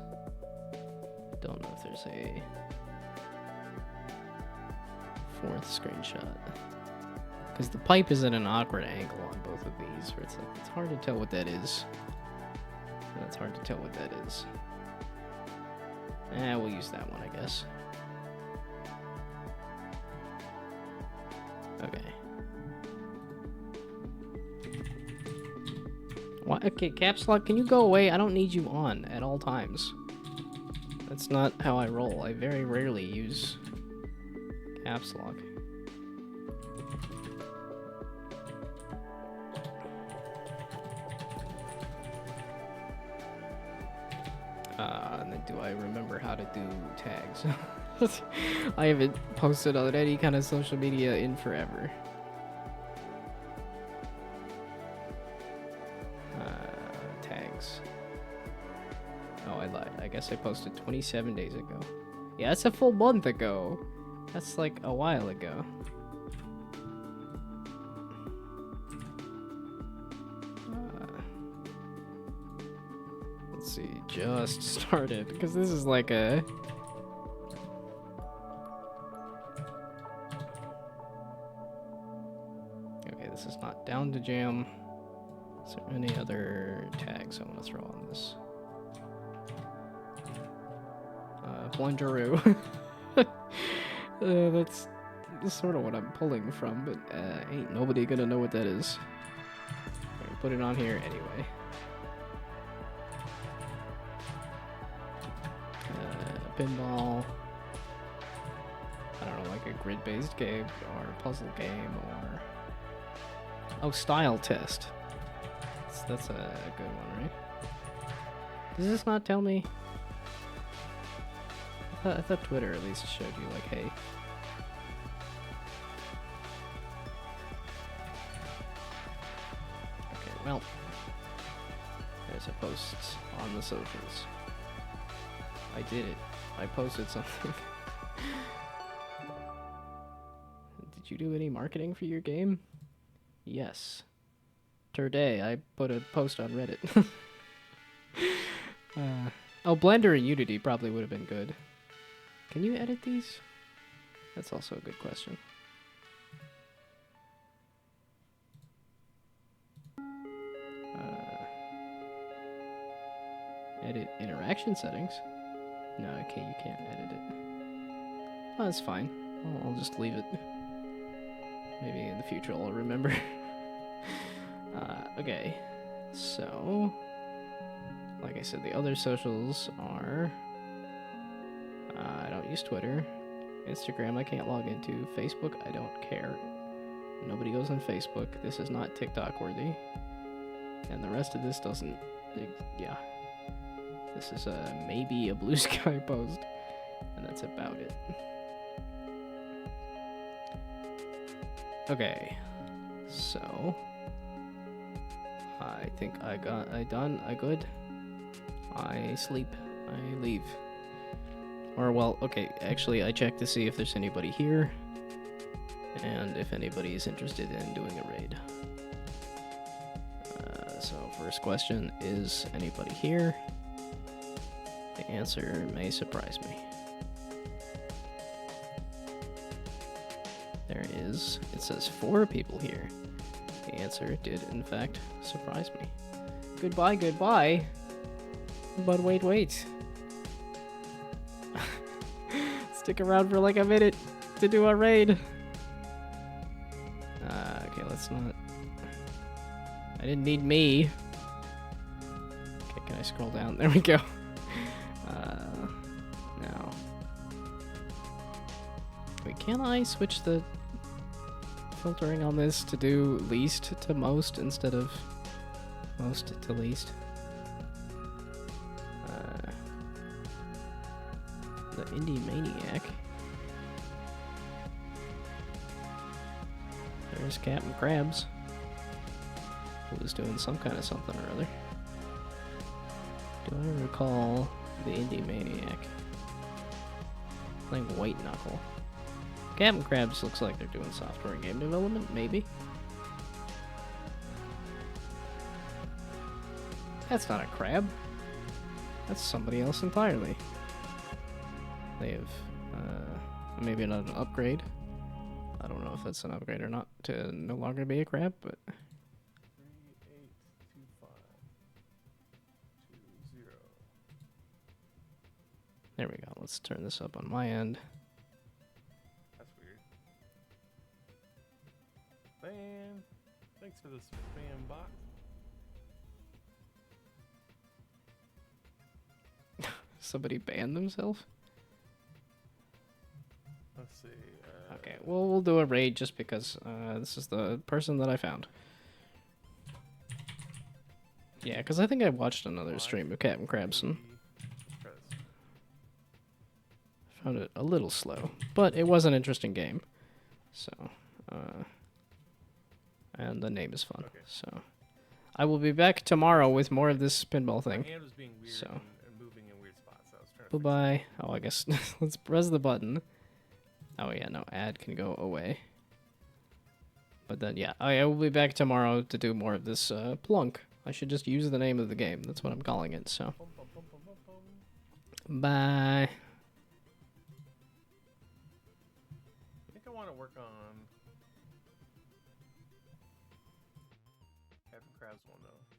Don't know if there's a fourth screenshot. Because the pipe is at an awkward angle on both of these, where it's like, it's hard to tell what that is. It's hard to tell what that is. We'll use that one, I guess. Okay. What? Okay, Caps Lock, can you go away? I don't need you on at all times. That's not how I roll. I very rarely use Caps Lock. And then do I remember how to do tags? I haven't posted on any kind of social media in forever. Tags. Oh, I lied. I guess I posted 27 days ago. Yeah, that's a full month ago. That's like a while ago. Let's see, just started, because this is like a... Okay, this is not down to jam. Is there any other tags I want to throw on this? Blunderoo. That's sort of what I'm pulling from, but ain't nobody gonna know what that is. I'm gonna put it on here anyway. Pinball. I don't know, like a grid-based game or a puzzle game or... Oh, style test. That's a good one, right? Does this not tell me? I thought Twitter at least showed you, like, hey. Okay, well. There's a post on the socials. I did it. I posted something. Did you do any marketing for your game? Yes. Today, I put a post on Reddit. Oh, Blender and Unity probably would have been good. Can you edit these? That's also a good question. Edit interaction settings? No, okay, you can't edit it. Oh, that's fine. I'll just leave it. Maybe in the future I'll remember. Okay, so... Like I said, the other socials are... I don't use Twitter. Instagram I can't log into. Facebook I don't care. Nobody goes on Facebook. This is not TikTok worthy. And the rest of this doesn't... Yeah. This is maybe a Blue Sky post. And that's about it. Okay. So... I think I good. I sleep. I leave. Or, well, okay, actually, I checked to see if there's anybody here, and if anybody is interested in doing a raid. So, first question, is anybody here? The answer may surprise me. There is, it says 4 people here. The answer did, in fact, surprise me. Goodbye, goodbye. But wait. Stick around for like a minute to do a raid. Okay, let's not... I didn't need me. Okay, can I scroll down? There we go. Now. Wait, can I switch the filtering on this to do least to most instead of most to least? The Indie Maniac. There's Captain Krabs, who was doing some kind of something or other. Do I recall the Indie Maniac playing White Knuckle? Captain Krabs looks like they're doing software and game development, maybe. That's not a crab. That's somebody else entirely. They have, maybe not an upgrade. I don't know if that's an upgrade or not to no longer be a crab, but...
382520.
There we go. Let's turn this up on my end.
That's weird. Man, thanks for the spam box.
Somebody banned themselves?
Let's see.
Okay, well, we'll do a raid just because this is the person that I found. Yeah, because I think I watched another stream of Captain Krabson. Found it a little slow, but it was an interesting game. So, and the name is fun.
Okay.
So, I will be back tomorrow with more of this pinball thing.
My hand was being weird
So.
and moving trying to fix
Bye-bye. Oh, I guess let's press the button. Oh, yeah, no, ad can go away. But then, yeah, I will be back tomorrow to do more of this plunk. I should just use the name of the game. That's what I'm calling it, so.
Bum, bum, bum, bum, bum, bum.
Bye.
I think I want to work on Kevin Krabs one though.